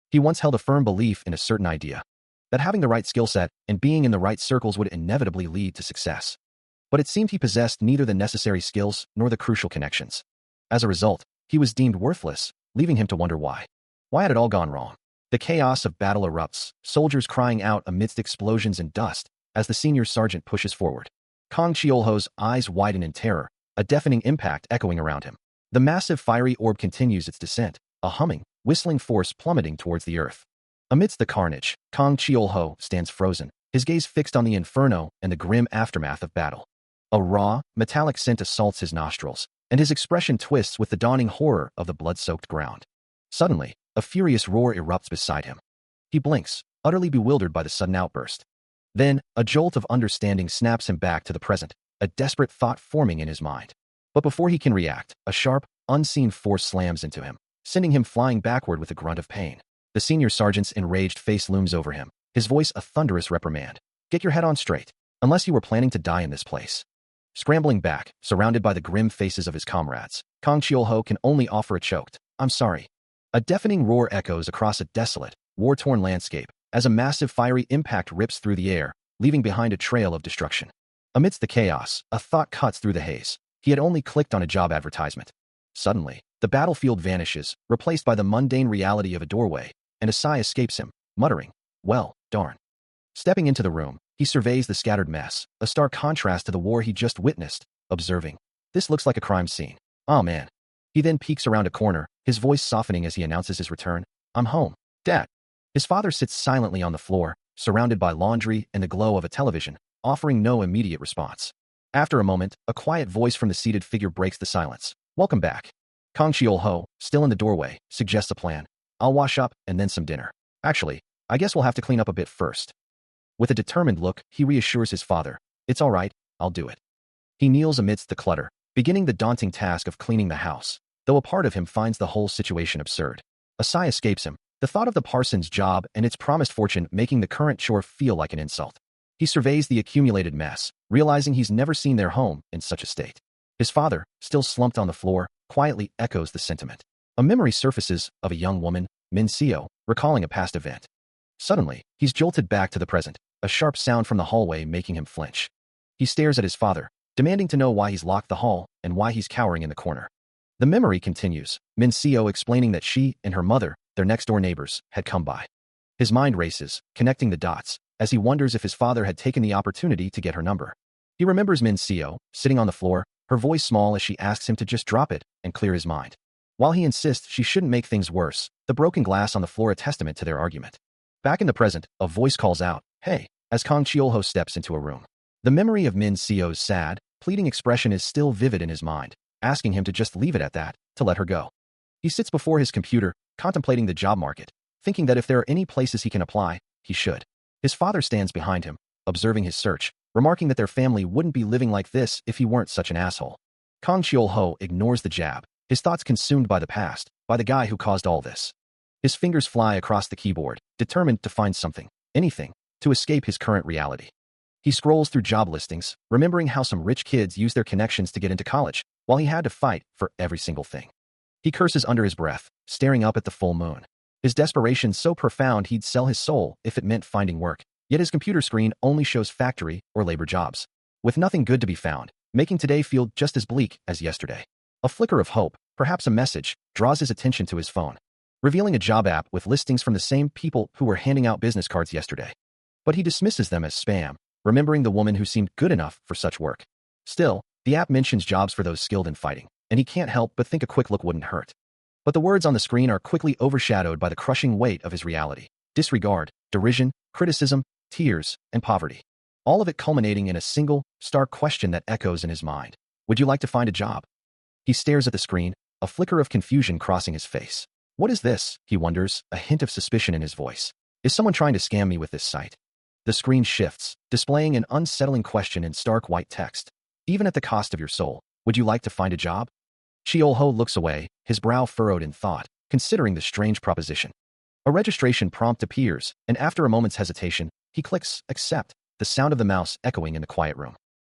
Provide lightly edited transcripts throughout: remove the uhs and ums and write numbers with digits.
He once held a firm belief in a certain idea, that having the right skill set and being in the right circles would inevitably lead to success. But it seemed he possessed neither the necessary skills nor the crucial connections. As a result, he was deemed worthless, leaving him to wonder why. Why had it all gone wrong? The chaos of battle erupts, soldiers crying out amidst explosions and dust, as the senior sergeant pushes forward. Kang Chiolho's eyes widen in terror, a deafening impact echoing around him. The massive fiery orb continues its descent, a humming, whistling force plummeting towards the earth. Amidst the carnage, Kang Chiolho stands frozen, his gaze fixed on the inferno and the grim aftermath of battle. A raw, metallic scent assaults his nostrils, and his expression twists with the dawning horror of the blood-soaked ground. Suddenly, a furious roar erupts beside him. He blinks, utterly bewildered by the sudden outburst. Then, a jolt of understanding snaps him back to the present, a desperate thought forming in his mind. But before he can react, a sharp, unseen force slams into him, sending him flying backward with a grunt of pain. The senior sergeant's enraged face looms over him, his voice a thunderous reprimand. Get your head on straight, unless you were planning to die in this place. Scrambling back, surrounded by the grim faces of his comrades, Kang Chiolho can only offer a choked, I'm sorry. A deafening roar echoes across a desolate, war-torn landscape, as a massive fiery impact rips through the air, leaving behind a trail of destruction. Amidst the chaos, a thought cuts through the haze. He had only clicked on a job advertisement. Suddenly, the battlefield vanishes, replaced by the mundane reality of a doorway, and a sigh escapes him, muttering, well, darn. Stepping into the room, he surveys the scattered mess, a stark contrast to the war he just witnessed, observing, this looks like a crime scene. Oh man. He then peeks around a corner, his voice softening as he announces his return. I'm home, Dad. His father sits silently on the floor, surrounded by laundry and the glow of a television, offering no immediate response. After a moment, a quiet voice from the seated figure breaks the silence. Welcome back. Kang Chiolho, still in the doorway, suggests a plan. I'll wash up and then some dinner. Actually, I guess we'll have to clean up a bit first. With a determined look, he reassures his father. It's all right, I'll do it. He kneels amidst the clutter, beginning the daunting task of cleaning the house, though a part of him finds the whole situation absurd. A sigh escapes him, the thought of the parson's job and its promised fortune making the current chore feel like an insult. He surveys the accumulated mess, realizing he's never seen their home in such a state. His father, still slumped on the floor, quietly echoes the sentiment. A memory surfaces of a young woman, Min Seo, recalling a past event. Suddenly, he's jolted back to the present, a sharp sound from the hallway making him flinch. He stares at his father, demanding to know why he's locked the hall and why he's cowering in the corner. The memory continues, Min Seo explaining that she and her mother, their next-door neighbors, had come by. His mind races, connecting the dots, as he wonders if his father had taken the opportunity to get her number. He remembers Min Seo, sitting on the floor, her voice small as she asks him to just drop it and clear his mind. While he insists she shouldn't make things worse, the broken glass on the floor a testament to their argument. Back in the present, a voice calls out, hey, as Kang Chiolho steps into a room. The memory of Min Seo's sad, pleading expression is still vivid in his mind, asking him to just leave it at that, to let her go. He sits before his computer, contemplating the job market, thinking that if there are any places he can apply, he should. His father stands behind him, observing his search, remarking that their family wouldn't be living like this if he weren't such an asshole. Kang Chiolho ignores the jab, his thoughts consumed by the past, by the guy who caused all this. His fingers fly across the keyboard, determined to find something, anything, to escape his current reality. He scrolls through job listings, remembering how some rich kids use their connections to get into college, while he had to fight for every single thing. He curses under his breath, staring up at the full moon. His desperation so profound he'd sell his soul if it meant finding work, yet his computer screen only shows factory or labor jobs, with nothing good to be found, making today feel just as bleak as yesterday. A flicker of hope, perhaps a message, draws his attention to his phone, revealing a job app with listings from the same people who were handing out business cards yesterday. But he dismisses them as spam, remembering the woman who seemed good enough for such work. Still, the app mentions jobs for those skilled in fighting, and he can't help but think a quick look wouldn't hurt. But the words on the screen are quickly overshadowed by the crushing weight of his reality. Disregard, derision, criticism, tears, and poverty. All of it culminating in a single, stark question that echoes in his mind. Would you like to find a job? He stares at the screen, a flicker of confusion crossing his face. What is this? He wonders, a hint of suspicion in his voice. Is someone trying to scam me with this site? The screen shifts, displaying an unsettling question in stark white text. Even at the cost of your soul, would you like to find a job? Chiolho looks away, his brow furrowed in thought, considering the strange proposition. A registration prompt appears, and after a moment's hesitation, he clicks accept, the sound of the mouse echoing in the quiet room.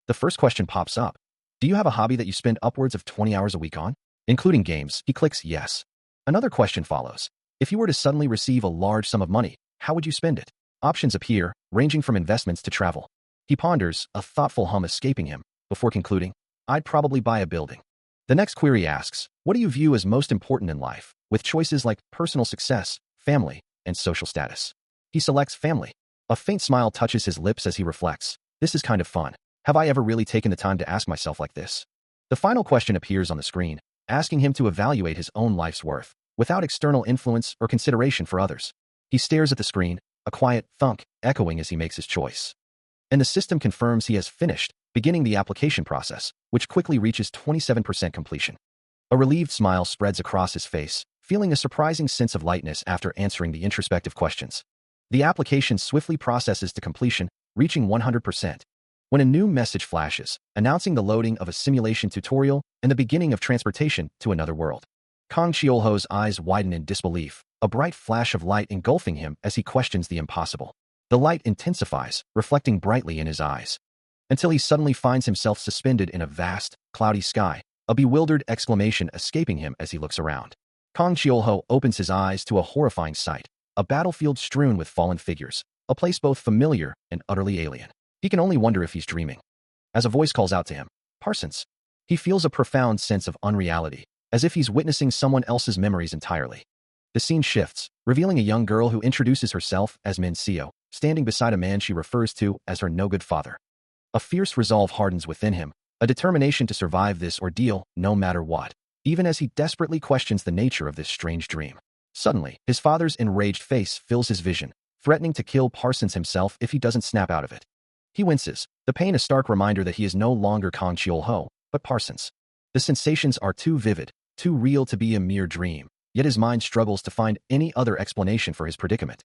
The first question pops up. Do you have a hobby that you spend upwards of 20 hours a week on? Including games. He clicks yes. Another question follows. If you were to suddenly receive a large sum of money, how would you spend it? Options appear, ranging from investments to travel. He ponders, a thoughtful hum escaping him, before concluding, I'd probably buy a building. The next query asks, what do you view as most important in life, with choices like personal success, family, and social status? He selects family. A faint smile touches his lips as he reflects, this is kind of fun. Have I ever really taken the time to ask myself like this? The final question appears on the screen, asking him to evaluate his own life's worth, without external influence or consideration for others. He stares at the screen, a quiet thunk echoing as he makes his choice. And the system confirms he has finished, beginning the application process, which quickly reaches 27% completion. A relieved smile spreads across his face, feeling a surprising sense of lightness after answering the introspective questions. The application swiftly processes to completion, reaching 100%. When a new message flashes, announcing the loading of a simulation tutorial and the beginning of transportation to another world. Kang Chiolho's eyes widen in disbelief, a bright flash of light engulfing him as he questions the impossible. The light intensifies, reflecting brightly in his eyes, until he suddenly finds himself suspended in a vast, cloudy sky, a bewildered exclamation escaping him as he looks around. Kang Chiolho opens his eyes to a horrifying sight, a battlefield strewn with fallen figures, a place both familiar and utterly alien. He can only wonder if he's dreaming. As a voice calls out to him, Parsons, he feels a profound sense of unreality, as if he's witnessing someone else's memories entirely. The scene shifts, revealing a young girl who introduces herself as Min Seo, standing beside a man she refers to as her no-good father. A fierce resolve hardens within him, a determination to survive this ordeal no matter what, even as he desperately questions the nature of this strange dream. Suddenly, his father's enraged face fills his vision, threatening to kill Parsons himself if he doesn't snap out of it. He winces, the pain a stark reminder that he is no longer Kang Chiolho, but Parsons. The sensations are too vivid, too real to be a mere dream, yet his mind struggles to find any other explanation for his predicament.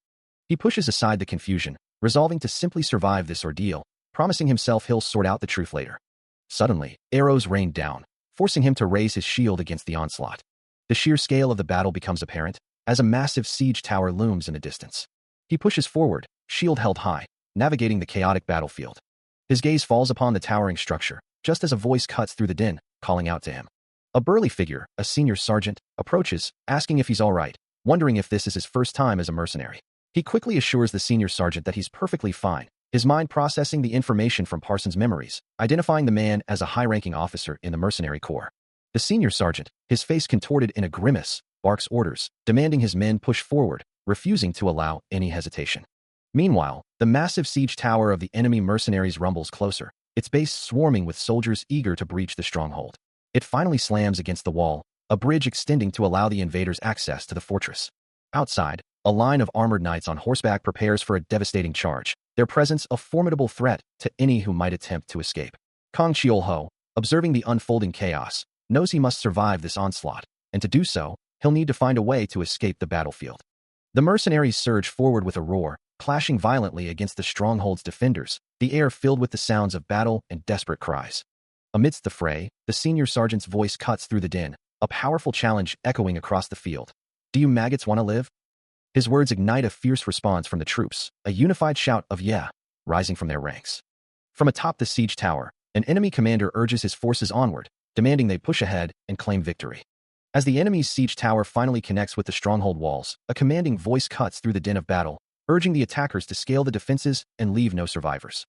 He pushes aside the confusion, resolving to simply survive this ordeal, promising himself he'll sort out the truth later. Suddenly, arrows rain down, forcing him to raise his shield against the onslaught. The sheer scale of the battle becomes apparent, as a massive siege tower looms in the distance. He pushes forward, shield held high, navigating the chaotic battlefield. His gaze falls upon the towering structure, just as a voice cuts through the din, calling out to him. A burly figure, a senior sergeant, approaches, asking if he's all right, wondering if this is his first time as a mercenary. He quickly assures the senior sergeant that he's perfectly fine, his mind processing the information from Parsons' memories, identifying the man as a high-ranking officer in the mercenary corps. The senior sergeant, his face contorted in a grimace, barks orders, demanding his men push forward, refusing to allow any hesitation. Meanwhile, the massive siege tower of the enemy mercenaries rumbles closer, its base swarming with soldiers eager to breach the stronghold. It finally slams against the wall, a bridge extending to allow the invaders access to the fortress. Outside, a line of armored knights on horseback prepares for a devastating charge, their presence a formidable threat to any who might attempt to escape. Kang Chiolho, observing the unfolding chaos, knows he must survive this onslaught, and to do so, he'll need to find a way to escape the battlefield. The mercenaries surge forward with a roar, clashing violently against the stronghold's defenders, the air filled with the sounds of battle and desperate cries. Amidst the fray, the senior sergeant's voice cuts through the din, a powerful challenge echoing across the field. Do you maggots want to live? His words ignite a fierce response from the troops, a unified shout of yeah, rising from their ranks. From atop the siege tower, an enemy commander urges his forces onward, demanding they push ahead and claim victory. As the enemy's siege tower finally connects with the stronghold walls, a commanding voice cuts through the din of battle, urging the attackers to scale the defenses and leave no survivors.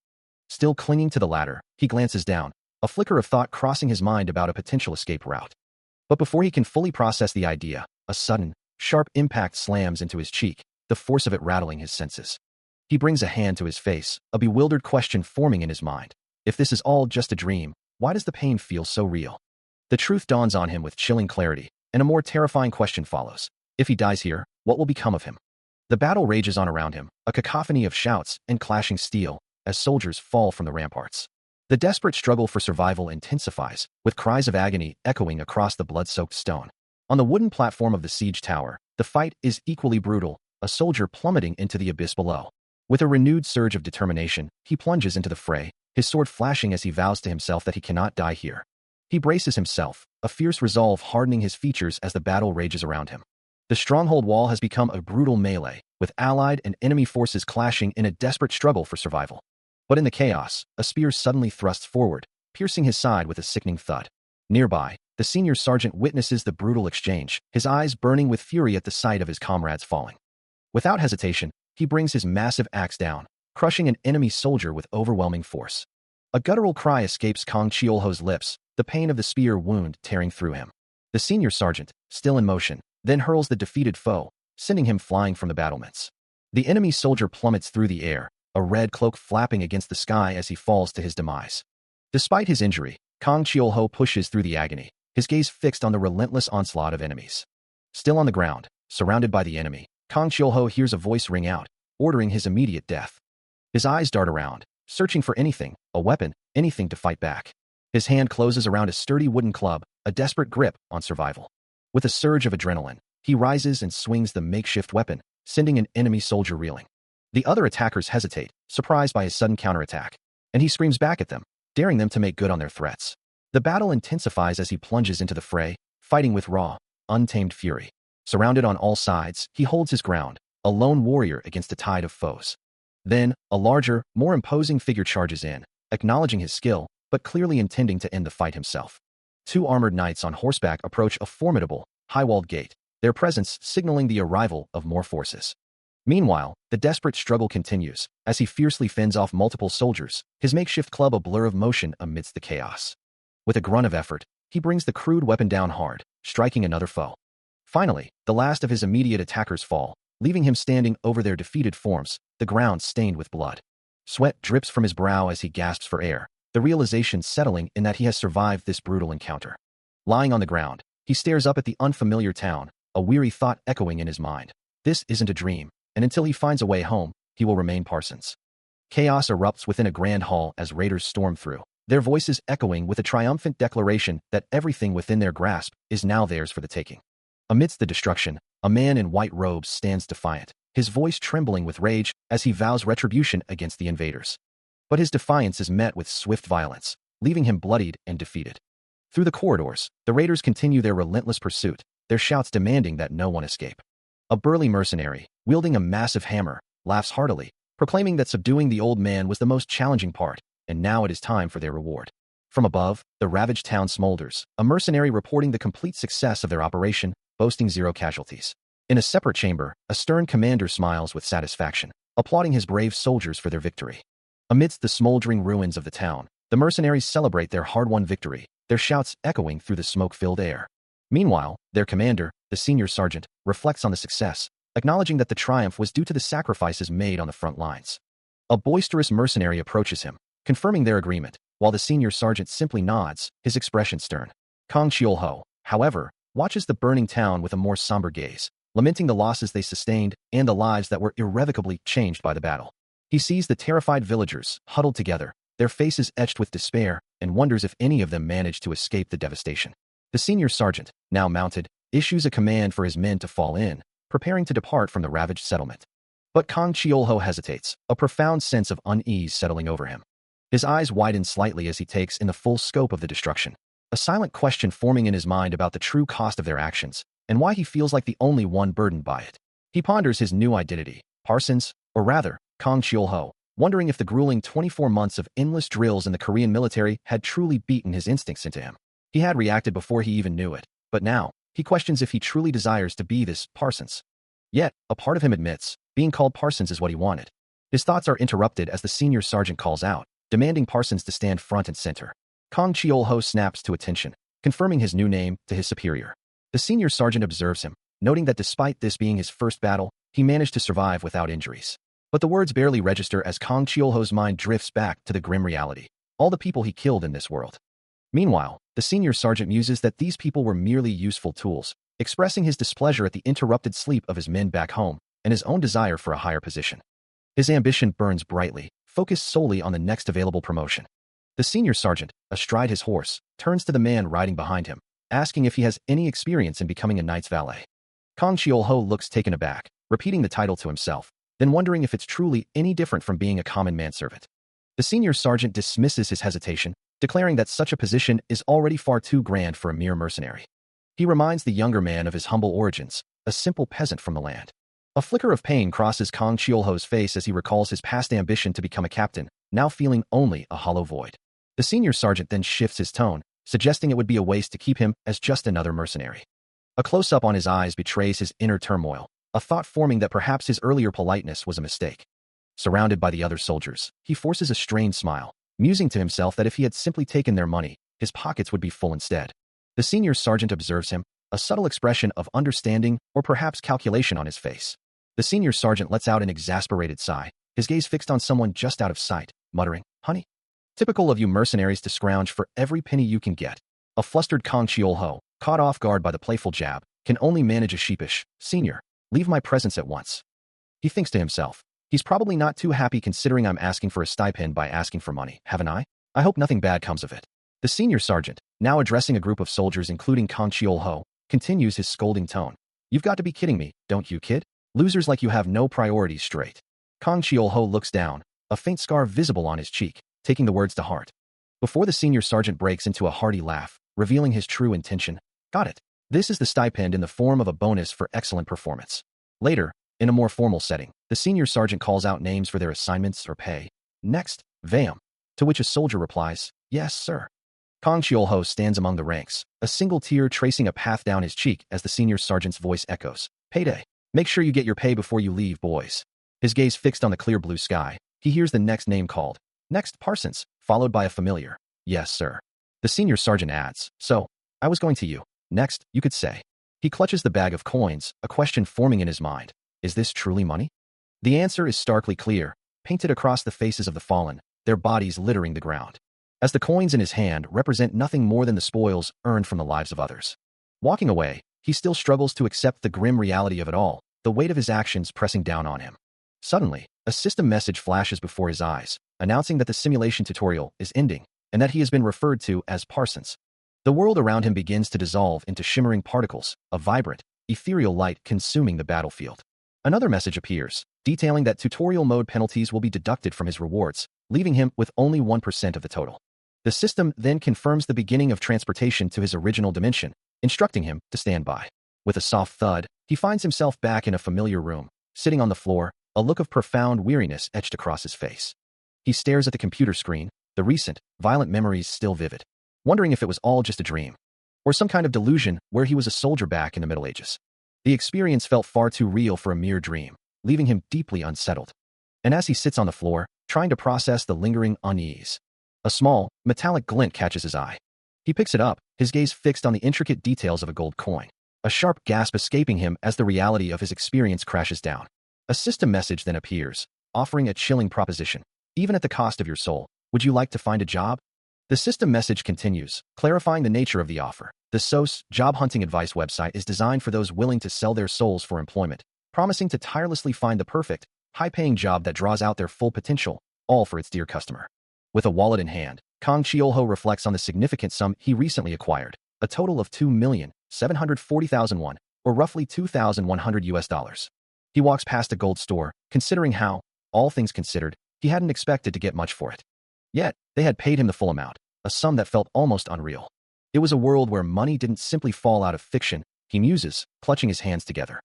Still clinging to the ladder, he glances down, a flicker of thought crossing his mind about a potential escape route. But before he can fully process the idea, a sudden, sharp impact slams into his cheek, the force of it rattling his senses. He brings a hand to his face, a bewildered question forming in his mind. If this is all just a dream, why does the pain feel so real? The truth dawns on him with chilling clarity, and a more terrifying question follows. If he dies here, what will become of him? The battle rages on around him, a cacophony of shouts and clashing steel, as soldiers fall from the ramparts. The desperate struggle for survival intensifies, with cries of agony echoing across the blood-soaked stone. On the wooden platform of the siege tower, the fight is equally brutal, a soldier plummeting into the abyss below. With a renewed surge of determination, he plunges into the fray, his sword flashing as he vows to himself that he cannot die here. He braces himself, a fierce resolve hardening his features as the battle rages around him. The stronghold wall has become a brutal melee, with allied and enemy forces clashing in a desperate struggle for survival. But in the chaos, a spear suddenly thrusts forward, piercing his side with a sickening thud. Nearby, The senior sergeant witnesses the brutal exchange, his eyes burning with fury at the sight of his comrades falling. Without hesitation, he brings his massive axe down, crushing an enemy soldier with overwhelming force. A guttural cry escapes Kang Chiolho's lips, the pain of the spear wound tearing through him. The senior sergeant, still in motion, then hurls the defeated foe, sending him flying from the battlements. The enemy soldier plummets through the air, a red cloak flapping against the sky as he falls to his demise. Despite his injury, Kang Chiolho pushes through the agony, his gaze fixed on the relentless onslaught of enemies. Still on the ground, surrounded by the enemy, Kang Chiolho hears a voice ring out, ordering his immediate death. His eyes dart around, searching for anything, a weapon, anything to fight back. His hand closes around a sturdy wooden club, a desperate grip on survival. With a surge of adrenaline, he rises and swings the makeshift weapon, sending an enemy soldier reeling. The other attackers hesitate, surprised by his sudden counterattack, and he screams back at them, daring them to make good on their threats. The battle intensifies as he plunges into the fray, fighting with raw, untamed fury. Surrounded on all sides, he holds his ground, a lone warrior against a tide of foes. Then, a larger, more imposing figure charges in, acknowledging his skill, but clearly intending to end the fight himself. Two armored knights on horseback approach a formidable, high-walled gate, their presence signaling the arrival of more forces. Meanwhile, the desperate struggle continues, as he fiercely fends off multiple soldiers, his makeshift club a blur of motion amidst the chaos. With a grunt of effort, he brings the crude weapon down hard, striking another foe. Finally, the last of his immediate attackers fall, leaving him standing over their defeated forms, the ground stained with blood. Sweat drips from his brow as he gasps for air, the realization settling in that he has survived this brutal encounter. Lying on the ground, he stares up at the unfamiliar town, a weary thought echoing in his mind. This isn't a dream, and until he finds a way home, he will remain Parsons. Chaos erupts within a grand hall as raiders storm through, their voices echoing with a triumphant declaration that everything within their grasp is now theirs for the taking. Amidst the destruction, a man in white robes stands defiant, his voice trembling with rage as he vows retribution against the invaders. But his defiance is met with swift violence, leaving him bloodied and defeated. Through the corridors, the raiders continue their relentless pursuit, their shouts demanding that no one escape. A burly mercenary, wielding a massive hammer, laughs heartily, proclaiming that subduing the old man was the most challenging part, and now it is time for their reward. From above, the ravaged town smolders, a mercenary reporting the complete success of their operation, boasting 0 casualties. In a separate chamber, a stern commander smiles with satisfaction, applauding his brave soldiers for their victory. Amidst the smoldering ruins of the town, the mercenaries celebrate their hard-won victory, their shouts echoing through the smoke-filled air. Meanwhile, their commander, the senior sergeant, reflects on the success, acknowledging that the triumph was due to the sacrifices made on the front lines. A boisterous mercenary approaches him, confirming their agreement, while the senior sergeant simply nods, his expression stern. Kang Chiolho, however, watches the burning town with a more somber gaze, lamenting the losses they sustained and the lives that were irrevocably changed by the battle. He sees the terrified villagers, huddled together, their faces etched with despair, and wonders if any of them managed to escape the devastation. The senior sergeant, now mounted, issues a command for his men to fall in, preparing to depart from the ravaged settlement. But Kang Chiolho hesitates, a profound sense of unease settling over him. His eyes widen slightly as he takes in the full scope of the destruction, a silent question forming in his mind about the true cost of their actions, and why he feels like the only one burdened by it. He ponders his new identity, Parsons, or rather, Kang Chiolho, wondering if the grueling 24 months of endless drills in the Korean military had truly beaten his instincts into him. He had reacted before he even knew it, but now, he questions if he truly desires to be this Parsons. Yet, a part of him admits, being called Parsons is what he wanted. His thoughts are interrupted as the senior sergeant calls out, demanding Parsons to stand front and center. Kang Chiolho snaps to attention, confirming his new name to his superior. The senior sergeant observes him, noting that despite this being his first battle, he managed to survive without injuries. But the words barely register as Kang Chiolho's mind drifts back to the grim reality, all the people he killed in this world. Meanwhile, the senior sergeant muses that these people were merely useful tools, expressing his displeasure at the interrupted sleep of his men back home and his own desire for a higher position. His ambition burns brightly, focused solely on the next available promotion. The senior sergeant, astride his horse, turns to the man riding behind him, asking if he has any experience in becoming a knight's valet. Kang Chiolho looks taken aback, repeating the title to himself, then wondering if it's truly any different from being a common manservant. The senior sergeant dismisses his hesitation, declaring that such a position is already far too grand for a mere mercenary. He reminds the younger man of his humble origins, a simple peasant from the land. A flicker of pain crosses Kang Chiolho's face as he recalls his past ambition to become a captain, now feeling only a hollow void. The senior sergeant then shifts his tone, suggesting it would be a waste to keep him as just another mercenary. A close-up on his eyes betrays his inner turmoil, a thought forming that perhaps his earlier politeness was a mistake. Surrounded by the other soldiers, he forces a strained smile, musing to himself that if he had simply taken their money, his pockets would be full instead. The senior sergeant observes him, a subtle expression of understanding or perhaps calculation on his face. The senior sergeant lets out an exasperated sigh, his gaze fixed on someone just out of sight, muttering, "Honey? Typical of you mercenaries to scrounge for every penny you can get." A flustered Kang Cheol-ho, caught off guard by the playful jab, can only manage a sheepish, "Senior, leave my presence at once." He thinks to himself, he's probably not too happy considering I'm asking for a stipend by asking for money, haven't I? I hope nothing bad comes of it. The senior sergeant, now addressing a group of soldiers including Kang Cheol-ho, continues his scolding tone. "You've got to be kidding me, don't you, kid? Losers like you have no priorities straight." Kang Cheol-ho looks down, a faint scar visible on his cheek, taking the words to heart. Before the senior sergeant breaks into a hearty laugh, revealing his true intention, "Got it. This is the stipend in the form of a bonus for excellent performance." Later, in a more formal setting, the senior sergeant calls out names for their assignments or pay. "Next, Vam." To which a soldier replies, "Yes, sir." Kang Cheol-ho stands among the ranks, a single tear tracing a path down his cheek as the senior sergeant's voice echoes, "Payday. Make sure you get your pay before you leave, boys." His gaze fixed on the clear blue sky, he hears the next name called. Next, Parsons, followed by a familiar, "Yes, sir." The senior sergeant adds, "So, I was going to you. Next, you could say." He clutches the bag of coins, a question forming in his mind. Is this truly money? The answer is starkly clear, painted across the faces of the fallen, their bodies littering the ground. As the coins in his hand represent nothing more than the spoils earned from the lives of others. Walking away, he still struggles to accept the grim reality of it all, the weight of his actions pressing down on him. Suddenly, a system message flashes before his eyes, announcing that the simulation tutorial is ending, and that he has been referred to as Parsons. The world around him begins to dissolve into shimmering particles, a vibrant, ethereal light consuming the battlefield. Another message appears, detailing that tutorial mode penalties will be deducted from his rewards, leaving him with only 1% of the total. The system then confirms the beginning of transportation to his original dimension, instructing him to stand by. With a soft thud, he finds himself back in a familiar room, sitting on the floor, a look of profound weariness etched across his face. He stares at the computer screen, the recent, violent memories still vivid, wondering if it was all just a dream, or some kind of delusion where he was a soldier back in the Middle Ages. The experience felt far too real for a mere dream, leaving him deeply unsettled. And as he sits on the floor, trying to process the lingering unease, a small, metallic glint catches his eye. He picks it up, his gaze fixed on the intricate details of a gold coin, a sharp gasp escaping him as the reality of his experience crashes down. A system message then appears, offering a chilling proposition. "Even at the cost of your soul, would you like to find a job?" The system message continues, clarifying the nature of the offer. The SOS job hunting advice website is designed for those willing to sell their souls for employment, promising to tirelessly find the perfect, high-paying job that draws out their full potential, all for its dear customer. With a wallet in hand, Kang Cheol-ho reflects on the significant sum he recently acquired, a total of 2,740,000 won, or roughly $2,100. He walks past a gold store, considering how, all things considered, he hadn't expected to get much for it. Yet, they had paid him the full amount, a sum that felt almost unreal. It was a world where money didn't simply fall out of fiction, he muses, clutching his hands together.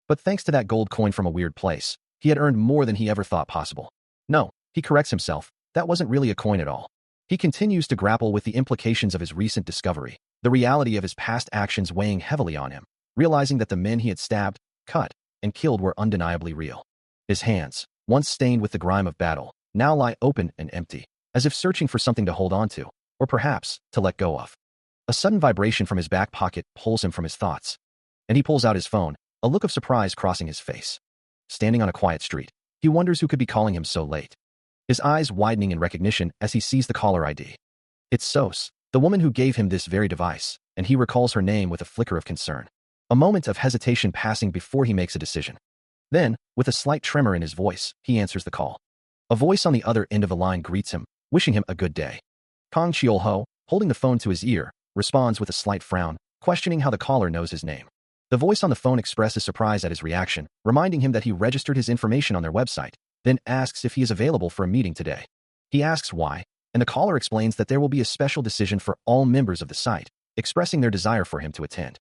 But thanks to that gold coin from a weird place, he had earned more than he ever thought possible. No, he corrects himself, that wasn't really a coin at all. He continues to grapple with the implications of his recent discovery, the reality of his past actions weighing heavily on him, realizing that the men he had stabbed, cut, and killed were undeniably real. His hands, once stained with the grime of battle, now lie open and empty, as if searching for something to hold on to, or perhaps, to let go of. A sudden vibration from his back pocket pulls him from his thoughts, and he pulls out his phone, a look of surprise crossing his face. Standing on a quiet street, he wonders who could be calling him so late. His eyes widening in recognition as he sees the caller ID. It's SOS, the woman who gave him this very device, and he recalls her name with a flicker of concern. A moment of hesitation passing before he makes a decision. Then, with a slight tremor in his voice, he answers the call. A voice on the other end of the line greets him, wishing him a good day. Kang Cheol-ho, holding the phone to his ear, responds with a slight frown, questioning how the caller knows his name. The voice on the phone expresses surprise at his reaction, reminding him that he registered his information on their website, then asks if he is available for a meeting today. He asks why, and the caller explains that there will be a special decision for all members of the site, expressing their desire for him to attend.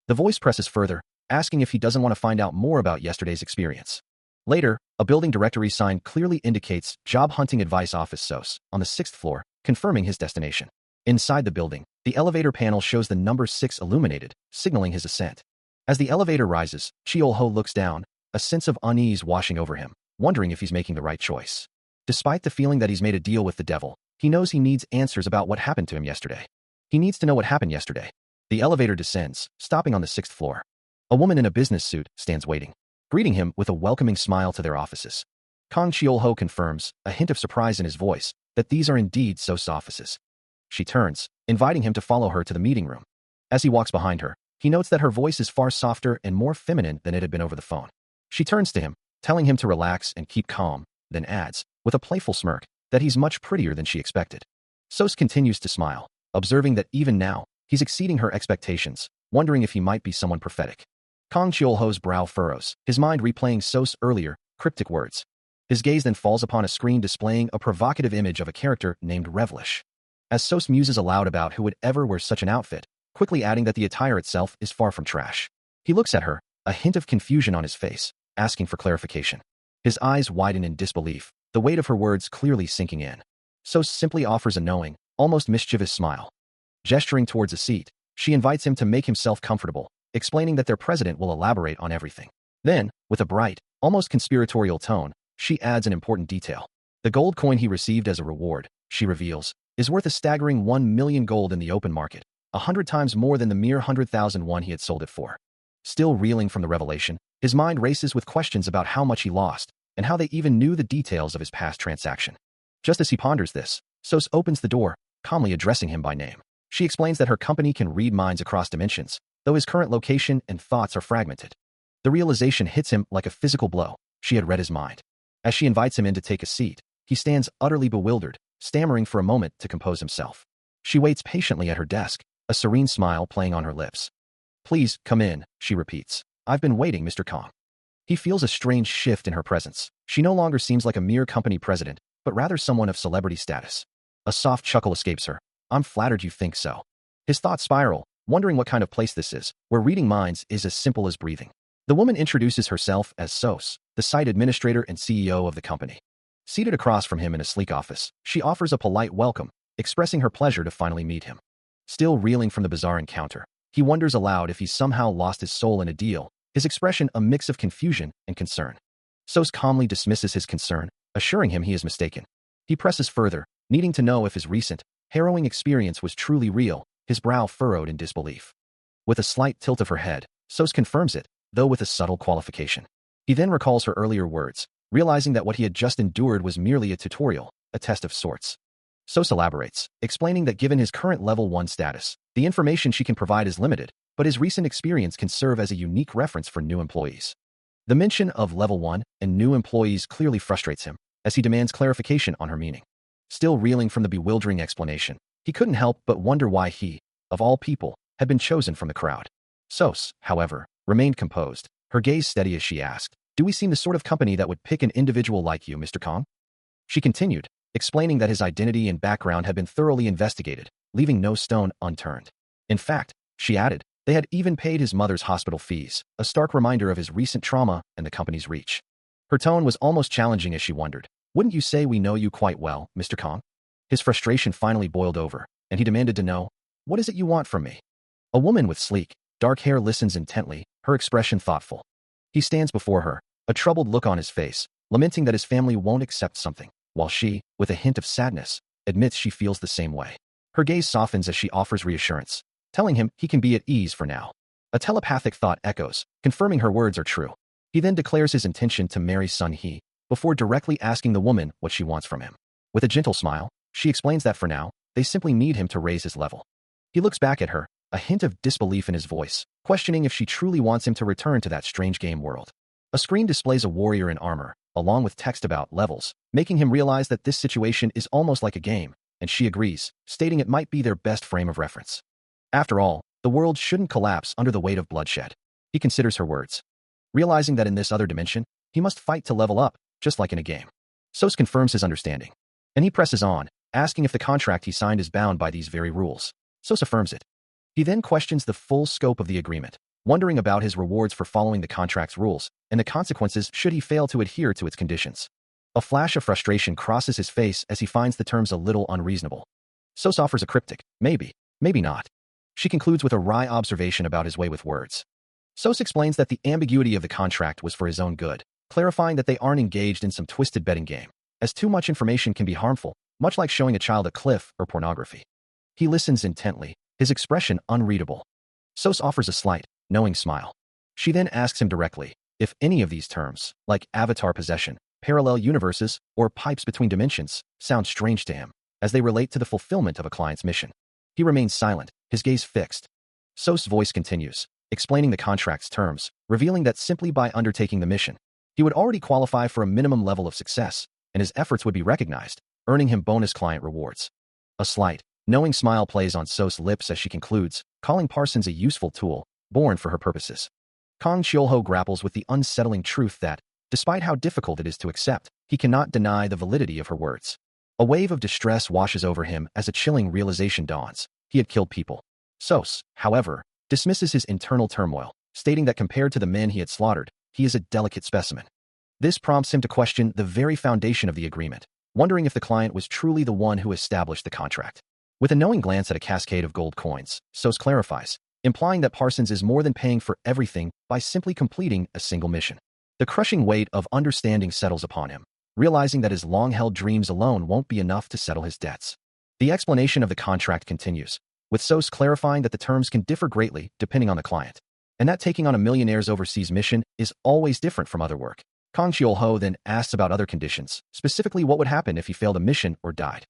The voice presses further, asking if he doesn't want to find out more about yesterday's experience. Later, a building directory sign clearly indicates Job Hunting Advice Office SOS on the 6th floor, confirming his destination. Inside the building, The elevator panel shows the number 6 illuminated, signaling his ascent. As the elevator rises, Cheol-ho looks down, a sense of unease washing over him, wondering if he's making the right choice. Despite the feeling that he's made a deal with the devil, he knows he needs answers about what happened to him yesterday. He needs to know what happened yesterday. The elevator descends, stopping on the 6th floor. A woman in a business suit stands waiting, greeting him with a welcoming smile to their offices. Kang Cheol-ho confirms, a hint of surprise in his voice, that these are indeed So's offices. She turns, inviting him to follow her to the meeting room. As he walks behind her, he notes that her voice is far softer and more feminine than it had been over the phone. She turns to him, telling him to relax and keep calm, then adds, with a playful smirk, that he's much prettier than she expected. Sos continues to smile, observing that even now, he's exceeding her expectations, wondering if he might be someone prophetic. Kang Cheol-ho's brow furrows, his mind replaying Sos' earlier, cryptic words. His gaze then falls upon a screen displaying a provocative image of a character named Revlish. As Sos muses aloud about who would ever wear such an outfit, quickly adding that the attire itself is far from trash. He looks at her, a hint of confusion on his face, asking for clarification. His eyes widen in disbelief, the weight of her words clearly sinking in. Sos simply offers a knowing, almost mischievous smile. Gesturing towards a seat, she invites him to make himself comfortable, explaining that their president will elaborate on everything. Then, with a bright, almost conspiratorial tone, she adds an important detail. The gold coin he received as a reward, she reveals, is worth a staggering 1 million gold in the open market, 100 times more than the mere 100,000 won he had sold it for. Still reeling from the revelation, his mind races with questions about how much he lost, and how they even knew the details of his past transaction. Just as he ponders this, Sos opens the door, calmly addressing him by name. She explains that her company can read minds across dimensions, though his current location and thoughts are fragmented. The realization hits him like a physical blow. She had read his mind. As she invites him in to take a seat, he stands utterly bewildered, stammering for a moment to compose himself. She waits patiently at her desk, a serene smile playing on her lips. "Please, come in," she repeats. "I've been waiting, Mr. Kang." He feels a strange shift in her presence. She no longer seems like a mere company president, but rather someone of celebrity status. A soft chuckle escapes her. "I'm flattered you think so." His thoughts spiral, wondering what kind of place this is, where reading minds is as simple as breathing. The woman introduces herself as Sos, the site administrator and CEO of the company. Seated across from him in a sleek office, she offers a polite welcome, expressing her pleasure to finally meet him. Still reeling from the bizarre encounter, he wonders aloud if he's somehow lost his soul in a deal, his expression a mix of confusion and concern. Sos calmly dismisses his concern, assuring him he is mistaken. He presses further, needing to know if his recent, harrowing experience was truly real, his brow furrowed in disbelief. With a slight tilt of her head, Sos confirms it, though with a subtle qualification. He then recalls her earlier words, realizing that what he had just endured was merely a tutorial, a test of sorts. Sos elaborates, explaining that given his current level 1 status, the information she can provide is limited, but his recent experience can serve as a unique reference for new employees. The mention of level 1 and new employees clearly frustrates him, as he demands clarification on her meaning. Still reeling from the bewildering explanation, he couldn't help but wonder why he, of all people, had been chosen from the crowd. Sos, however, remained composed, her gaze steady as she asked, "Do we seem the sort of company that would pick an individual like you, Mr. Kang?" She continued, explaining that his identity and background had been thoroughly investigated, leaving no stone unturned. In fact, she added, they had even paid his mother's hospital fees, a stark reminder of his recent trauma and the company's reach. Her tone was almost challenging as she wondered, "Wouldn't you say we know you quite well, Mr. Kang?" His frustration finally boiled over, and he demanded to know, "What is it you want from me?" A woman with sleek, dark hair listens intently, her expression thoughtful. He stands before her, a troubled look on his face, lamenting that his family won't accept something, while she, with a hint of sadness, admits she feels the same way. Her gaze softens as she offers reassurance, telling him he can be at ease for now. A telepathic thought echoes, confirming her words are true. He then declares his intention to marry Sun He, before directly asking the woman what she wants from him. With a gentle smile, she explains that for now, they simply need him to raise his level. He looks back at her, a hint of disbelief in his voice, questioning if she truly wants him to return to that strange game world. A screen displays a warrior in armor, along with text about levels, making him realize that this situation is almost like a game, and she agrees, stating it might be their best frame of reference. After all, the world shouldn't collapse under the weight of bloodshed. He considers her words, realizing that in this other dimension, he must fight to level up, just like in a game. Sos confirms his understanding, and he presses on, asking if the contract he signed is bound by these very rules. Sos affirms it. He then questions the full scope of the agreement, wondering about his rewards for following the contract's rules, and the consequences should he fail to adhere to its conditions. A flash of frustration crosses his face as he finds the terms a little unreasonable. Sos offers a cryptic, maybe, Maybe not. She concludes with a wry observation about his way with words. Sos explains that the ambiguity of the contract was for his own good, clarifying that they aren't engaged in some twisted betting game, as too much information can be harmful, much like showing a child a cliff or pornography. He listens intently, his expression unreadable. Sos offers a slight, knowing smile. She then asks him directly if any of these terms, like avatar possession, parallel universes, or pipes between dimensions, sound strange to him, as they relate to the fulfillment of a client's mission. He remains silent, his gaze fixed. Sos' voice continues, explaining the contract's terms, revealing that simply by undertaking the mission, he would already qualify for a minimum level of success, and his efforts would be recognized, earning him bonus client rewards. A slight, knowing smile plays on Sos' lips as she concludes, calling Parsons a useful tool, born for her purposes. Kang Cheol-ho grapples with the unsettling truth that, despite how difficult it is to accept, he cannot deny the validity of her words. A wave of distress washes over him as a chilling realization dawns. He had killed people. Sos, however, dismisses his internal turmoil, stating that compared to the men he had slaughtered, he is a delicate specimen. This prompts him to question the very foundation of the agreement, wondering if the client was truly the one who established the contract. With a knowing glance at a cascade of gold coins, Sos clarifies, implying that Parsons is more than paying for everything by simply completing a single mission. The crushing weight of understanding settles upon him, realizing that his long-held dreams alone won't be enough to settle his debts. The explanation of the contract continues, with Sos clarifying that the terms can differ greatly depending on the client, and that taking on a millionaire's overseas mission is always different from other work. Kang Cheol-ho then asks about other conditions, specifically what would happen if he failed a mission or died.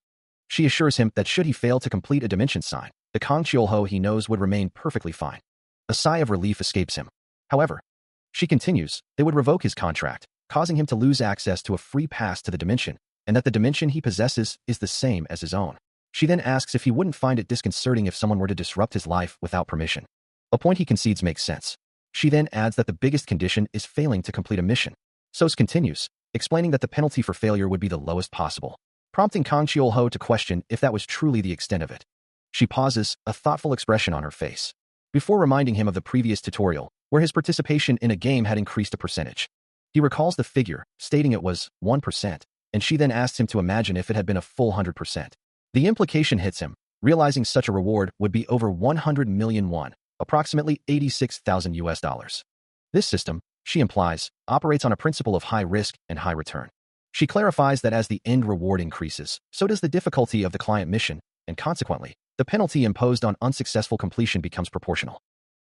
She assures him that should he fail to complete a dimension sign, the Kang Cheol-ho he knows would remain perfectly fine. A sigh of relief escapes him. However, she continues, they would revoke his contract, causing him to lose access to a free pass to the dimension, and that the dimension he possesses is the same as his own. She then asks if he wouldn't find it disconcerting if someone were to disrupt his life without permission. A point he concedes makes sense. She then adds that the biggest condition is failing to complete a mission. Sos continues, explaining that the penalty for failure would be the lowest possible, prompting Kang Cheol-ho to question if that was truly the extent of it. She pauses, a thoughtful expression on her face, before reminding him of the previous tutorial, where his participation in a game had increased a percentage. He recalls the figure, stating it was 1%, and she then asks him to imagine if it had been a full 100%. The implication hits him, realizing such a reward would be over 100 million won, approximately 86,000 US dollars. This system, she implies, operates on a principle of high risk and high return. She clarifies that as the end reward increases, so does the difficulty of the client mission, and consequently, the penalty imposed on unsuccessful completion becomes proportional.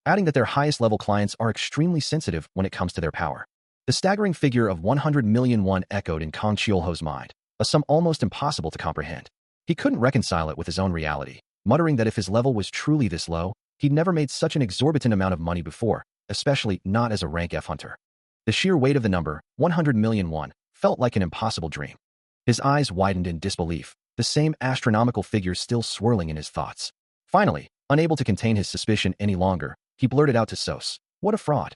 Adding that their highest-level clients are extremely sensitive when it comes to their power. The staggering figure of 100 million won echoed in Kang Cheol-ho's mind, a sum almost impossible to comprehend. He couldn't reconcile it with his own reality, muttering that if his level was truly this low, he'd never made such an exorbitant amount of money before, especially not as a rank F hunter. The sheer weight of the number, 100 million won, felt like an impossible dream. His eyes widened in disbelief, the same astronomical figure still swirling in his thoughts. Finally, unable to contain his suspicion any longer, he blurted out to Sos, "What a fraud."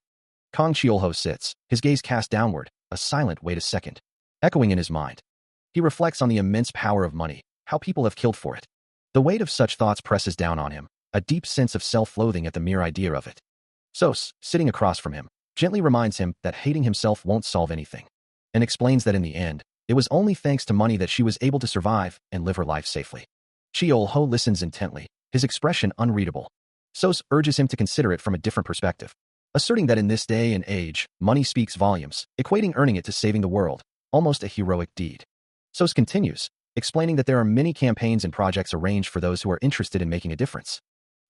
Kang Cheol-ho sits, his gaze cast downward, a silent wait a second, echoing in his mind. He reflects on the immense power of money, how people have killed for it. The weight of such thoughts presses down on him, a deep sense of self-loathing at the mere idea of it. Sos, sitting across from him, gently reminds him that hating himself won't solve anything, and explains that in the end, it was only thanks to money that she was able to survive and live her life safely. Cheol-ho listens intently, his expression unreadable. Sos urges him to consider it from a different perspective, asserting that in this day and age, money speaks volumes, equating earning it to saving the world, almost a heroic deed. Sos continues, explaining that there are many campaigns and projects arranged for those who are interested in making a difference.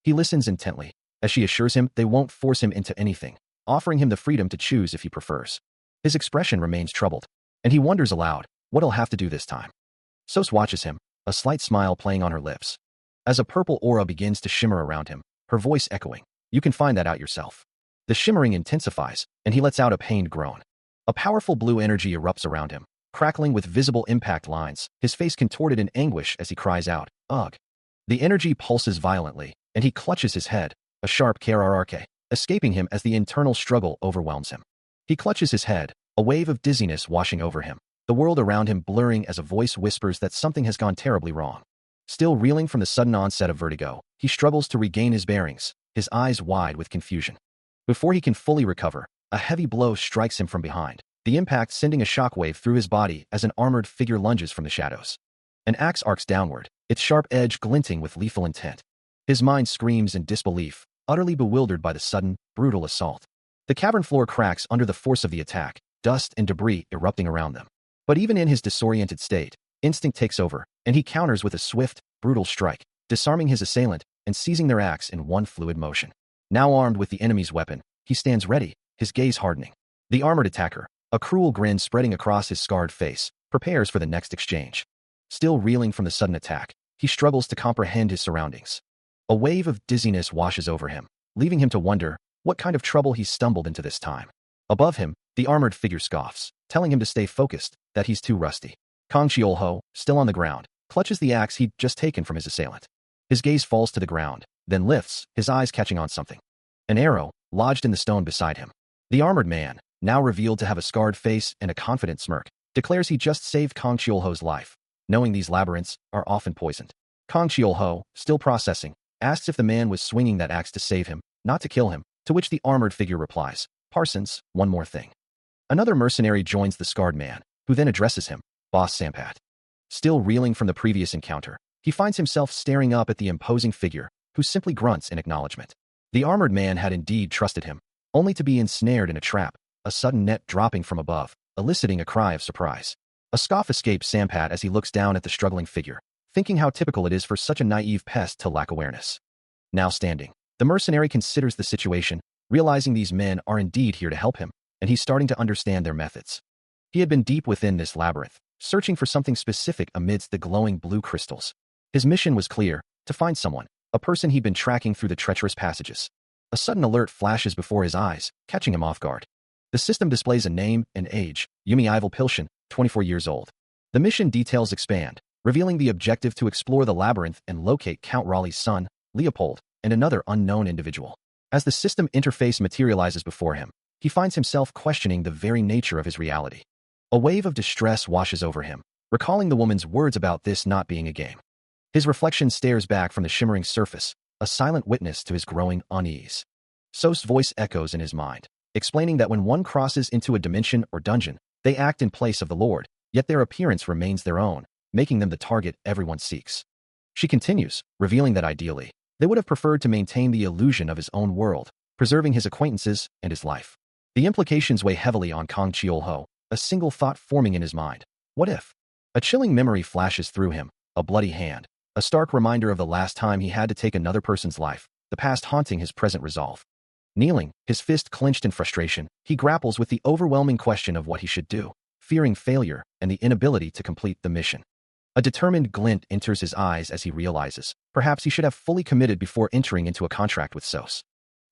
He listens intently, as she assures him they won't force him into anything, offering him the freedom to choose if he prefers. His expression remains troubled, and he wonders aloud what he'll have to do this time. Sos watches him, a slight smile playing on her lips. As a purple aura begins to shimmer around him, her voice echoing, "You can find that out yourself." The shimmering intensifies, and he lets out a pained groan. A powerful blue energy erupts around him, crackling with visible impact lines, his face contorted in anguish as he cries out, "Ugh." The energy pulses violently, and he clutches his head, a sharp krrk, escaping him as the internal struggle overwhelms him. He clutches his head, a wave of dizziness washing over him, the world around him blurring as a voice whispers that something has gone terribly wrong. Still reeling from the sudden onset of vertigo, he struggles to regain his bearings, his eyes wide with confusion. Before he can fully recover, a heavy blow strikes him from behind, the impact sending a shockwave through his body as an armored figure lunges from the shadows. An axe arcs downward, its sharp edge glinting with lethal intent. His mind screams in disbelief, utterly bewildered by the sudden, brutal assault. The cavern floor cracks under the force of the attack, dust and debris erupting around them. But even in his disoriented state, instinct takes over, and he counters with a swift, brutal strike, disarming his assailant and seizing their axe in one fluid motion. Now armed with the enemy's weapon, he stands ready, his gaze hardening. The armored attacker, a cruel grin spreading across his scarred face, prepares for the next exchange. Still reeling from the sudden attack, he struggles to comprehend his surroundings. A wave of dizziness washes over him, leaving him to wonder what kind of trouble he's stumbled into this time. Above him, the armored figure scoffs, telling him to stay focused, that he's too rusty. Kang Cheol-ho, still on the ground, clutches the axe he'd just taken from his assailant. His gaze falls to the ground, then lifts, his eyes catching on something. An arrow, lodged in the stone beside him. The armored man, now revealed to have a scarred face and a confident smirk, declares he just saved Kang Cheol-ho's life, knowing these labyrinths are often poisoned. Kang Cheol-ho, still processing, asks if the man was swinging that axe to save him, not to kill him, to which the armored figure replies, "Parsons, one more thing." Another mercenary joins the scarred man, who then addresses him, "Boss Sampat." Still reeling from the previous encounter, he finds himself staring up at the imposing figure, who simply grunts in acknowledgement. The armored man had indeed trusted him, only to be ensnared in a trap, a sudden net dropping from above, eliciting a cry of surprise. A scoff escapes Sampat as he looks down at the struggling figure, thinking how typical it is for such a naive pest to lack awareness. Now standing, the mercenary considers the situation, realizing these men are indeed here to help him, and he's starting to understand their methods. He had been deep within this labyrinth, searching for something specific amidst the glowing blue crystals. His mission was clear, to find someone, a person he'd been tracking through the treacherous passages. A sudden alert flashes before his eyes, catching him off guard. The system displays a name and age, Yumi Ival Pilshin, 24 years old. The mission details expand, revealing the objective to explore the labyrinth and locate Count Raleigh's son, Leopold, and another unknown individual. As the system interface materializes before him, he finds himself questioning the very nature of his reality. A wave of distress washes over him, recalling the woman's words about this not being a game. His reflection stares back from the shimmering surface, a silent witness to his growing unease. Sos's voice echoes in his mind, explaining that when one crosses into a dimension or dungeon, they act in place of the Lord, yet their appearance remains their own, making them the target everyone seeks. She continues, revealing that ideally, they would have preferred to maintain the illusion of his own world, preserving his acquaintances and his life. The implications weigh heavily on Kang Cheol-ho, a single thought forming in his mind. What if? A chilling memory flashes through him, a bloody hand, a stark reminder of the last time he had to take another person's life, the past haunting his present resolve. Kneeling, his fist clenched in frustration, he grapples with the overwhelming question of what he should do, fearing failure and the inability to complete the mission. A determined glint enters his eyes as he realizes, perhaps he should have fully committed before entering into a contract with Sos.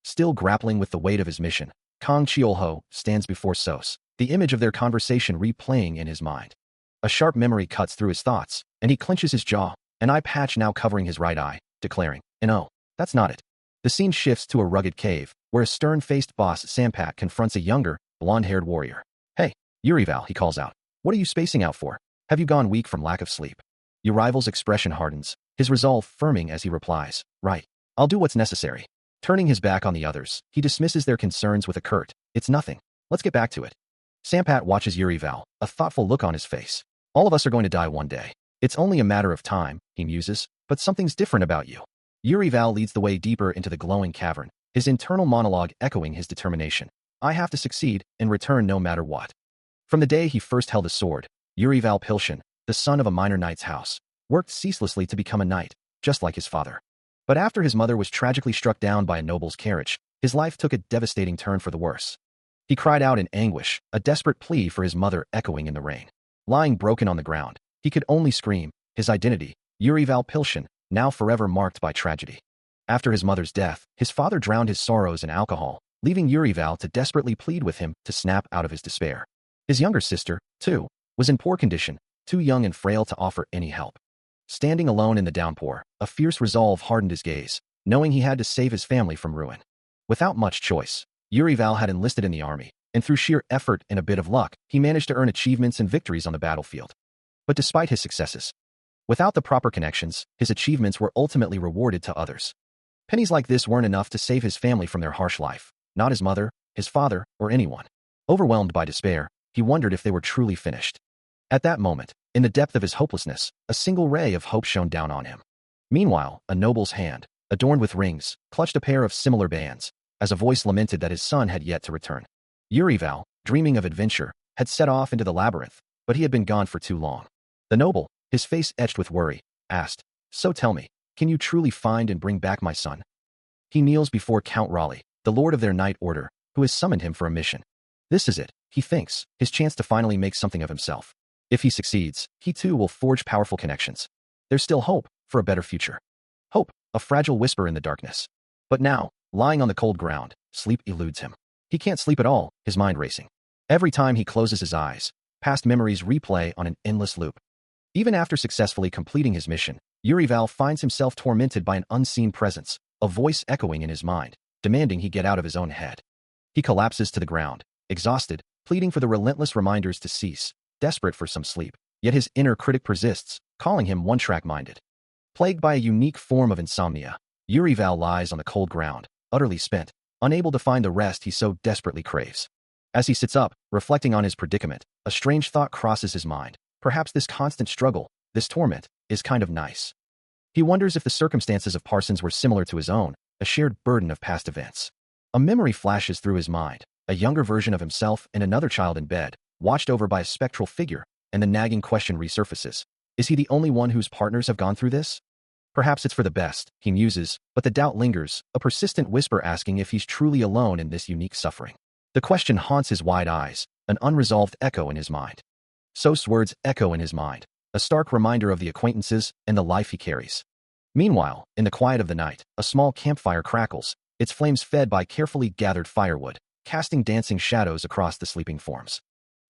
Still grappling with the weight of his mission, Kang Cheol-ho stands before Sos, the image of their conversation replaying in his mind. A sharp memory cuts through his thoughts, and he clenches his jaw, an eye patch now covering his right eye, declaring, "No, that's not it." The scene shifts to a rugged cave, where a stern-faced boss Sampat confronts a younger, blonde-haired warrior. "Hey, Urival," he calls out. "What are you spacing out for? Have you gone weak from lack of sleep?" Urival's expression hardens, his resolve firming as he replies, "Right. I'll do what's necessary." Turning his back on the others, he dismisses their concerns with a curt, "It's nothing. Let's get back to it." Sampat watches Urival, a thoughtful look on his face. "All of us are going to die one day. It's only a matter of time," he muses, "but something's different about you." Urival leads the way deeper into the glowing cavern, his internal monologue echoing his determination. "I have to succeed and return no matter what." From the day he first held a sword, Urival Pilshin, the son of a minor knight's house, worked ceaselessly to become a knight, just like his father. But after his mother was tragically struck down by a noble's carriage, his life took a devastating turn for the worse. He cried out in anguish, a desperate plea for his mother echoing in the rain. Lying broken on the ground, he could only scream, his identity, Urival Pilshin, now forever marked by tragedy. After his mother's death, his father drowned his sorrows in alcohol, leaving Urival to desperately plead with him to snap out of his despair. His younger sister, too, was in poor condition, too young and frail to offer any help. Standing alone in the downpour, a fierce resolve hardened his gaze, knowing he had to save his family from ruin. Without much choice, Urival had enlisted in the army, and through sheer effort and a bit of luck, he managed to earn achievements and victories on the battlefield. But despite his successes, without the proper connections, his achievements were ultimately rewarded to others. Pennies like this weren't enough to save his family from their harsh life, not his mother, his father, or anyone. Overwhelmed by despair, he wondered if they were truly finished. At that moment, in the depth of his hopelessness, a single ray of hope shone down on him. Meanwhile, a noble's hand, adorned with rings, clutched a pair of similar bands, as a voice lamented that his son had yet to return. Urival, dreaming of adventure, had set off into the labyrinth, but he had been gone for too long. The noble, his face etched with worry, asked, "So tell me, can you truly find and bring back my son?" He kneels before Count Raleigh, the lord of their night order, who has summoned him for a mission. This is it, he thinks, his chance to finally make something of himself. If he succeeds, he too will forge powerful connections. There's still hope for a better future. Hope, a fragile whisper in the darkness. But now, lying on the cold ground, sleep eludes him. He can't sleep at all, his mind racing. Every time he closes his eyes, past memories replay on an endless loop. Even after successfully completing his mission, Urival finds himself tormented by an unseen presence, a voice echoing in his mind, demanding he get out of his own head. He collapses to the ground, exhausted, pleading for the relentless reminders to cease, desperate for some sleep. Yet his inner critic persists, calling him one-track-minded. Plagued by a unique form of insomnia, Urival lies on the cold ground, utterly spent, unable to find the rest he so desperately craves. As he sits up, reflecting on his predicament, a strange thought crosses his mind. Perhaps this constant struggle, this torment, is kind of nice. He wonders if the circumstances of Parsons were similar to his own, a shared burden of past events. A memory flashes through his mind, a younger version of himself and another child in bed, watched over by a spectral figure, and the nagging question resurfaces. Is he the only one whose partners have gone through this? Perhaps it's for the best, he muses, but the doubt lingers, a persistent whisper asking if he's truly alone in this unique suffering. The question haunts his wide eyes, an unresolved echo in his mind. Sos's words echo in his mind, a stark reminder of the acquaintances and the life he carries. Meanwhile, in the quiet of the night, a small campfire crackles, its flames fed by carefully gathered firewood, casting dancing shadows across the sleeping forms.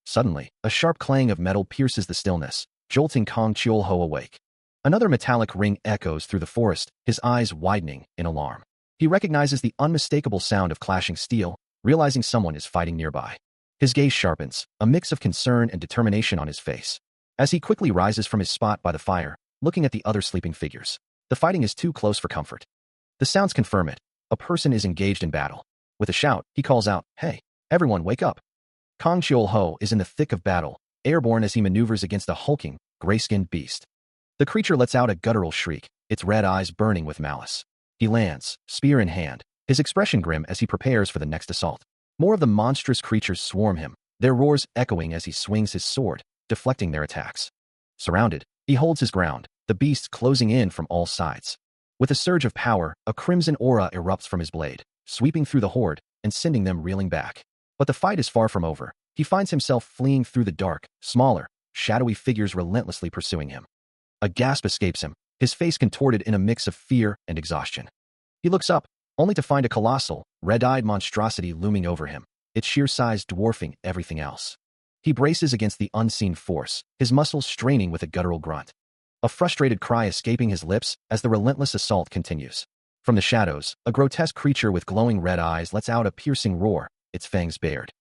Suddenly, a sharp clang of metal pierces the stillness, jolting Kong Cheol-ho awake. Another metallic ring echoes through the forest, his eyes widening in alarm. He recognizes the unmistakable sound of clashing steel, realizing someone is fighting nearby. His gaze sharpens, a mix of concern and determination on his face. As he quickly rises from his spot by the fire, looking at the other sleeping figures. The fighting is too close for comfort. The sounds confirm it. A person is engaged in battle. With a shout, he calls out, "Hey, everyone wake up." Kong Cheol-ho is in the thick of battle, airborne as he maneuvers against a hulking, gray-skinned beast. The creature lets out a guttural shriek, its red eyes burning with malice. He lands, spear in hand, his expression grim as he prepares for the next assault. More of the monstrous creatures swarm him, their roars echoing as he swings his sword, deflecting their attacks. Surrounded, he holds his ground, the beasts closing in from all sides. With a surge of power, a crimson aura erupts from his blade, sweeping through the horde and sending them reeling back. But the fight is far from over. He finds himself fleeing through the dark, smaller, shadowy figures relentlessly pursuing him. A gasp escapes him, his face contorted in a mix of fear and exhaustion. He looks up, only to find a colossal, red-eyed monstrosity looming over him, its sheer size dwarfing everything else. He braces against the unseen force, his muscles straining with a guttural grunt. A frustrated cry escaping his lips as the relentless assault continues. From the shadows, a grotesque creature with glowing red eyes lets out a piercing roar, its fangs bared.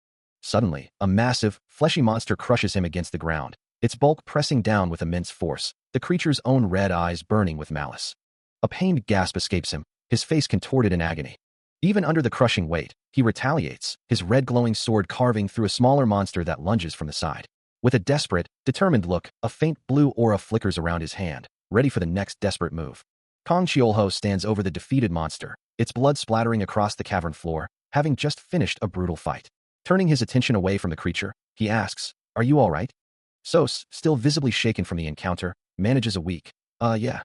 Suddenly, a massive, fleshy monster crushes him against the ground, its bulk pressing down with immense force, the creature's own red eyes burning with malice. A pained gasp escapes him, his face contorted in agony. Even under the crushing weight, he retaliates, his red glowing sword carving through a smaller monster that lunges from the side. With a desperate, determined look, a faint blue aura flickers around his hand, ready for the next desperate move. Kong Cheol-ho stands over the defeated monster, its blood splattering across the cavern floor, having just finished a brutal fight. Turning his attention away from the creature, he asks, "Are you all right?" Sos, still visibly shaken from the encounter, manages a weak, yeah.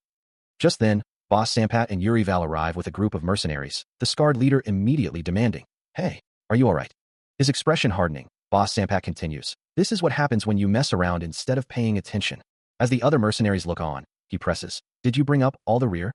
Just then, Boss Sampat and Urival arrive with a group of mercenaries, the scarred leader immediately demanding, "Hey, are you all right?" His expression hardening, Boss Sampat continues, "This is what happens when you mess around instead of paying attention." As the other mercenaries look on, he presses, "Did you bring up all the rear?"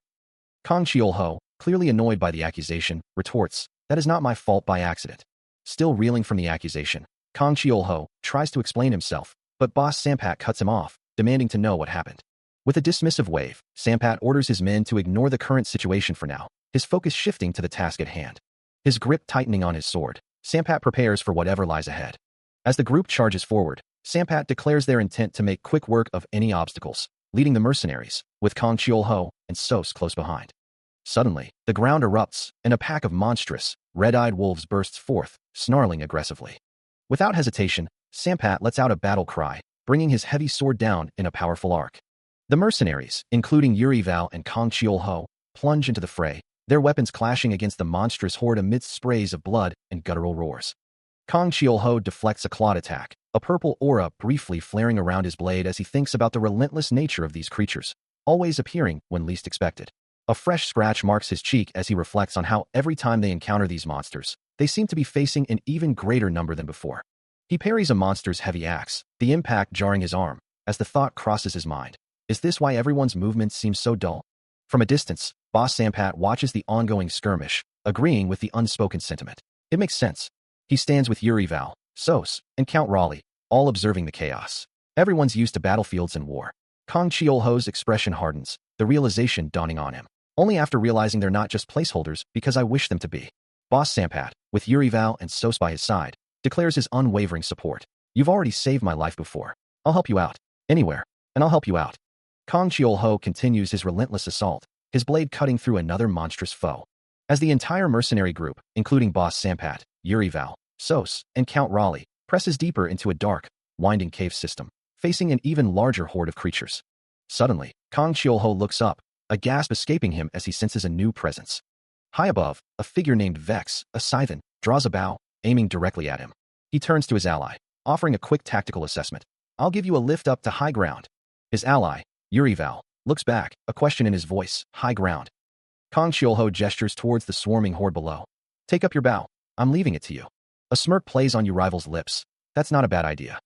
Kong Cheol-ho, clearly annoyed by the accusation, retorts, "That is not my fault by accident." Still reeling from the accusation, Kong Cheol-ho tries to explain himself, but Boss Sampat cuts him off, demanding to know what happened. With a dismissive wave, Sampat orders his men to ignore the current situation for now, his focus shifting to the task at hand. His grip tightening on his sword, Sampat prepares for whatever lies ahead. As the group charges forward, Sampat declares their intent to make quick work of any obstacles, leading the mercenaries, with Kong Cheol-ho and Sos close behind. Suddenly, the ground erupts, and a pack of monstrous, red-eyed wolves bursts forth, snarling aggressively. Without hesitation, Sampat lets out a battle cry, bringing his heavy sword down in a powerful arc. The mercenaries, including Urival and Kong Cheol-ho, plunge into the fray, their weapons clashing against the monstrous horde amidst sprays of blood and guttural roars. Kang Chiol-ho deflects a clawed attack, a purple aura briefly flaring around his blade as he thinks about the relentless nature of these creatures, always appearing when least expected. A fresh scratch marks his cheek as he reflects on how every time they encounter these monsters, they seem to be facing an even greater number than before. He parries a monster's heavy axe, the impact jarring his arm, as the thought crosses his mind. Is this why everyone's movements seem so dull? From a distance, Boss Sampat watches the ongoing skirmish, agreeing with the unspoken sentiment. It makes sense. He stands with Yuri Val, Sos, and Count Raleigh, all observing the chaos. Everyone's used to battlefields and war. Kang Chiol-ho's expression hardens, the realization dawning on him. Only after realizing they're not just placeholders because I wish them to be. Boss Sampat, with Yuri Val and Sos by his side, declares his unwavering support. You've already saved my life before. I'll help you out. Anywhere. And I'll help you out. Kang Chiol-ho continues his relentless assault, his blade cutting through another monstrous foe. As the entire mercenary group, including Boss Sampat, Yuri Val, Sos, and Count Raleigh, presses deeper into a dark, winding cave system, facing an even larger horde of creatures. Suddenly, Kang Chiol-ho looks up, a gasp escaping him as he senses a new presence. High above, a figure named Vex, a Scythen, draws a bow, aiming directly at him. He turns to his ally, offering a quick tactical assessment. I'll give you a lift up to high ground. His ally, Yuri Val, looks back, a question in his voice, high ground. Kang Chiol-ho gestures towards the swarming horde below. Take up your bow. I'm leaving it to you. A smirk plays on your rival's lips. That's not a bad idea.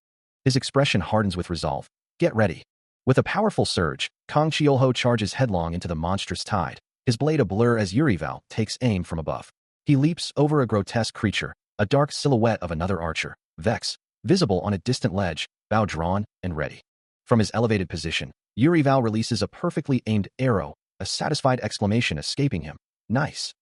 His expression hardens with resolve. Get ready. With a powerful surge, Kang Chiol-ho charges headlong into the monstrous tide, his blade a blur as Yuri Val takes aim from above. He leaps over a grotesque creature, a dark silhouette of another archer, Vex, visible on a distant ledge, bow drawn and ready. From his elevated position, Yuri Val releases a perfectly aimed arrow, a satisfied exclamation escaping him. Nice.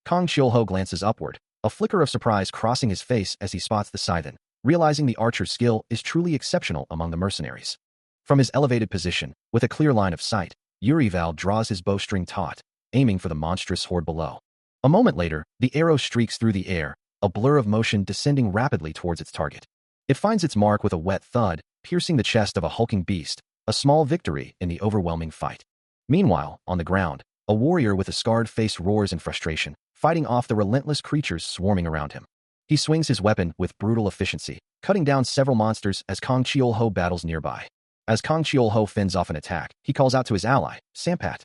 Kang Chiol-ho glances upward, a flicker of surprise crossing his face as he spots the Scythen, realizing the archer's skill is truly exceptional among the mercenaries. From his elevated position, with a clear line of sight, Yuri Val draws his bowstring taut, aiming for the monstrous horde below. A moment later, the arrow streaks through the air, a blur of motion descending rapidly towards its target. It finds its mark with a wet thud, piercing the chest of a hulking beast, a small victory in the overwhelming fight. Meanwhile, on the ground, a warrior with a scarred face roars in frustration, fighting off the relentless creatures swarming around him. He swings his weapon with brutal efficiency, cutting down several monsters as Kang Chiol-ho battles nearby. As Kang Chiol-ho fends off an attack, he calls out to his ally, Sampat.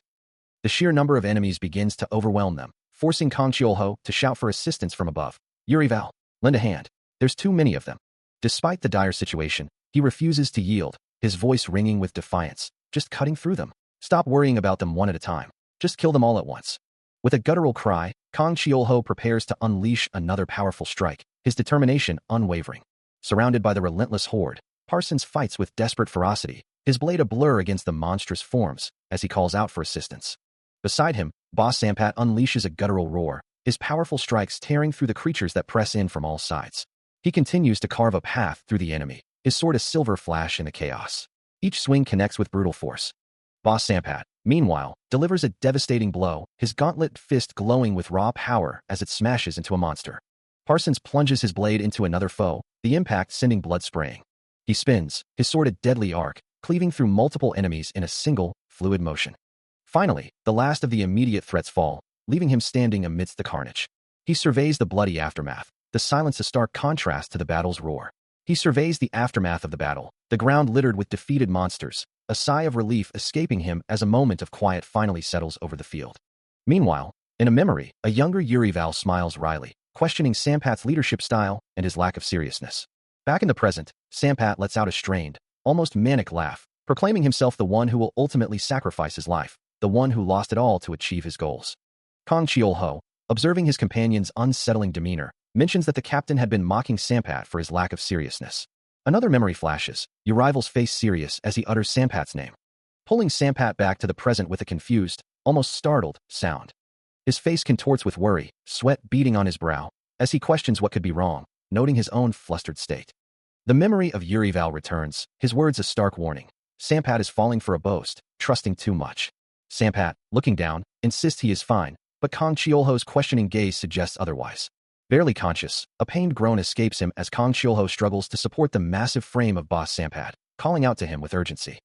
The sheer number of enemies begins to overwhelm them, forcing Kang Chiol-ho to shout for assistance from above. Yuri Val, lend a hand. There's too many of them. Despite the dire situation, he refuses to yield, his voice ringing with defiance, just cutting through them. Stop worrying about them one at a time. Just kill them all at once. With a guttural cry, Kang Chiol-ho prepares to unleash another powerful strike, his determination unwavering. Surrounded by the relentless horde, Parsons fights with desperate ferocity, his blade a blur against the monstrous forms, as he calls out for assistance. Beside him, Boss Sampat unleashes a guttural roar, his powerful strikes tearing through the creatures that press in from all sides. He continues to carve a path through the enemy, his sword a silver flash in the chaos. Each swing connects with brutal force. Boss Sampat, meanwhile, delivers a devastating blow, his gauntlet fist glowing with raw power as it smashes into a monster. Parsons plunges his blade into another foe, the impact sending blood spraying. He spins, his sword a deadly arc, cleaving through multiple enemies in a single, fluid motion. Finally, the last of the immediate threats fall, leaving him standing amidst the carnage. He surveys the bloody aftermath, the silence a stark contrast to the battle's roar. He surveys the aftermath of the battle, the ground littered with defeated monsters, a sigh of relief escaping him as a moment of quiet finally settles over the field. Meanwhile, in a memory, a younger Yuri Val smiles wryly, questioning Sampat's leadership style and his lack of seriousness. Back in the present, Sampat lets out a strained, almost manic laugh, proclaiming himself the one who will ultimately sacrifice his life, the one who lost it all to achieve his goals. Kang Chiol-ho, observing his companion's unsettling demeanor, mentions that the captain had been mocking Sampat for his lack of seriousness. Another memory flashes, your rival's face serious as he utters Sampat's name, pulling Sampat back to the present with a confused, almost startled, sound. His face contorts with worry, sweat beading on his brow, as he questions what could be wrong, noting his own flustered state. The memory of Yuri Val returns, his words a stark warning. Sampat is falling for a boast, trusting too much. Sampat, looking down, insists he is fine, but Kang Chiol-ho's questioning gaze suggests otherwise. Barely conscious, a pained groan escapes him as Kang Chiol-ho struggles to support the massive frame of Boss Sampat, calling out to him with urgency.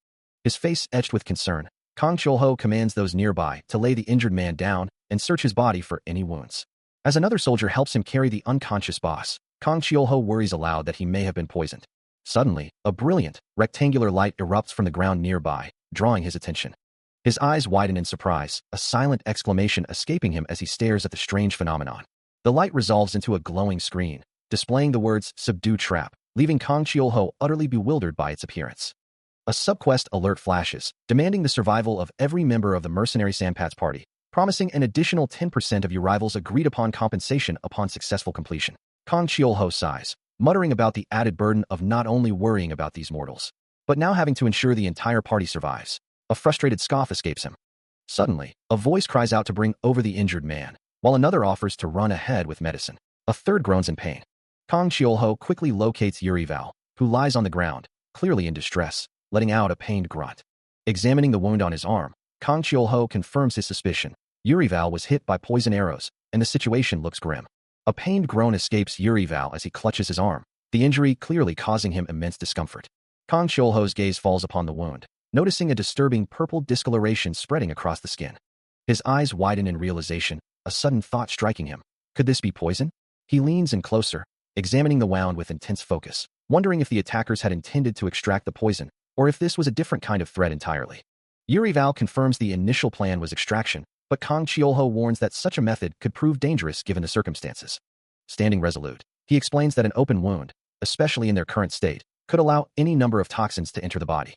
His face etched with concern, Kang Chiol-ho commands those nearby to lay the injured man down and search his body for any wounds. As another soldier helps him carry the unconscious boss, Kang Chiolho worries aloud that he may have been poisoned. Suddenly, a brilliant, rectangular light erupts from the ground nearby, drawing his attention. His eyes widen in surprise, a silent exclamation escaping him as he stares at the strange phenomenon. The light resolves into a glowing screen, displaying the words "Subdue Trap," leaving Kang Chiolho utterly bewildered by its appearance. A subquest alert flashes, demanding the survival of every member of the mercenary Sanpat's party, promising an additional 10% of your rival's agreed-upon compensation upon successful completion. Kang Chiolho sighs, muttering about the added burden of not only worrying about these mortals, but now having to ensure the entire party survives. A frustrated scoff escapes him. Suddenly, a voice cries out to bring over the injured man, while another offers to run ahead with medicine. A third groans in pain. Kang Chiolho quickly locates Yurival, who lies on the ground, clearly in distress, letting out a pained grunt. Examining the wound on his arm, Kang Chiolho confirms his suspicion. Yurival was hit by poison arrows, and the situation looks grim. A pained groan escapes Yurival as he clutches his arm, the injury clearly causing him immense discomfort. Kang Chiolho's gaze falls upon the wound, noticing a disturbing purple discoloration spreading across the skin. His eyes widen in realization, a sudden thought striking him. Could this be poison? He leans in closer, examining the wound with intense focus, wondering if the attackers had intended to extract the poison, or if this was a different kind of threat entirely. Yurival confirms the initial plan was extraction, but Kang Chiolho warns that such a method could prove dangerous given the circumstances. Standing resolute, he explains that an open wound, especially in their current state, could allow any number of toxins to enter the body.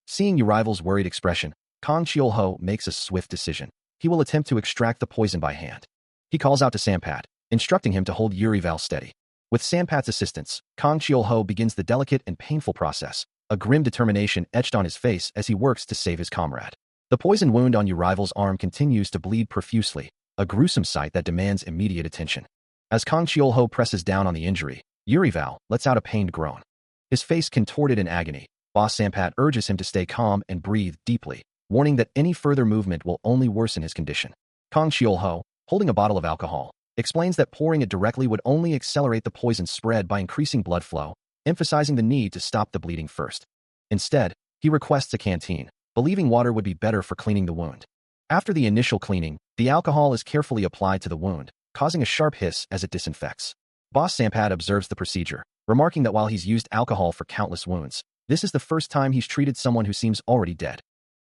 Seeing Yurival's worried expression, Kang Chiolho makes a swift decision. He will attempt to extract the poison by hand. He calls out to Sanpat, instructing him to hold Yurival steady. With Sanpat's assistance, Kang Chiolho begins the delicate and painful process, a grim determination etched on his face as he works to save his comrade. The poison wound on Yurival's arm continues to bleed profusely, a gruesome sight that demands immediate attention. As Kang Chiolho presses down on the injury, Yurival lets out a pained groan. His face contorted in agony, Boss Sanpat urges him to stay calm and breathe deeply, warning that any further movement will only worsen his condition. Kang Chiolho, holding a bottle of alcohol, explains that pouring it directly would only accelerate the poison spread by increasing blood flow, emphasizing the need to stop the bleeding first. Instead, he requests a canteen, believing water would be better for cleaning the wound. After the initial cleaning, the alcohol is carefully applied to the wound, causing a sharp hiss as it disinfects. Boss Sanpat observes the procedure, remarking that while he's used alcohol for countless wounds, this is the first time he's treated someone who seems already dead.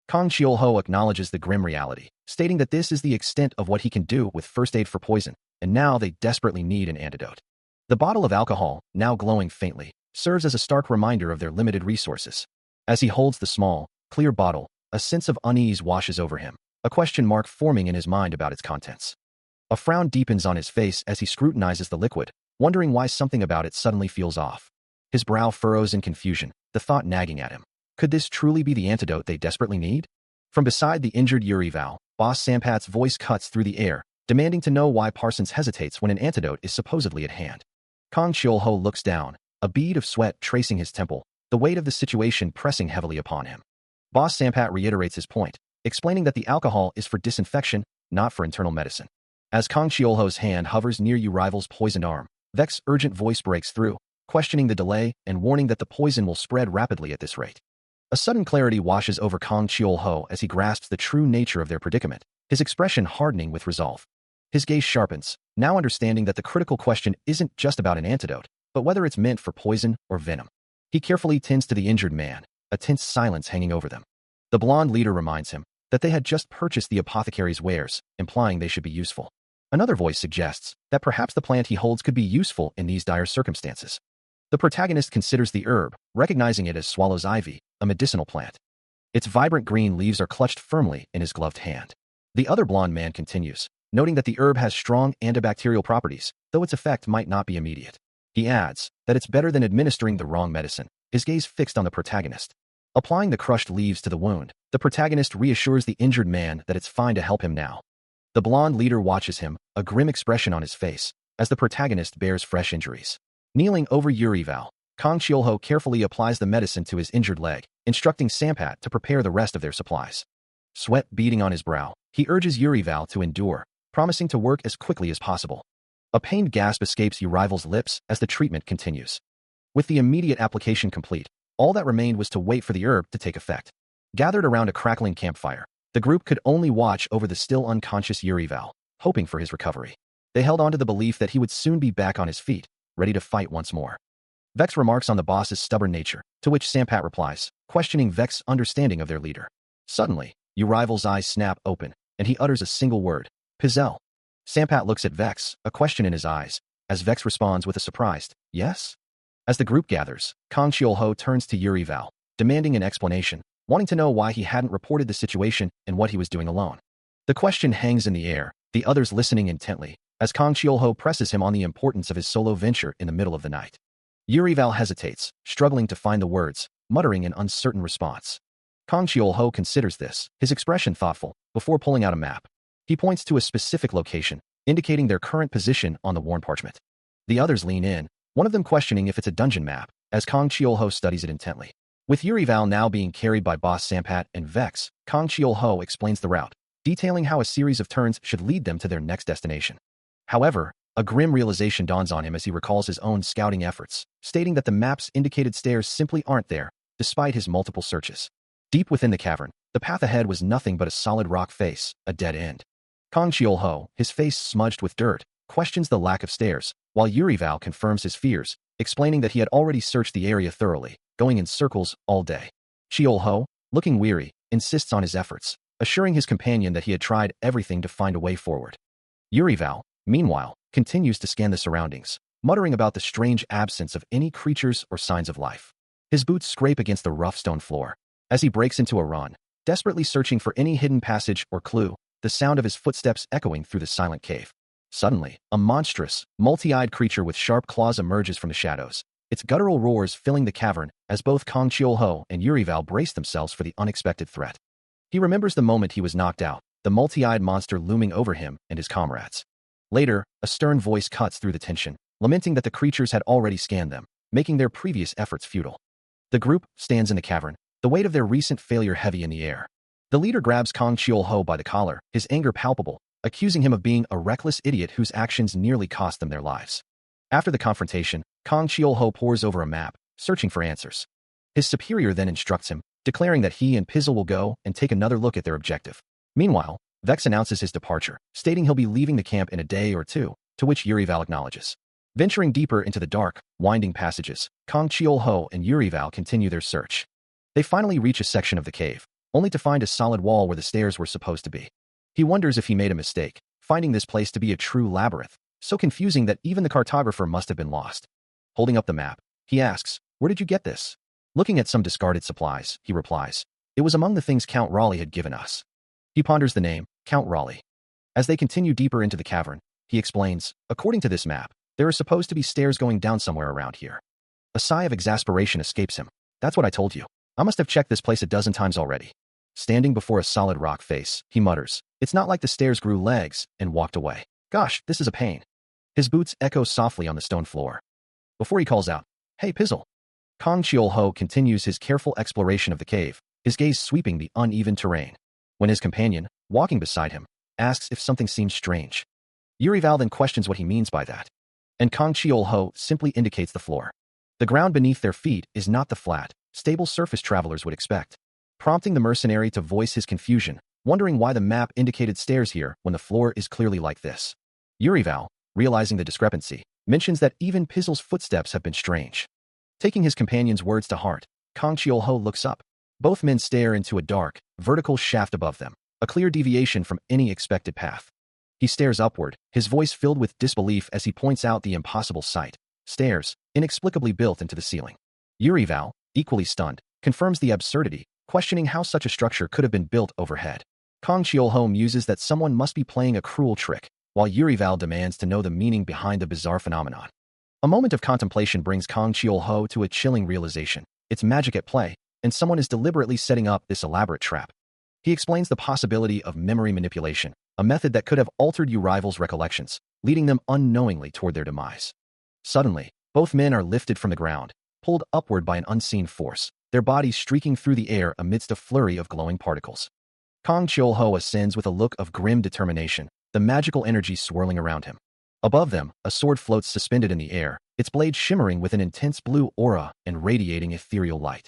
Kang Chiolho acknowledges the grim reality, stating that this is the extent of what he can do with first aid for poison, and now they desperately need an antidote. The bottle of alcohol, now glowing faintly, serves as a stark reminder of their limited resources. As he holds the small, clear bottle, a sense of unease washes over him, a question mark forming in his mind about its contents. A frown deepens on his face as he scrutinizes the liquid, wondering why something about it suddenly feels off. His brow furrows in confusion, the thought nagging at him. Could this truly be the antidote they desperately need? From beside the injured Yurival, Boss Sanpat's voice cuts through the air, demanding to know why Parsons hesitates when an antidote is supposedly at hand. Kang Chiolho looks down, a bead of sweat tracing his temple, the weight of the situation pressing heavily upon him. Boss Sanpat reiterates his point, explaining that the alcohol is for disinfection, not for internal medicine. As Kang Chiolho's hand hovers near Yurival's poisoned arm, Vex's urgent voice breaks through, questioning the delay and warning that the poison will spread rapidly at this rate. A sudden clarity washes over Kang Chiolho as he grasps the true nature of their predicament, his expression hardening with resolve. His gaze sharpens, now understanding that the critical question isn't just about an antidote, but whether it's meant for poison or venom. He carefully tends to the injured man, a tense silence hanging over them. The blonde leader reminds him that they had just purchased the apothecary's wares, implying they should be useful. Another voice suggests that perhaps the plant he holds could be useful in these dire circumstances. The protagonist considers the herb, recognizing it as swallow's ivy, a medicinal plant. Its vibrant green leaves are clutched firmly in his gloved hand. The other blonde man continues, noting that the herb has strong antibacterial properties, though its effect might not be immediate. He adds that it's better than administering the wrong medicine, his gaze fixed on the protagonist. Applying the crushed leaves to the wound, the protagonist reassures the injured man that it's fine to help him now. The blonde leader watches him, a grim expression on his face, as the protagonist bears fresh injuries. Kneeling over Yurival, Kang Chiolho carefully applies the medicine to his injured leg, instructing Sanpat to prepare the rest of their supplies. Sweat beading on his brow, he urges Yurival to endure, promising to work as quickly as possible. A pained gasp escapes Yurival's lips as the treatment continues. With the immediate application complete, all that remained was to wait for the herb to take effect. Gathered around a crackling campfire, the group could only watch over the still unconscious Yurival, hoping for his recovery. They held on to the belief that he would soon be back on his feet, ready to fight once more. Vex remarks on the boss's stubborn nature, to which Sampat replies, questioning Vex's understanding of their leader. Suddenly, Urival's eyes snap open, and he utters a single word, Pizel. Sampat looks at Vex, a question in his eyes, as Vex responds with a surprised, yes? As the group gathers, Kang Chiolho turns to Urival, demanding an explanation, wanting to know why he hadn't reported the situation and what he was doing alone. The question hangs in the air, the others listening intently, as Kang Chiolho presses him on the importance of his solo venture in the middle of the night. Urival hesitates, struggling to find the words, muttering an uncertain response. Kang Chiolho considers this, his expression thoughtful, before pulling out a map. He points to a specific location, indicating their current position on the worn parchment. The others lean in, one of them questioning if it's a dungeon map, as Kang Chiolho studies it intently. With Urival now being carried by Boss Sampat and Vex, Kang Chiolho explains the route, detailing how a series of turns should lead them to their next destination. However, a grim realization dawns on him as he recalls his own scouting efforts, stating that the map's indicated stairs simply aren't there, despite his multiple searches. Deep within the cavern, the path ahead was nothing but a solid rock face, a dead end. Kang Chiolho, his face smudged with dirt, questions the lack of stairs, while Urival confirms his fears, explaining that he had already searched the area thoroughly, going in circles all day. Chiolho, looking weary, insists on his efforts, assuring his companion that he had tried everything to find a way forward. Urival, meanwhile, continues to scan the surroundings, muttering about the strange absence of any creatures or signs of life. His boots scrape against the rough stone floor. As he breaks into a run, desperately searching for any hidden passage or clue, the sound of his footsteps echoing through the silent cave. Suddenly, a monstrous, multi-eyed creature with sharp claws emerges from the shadows, its guttural roars filling the cavern as both Kang Chiolho and Urival brace themselves for the unexpected threat. He remembers the moment he was knocked out, the multi-eyed monster looming over him and his comrades. Later, a stern voice cuts through the tension, lamenting that the creatures had already scanned them, making their previous efforts futile. The group stands in the cavern, the weight of their recent failure heavy in the air. The leader grabs Kang Chiolho by the collar, his anger palpable, accusing him of being a reckless idiot whose actions nearly cost them their lives. After the confrontation, Kang Chiolho pores over a map, searching for answers. His superior then instructs him, declaring that he and Pizel will go and take another look at their objective. Meanwhile, Vex announces his departure, stating he'll be leaving the camp in a day or two, to which Urival acknowledges. Venturing deeper into the dark, winding passages, Kang Chiolho and Urival continue their search. They finally reach a section of the cave, only to find a solid wall where the stairs were supposed to be. He wonders if he made a mistake, finding this place to be a true labyrinth, so confusing that even the cartographer must have been lost. Holding up the map, he asks, "Where did you get this?" Looking at some discarded supplies, he replies, "It was among the things Count Raleigh had given us." He ponders the name, Count Raleigh. As they continue deeper into the cavern, he explains, "According to this map, there are supposed to be stairs going down somewhere around here." A sigh of exasperation escapes him. "That's what I told you. I must have checked this place a dozen times already." Standing before a solid rock face, he mutters, "It's not like the stairs grew legs," and walked away. "Gosh, this is a pain." His boots echo softly on the stone floor. Before he calls out, "Hey, Pizel." Kang Chiolho continues his careful exploration of the cave, his gaze sweeping the uneven terrain. When his companion, walking beside him, asks if something seems strange. Urival then questions what he means by that. And Kang Chiolho simply indicates the floor. The ground beneath their feet is not the flat, stable surface travelers would expect, prompting the mercenary to voice his confusion, wondering why the map indicated stairs here when the floor is clearly like this. Urival, realizing the discrepancy, mentions that even Pizel's footsteps have been strange. Taking his companion's words to heart, Kang Chiolho looks up. Both men stare into a dark, vertical shaft above them, a clear deviation from any expected path. He stares upward, his voice filled with disbelief as he points out the impossible sight. Stairs, inexplicably built into the ceiling. Urival, equally stunned, confirms the absurdity, questioning how such a structure could have been built overhead. Kang Chiolho muses that someone must be playing a cruel trick, while Urival demands to know the meaning behind the bizarre phenomenon. A moment of contemplation brings Kang Chiolho to a chilling realization. It's magic at play, and someone is deliberately setting up this elaborate trap. He explains the possibility of memory manipulation, a method that could have altered Urival's recollections, leading them unknowingly toward their demise. Suddenly, both men are lifted from the ground, pulled upward by an unseen force, their bodies streaking through the air amidst a flurry of glowing particles. Kang Chiolho ascends with a look of grim determination, the magical energy swirling around him. Above them, a sword floats suspended in the air, its blade shimmering with an intense blue aura and radiating ethereal light.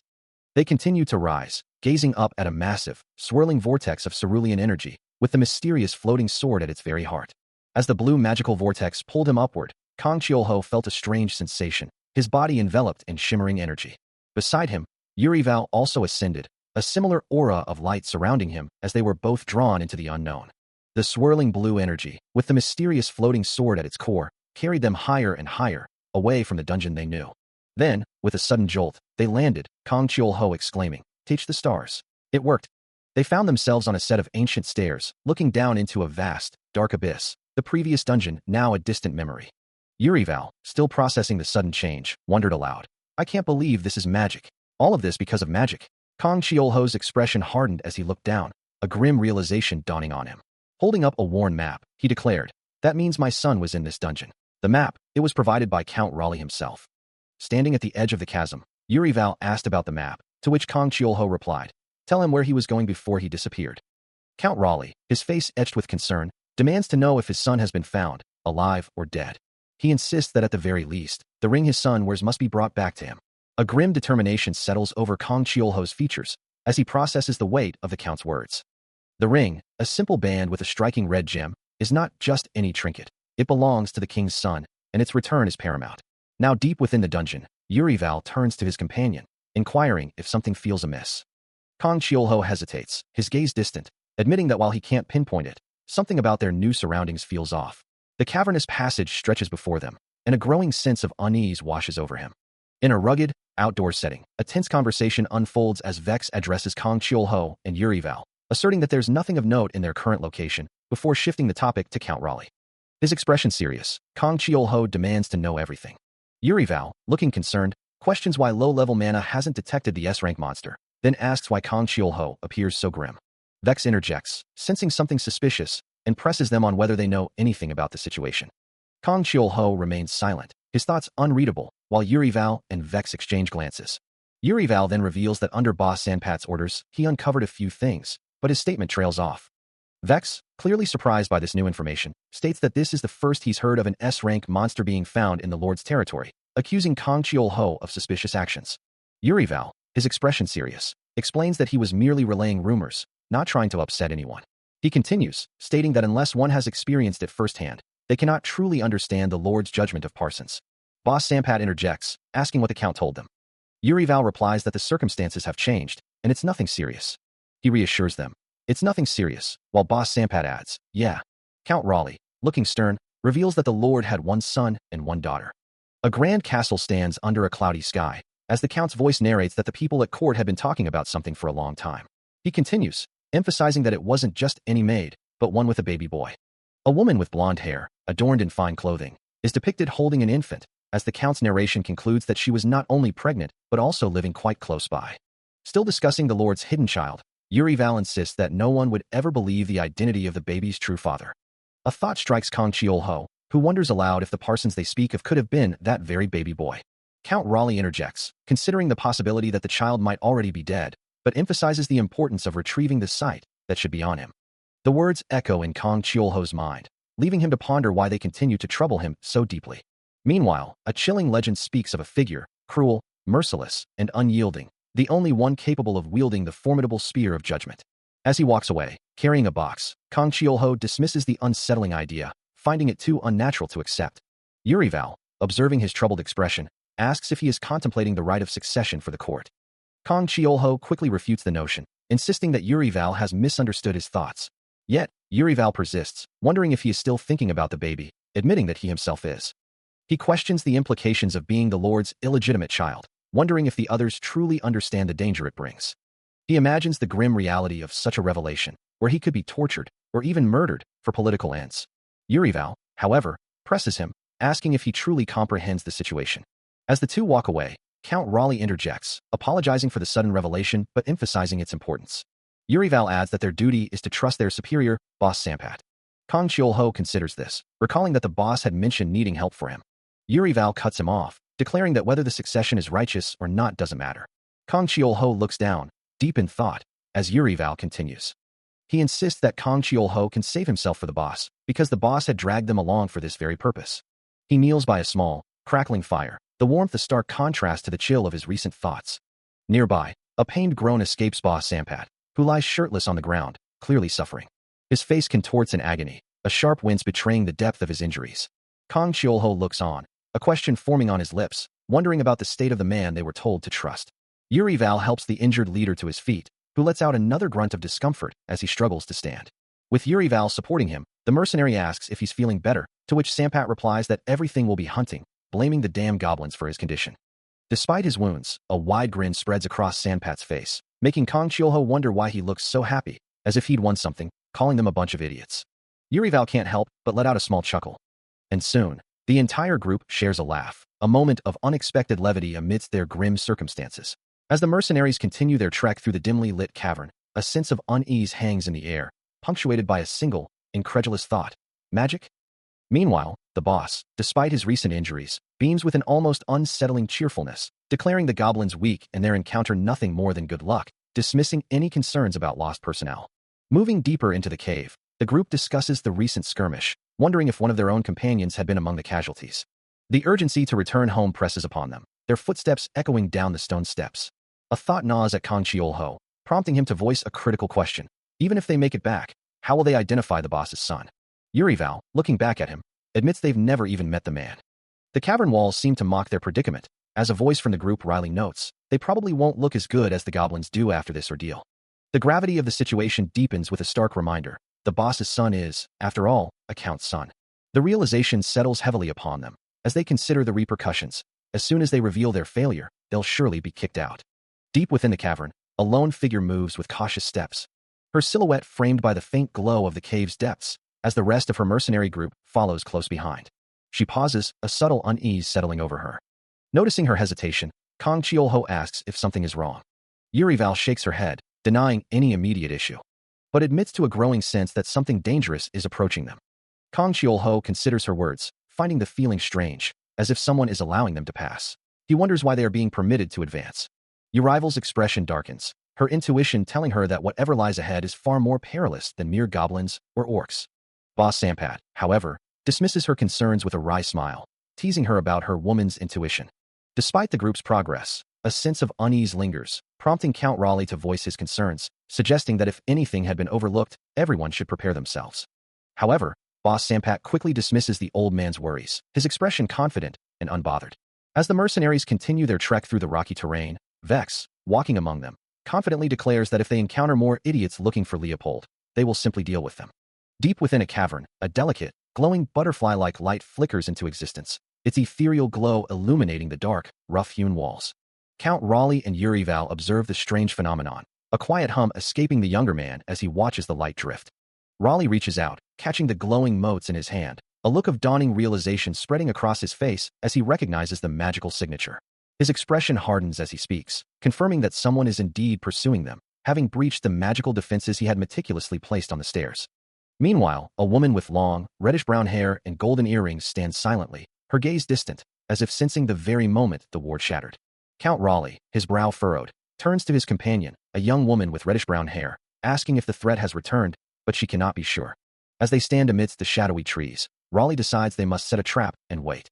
They continue to rise, gazing up at a massive, swirling vortex of cerulean energy, with the mysterious floating sword at its very heart. As the blue magical vortex pulled him upward, Kang Chiolho felt a strange sensation, his body enveloped in shimmering energy. Beside him, Yuri-Val also ascended, a similar aura of light surrounding him as they were both drawn into the unknown. The swirling blue energy, with the mysterious floating sword at its core, carried them higher and higher, away from the dungeon they knew. Then, with a sudden jolt, they landed, Kang Chiolho exclaiming, "Touch the stars." It worked. They found themselves on a set of ancient stairs, looking down into a vast, dark abyss, the previous dungeon now a distant memory. Yuri-Val, still processing the sudden change, wondered aloud, "I can't believe this is magic. All of this because of magic." Kang Chiolho's expression hardened as he looked down, a grim realization dawning on him. Holding up a worn map, he declared, "That means my son was in this dungeon." The map, it was provided by Count Raleigh himself. Standing at the edge of the chasm, Yuri-Val asked about the map, to which Kang Chiolho replied, "Tell him where he was going before he disappeared." Count Raleigh, his face etched with concern, demands to know if his son has been found, alive or dead. He insists that at the very least, the ring his son wears must be brought back to him. A grim determination settles over Kang Chiolho's features as he processes the weight of the Count's words. The ring, a simple band with a striking red gem, is not just any trinket. It belongs to the king's son, and its return is paramount. Now deep within the dungeon, Yuri-Val turns to his companion, inquiring if something feels amiss. Kang Chiolho hesitates, his gaze distant, admitting that while he can't pinpoint it, something about their new surroundings feels off. The cavernous passage stretches before them, and a growing sense of unease washes over him. In a rugged, outdoor setting, a tense conversation unfolds as Vex addresses Kang Chiolho and Yuri-Val, asserting that there's nothing of note in their current location, before shifting the topic to Count Raleigh. His expression serious, Kang Chiolho demands to know everything. Yuri-Val, looking concerned, questions why low-level mana hasn't detected the S-rank monster, then asks why Kang Chiolho appears so grim. Vex interjects, sensing something suspicious, and presses them on whether they know anything about the situation. Kang Chiolho remains silent, his thoughts unreadable, while Yuri-Val and Vex exchange glances. Yuri-Val then reveals that under Boss Sanpat's orders, he uncovered a few things, but his statement trails off. Vex, clearly surprised by this new information, states that this is the first he's heard of an S-rank monster being found in the Lord's territory, accusing Kang Chiolho of suspicious actions. Yuri-Val, his expression serious, explains that he was merely relaying rumors, not trying to upset anyone. He continues, stating that unless one has experienced it firsthand, they cannot truly understand the Lord's judgment of Parsons. Boss Sampat interjects, asking what the Count told them. Yuri-Val replies that the circumstances have changed, and it's nothing serious. He reassures them, "It's nothing serious," while Boss Sampat adds, "Yeah." Count Raleigh, looking stern, reveals that the Lord had one son and one daughter. A grand castle stands under a cloudy sky, as the Count's voice narrates that the people at court had been talking about something for a long time. He continues, emphasizing that it wasn't just any maid, but one with a baby boy. A woman with blonde hair, adorned in fine clothing, is depicted holding an infant, as the Count's narration concludes that she was not only pregnant, but also living quite close by. Still discussing the Lord's hidden child, Yuri-Val insists that no one would ever believe the identity of the baby's true father. A thought strikes Kang Chiolho, who wonders aloud if the Parsons they speak of could have been that very baby boy. Count Raleigh interjects, considering the possibility that the child might already be dead, but emphasizes the importance of retrieving the sight that should be on him. The words echo in Kang Chiolho's mind, leaving him to ponder why they continue to trouble him so deeply. Meanwhile, a chilling legend speaks of a figure, cruel, merciless, and unyielding, the only one capable of wielding the formidable spear of judgment. As he walks away, carrying a box, Kang Chiolho dismisses the unsettling idea, finding it too unnatural to accept. Yuri-Val, observing his troubled expression, asks if he is contemplating the right of succession for the court. Kang Chiolho quickly refutes the notion, insisting that Yuri-Val has misunderstood his thoughts. Yet, Yuri-Val persists, wondering if he is still thinking about the baby, admitting that he himself is. He questions the implications of being the Lord's illegitimate child, wondering if the others truly understand the danger it brings. He imagines the grim reality of such a revelation, where he could be tortured, or even murdered, for political ends. Yuri-Val, however, presses him, asking if he truly comprehends the situation. As the two walk away, Count Raleigh interjects, apologizing for the sudden revelation but emphasizing its importance. Yuri-Val adds that their duty is to trust their superior, Boss Sampat. Kang Chiolho considers this, recalling that the boss had mentioned needing help for him. Yuri-Val cuts him off, declaring that whether the succession is righteous or not doesn't matter. Kang Chiolho looks down, deep in thought, as Yuri-Val continues. He insists that Kang Chiolho can save himself for the boss, because the boss had dragged them along for this very purpose. He kneels by a small, crackling fire, the warmth a stark contrast to the chill of his recent thoughts. Nearby, a pained groan escapes Boss Sampat, who lies shirtless on the ground, clearly suffering. His face contorts in agony, a sharp wince betraying the depth of his injuries. Kang Chiolho looks on, a question forming on his lips, wondering about the state of the man they were told to trust. Yuri Val helps the injured leader to his feet, who lets out another grunt of discomfort as he struggles to stand. With Yuri Val supporting him, the mercenary asks if he's feeling better, to which Sampat replies that everything will be hunting, blaming the damn goblins for his condition. Despite his wounds, a wide grin spreads across Sampat's face, making Kang Chiolho wonder why he looks so happy, as if he'd won something, calling them a bunch of idiots. Yuri Val can't help but let out a small chuckle. And soon, the entire group shares a laugh, a moment of unexpected levity amidst their grim circumstances. As the mercenaries continue their trek through the dimly lit cavern, a sense of unease hangs in the air, punctuated by a single, incredulous thought. Magic? Meanwhile, the boss, despite his recent injuries, beams with an almost unsettling cheerfulness, declaring the goblins weak and their encounter nothing more than good luck, dismissing any concerns about lost personnel. Moving deeper into the cave, the group discusses the recent skirmish, wondering if one of their own companions had been among the casualties. The urgency to return home presses upon them, their footsteps echoing down the stone steps. A thought gnaws at Kang Chiolho, prompting him to voice a critical question. Even if they make it back, how will they identify the boss's son? Yuri Val, looking back at him, admits they've never even met the man. The cavern walls seem to mock their predicament, as a voice from the group wryly notes, they probably won't look as good as the goblins do after this ordeal. The gravity of the situation deepens with a stark reminder. The boss's son is, after all, a count's son. The realization settles heavily upon them, as they consider the repercussions. As soon as they reveal their failure, they'll surely be kicked out. Deep within the cavern, a lone figure moves with cautious steps, her silhouette framed by the faint glow of the cave's depths, as the rest of her mercenary group follows close behind. She pauses, a subtle unease settling over her. Noticing her hesitation, Kang Chiolho asks if something is wrong. Yuri Val shakes her head, denying any immediate issue, but admits to a growing sense that something dangerous is approaching them. Kang Chiolho considers her words, finding the feeling strange, as if someone is allowing them to pass. He wonders why they are being permitted to advance. Yurival's expression darkens, her intuition telling her that whatever lies ahead is far more perilous than mere goblins or orcs. Boss Sampat, however, dismisses her concerns with a wry smile, teasing her about her woman's intuition. Despite the group's progress, a sense of unease lingers, prompting Count Raleigh to voice his concerns, suggesting that if anything had been overlooked, everyone should prepare themselves. However, Boss Sampat quickly dismisses the old man's worries, his expression confident and unbothered. As the mercenaries continue their trek through the rocky terrain, Vex, walking among them, confidently declares that if they encounter more idiots looking for Leopold, they will simply deal with them. Deep within a cavern, a delicate, glowing butterfly-like light flickers into existence, its ethereal glow illuminating the dark, rough-hewn walls. Count Raleigh and Yuri Val observe the strange phenomenon, a quiet hum escaping the younger man as he watches the light drift. Raleigh reaches out, catching the glowing motes in his hand, a look of dawning realization spreading across his face as he recognizes the magical signature. His expression hardens as he speaks, confirming that someone is indeed pursuing them, having breached the magical defenses he had meticulously placed on the stairs. Meanwhile, a woman with long, reddish-brown hair and golden earrings stands silently, her gaze distant, as if sensing the very moment the ward shattered. Count Raleigh, his brow furrowed, turns to his companion, a young woman with reddish-brown hair, asking if the threat has returned, but she cannot be sure. As they stand amidst the shadowy trees, Raleigh decides they must set a trap and wait.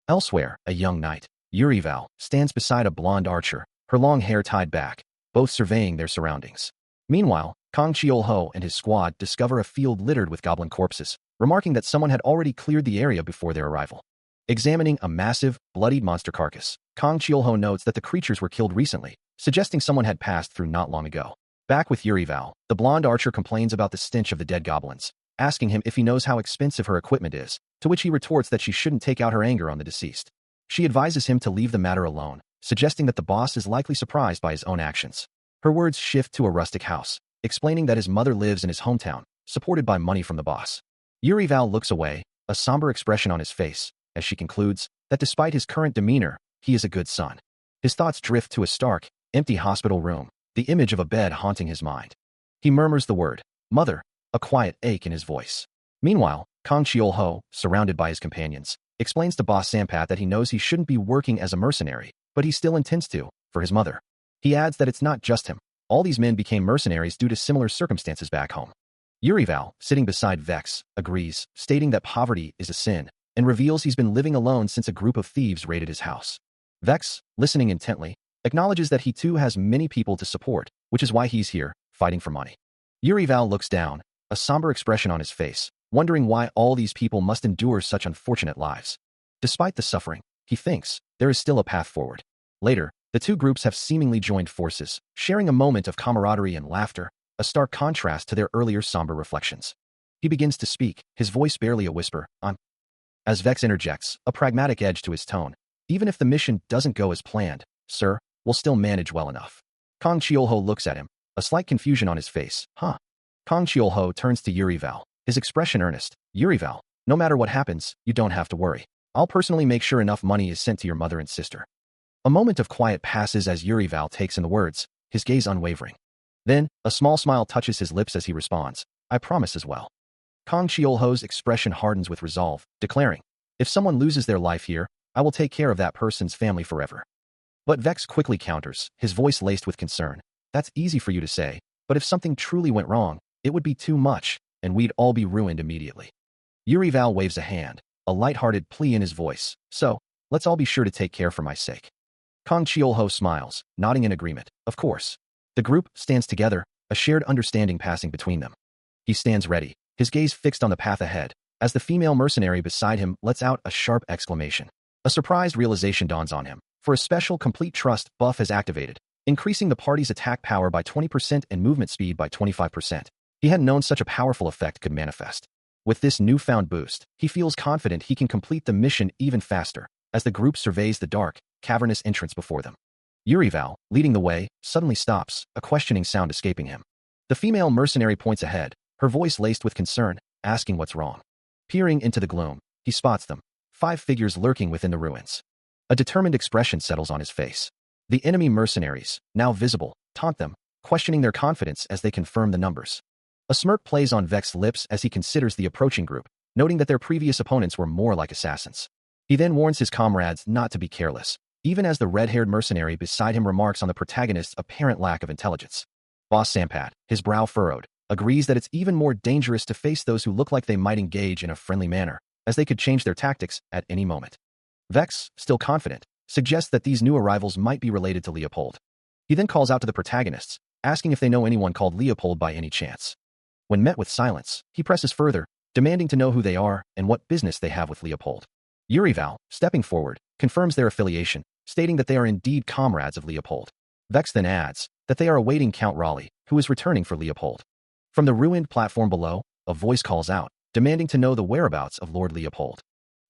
Elsewhere, a young knight, Yuri Val, stands beside a blonde archer, her long hair tied back, both surveying their surroundings. Meanwhile, Kang Chiolho and his squad discover a field littered with goblin corpses, remarking that someone had already cleared the area before their arrival. Examining a massive, bloodied monster carcass, Kang Chiolho notes that the creatures were killed recently, suggesting someone had passed through not long ago. Back with Yuri Val, the blonde archer complains about the stench of the dead goblins, asking him if he knows how expensive her equipment is, to which he retorts that she shouldn't take out her anger on the deceased. She advises him to leave the matter alone, suggesting that the boss is likely surprised by his own actions. Her words shift to a rustic house, explaining that his mother lives in his hometown, supported by money from the boss. Yuri Val looks away, a somber expression on his face, as she concludes that despite his current demeanor, he is a good son. His thoughts drift to a stark, empty hospital room, the image of a bed haunting his mind. He murmurs the word, "Mother," a quiet ache in his voice. Meanwhile, Kang Chiolho, surrounded by his companions, explains to Boss Sampat that he knows he shouldn't be working as a mercenary, but he still intends to, for his mother. He adds that it's not just him. All these men became mercenaries due to similar circumstances back home. Yuri Val, sitting beside Vex, agrees, stating that poverty is a sin, and reveals he's been living alone since a group of thieves raided his house. Vex, listening intently, acknowledges that he too has many people to support, which is why he's here, fighting for money. Yuri Val looks down, a somber expression on his face, wondering why all these people must endure such unfortunate lives. Despite the suffering, he thinks, there is still a path forward. Later, the two groups have seemingly joined forces, sharing a moment of camaraderie and laughter, a stark contrast to their earlier somber reflections. He begins to speak, his voice barely a whisper, as Vex interjects, a pragmatic edge to his tone. Even if the mission doesn't go as planned, sir, we'll still manage well enough. Kang Chiolho looks at him, a slight confusion on his face. Kang Chiolho turns to Yurival, his expression earnest. Yurival, no matter what happens, you don't have to worry. I'll personally make sure enough money is sent to your mother and sister. A moment of quiet passes as Yurival takes in the words, his gaze unwavering. Then, a small smile touches his lips as he responds, I promise as well. Kang Chiolho's expression hardens with resolve, declaring, if someone loses their life here, I will take care of that person's family forever. But Vex quickly counters, his voice laced with concern. That's easy for you to say, but if something truly went wrong, it would be too much, and we'd all be ruined immediately. Yurival waves a hand, a light-hearted plea in his voice. So, let's all be sure to take care for my sake. Kang Chiolho smiles, nodding in agreement. Of course. The group stands together, a shared understanding passing between them. He stands ready, his gaze fixed on the path ahead, as the female mercenary beside him lets out a sharp exclamation. A surprised realization dawns on him, for a special complete trust buff has activated, increasing the party's attack power by 20% and movement speed by 25%. He hadn't known such a powerful effect could manifest. With this newfound boost, he feels confident he can complete the mission even faster, as the group surveys the dark, cavernous entrance before them. Yurival, leading the way, suddenly stops, a questioning sound escaping him. The female mercenary points ahead, her voice laced with concern, asking what's wrong. Peering into the gloom, he spots them, 5 figures lurking within the ruins. A determined expression settles on his face. The enemy mercenaries, now visible, taunt them, questioning their confidence as they confirm the numbers. A smirk plays on Vex's lips as he considers the approaching group, noting that their previous opponents were more like assassins. He then warns his comrades not to be careless, even as the red-haired mercenary beside him remarks on the protagonist's apparent lack of intelligence. Boss Sampat, his brow furrowed, agrees that it's even more dangerous to face those who look like they might engage in a friendly manner, as they could change their tactics at any moment. Vex, still confident, suggests that these new arrivals might be related to Leopold. He then calls out to the protagonists, asking if they know anyone called Leopold by any chance. When met with silence, he presses further, demanding to know who they are and what business they have with Leopold. Yurival, stepping forward, confirms their affiliation, stating that they are indeed comrades of Leopold. Vex then adds that they are awaiting Count Raleigh, who is returning for Leopold. From the ruined platform below, a voice calls out, demanding to know the whereabouts of Lord Leopold.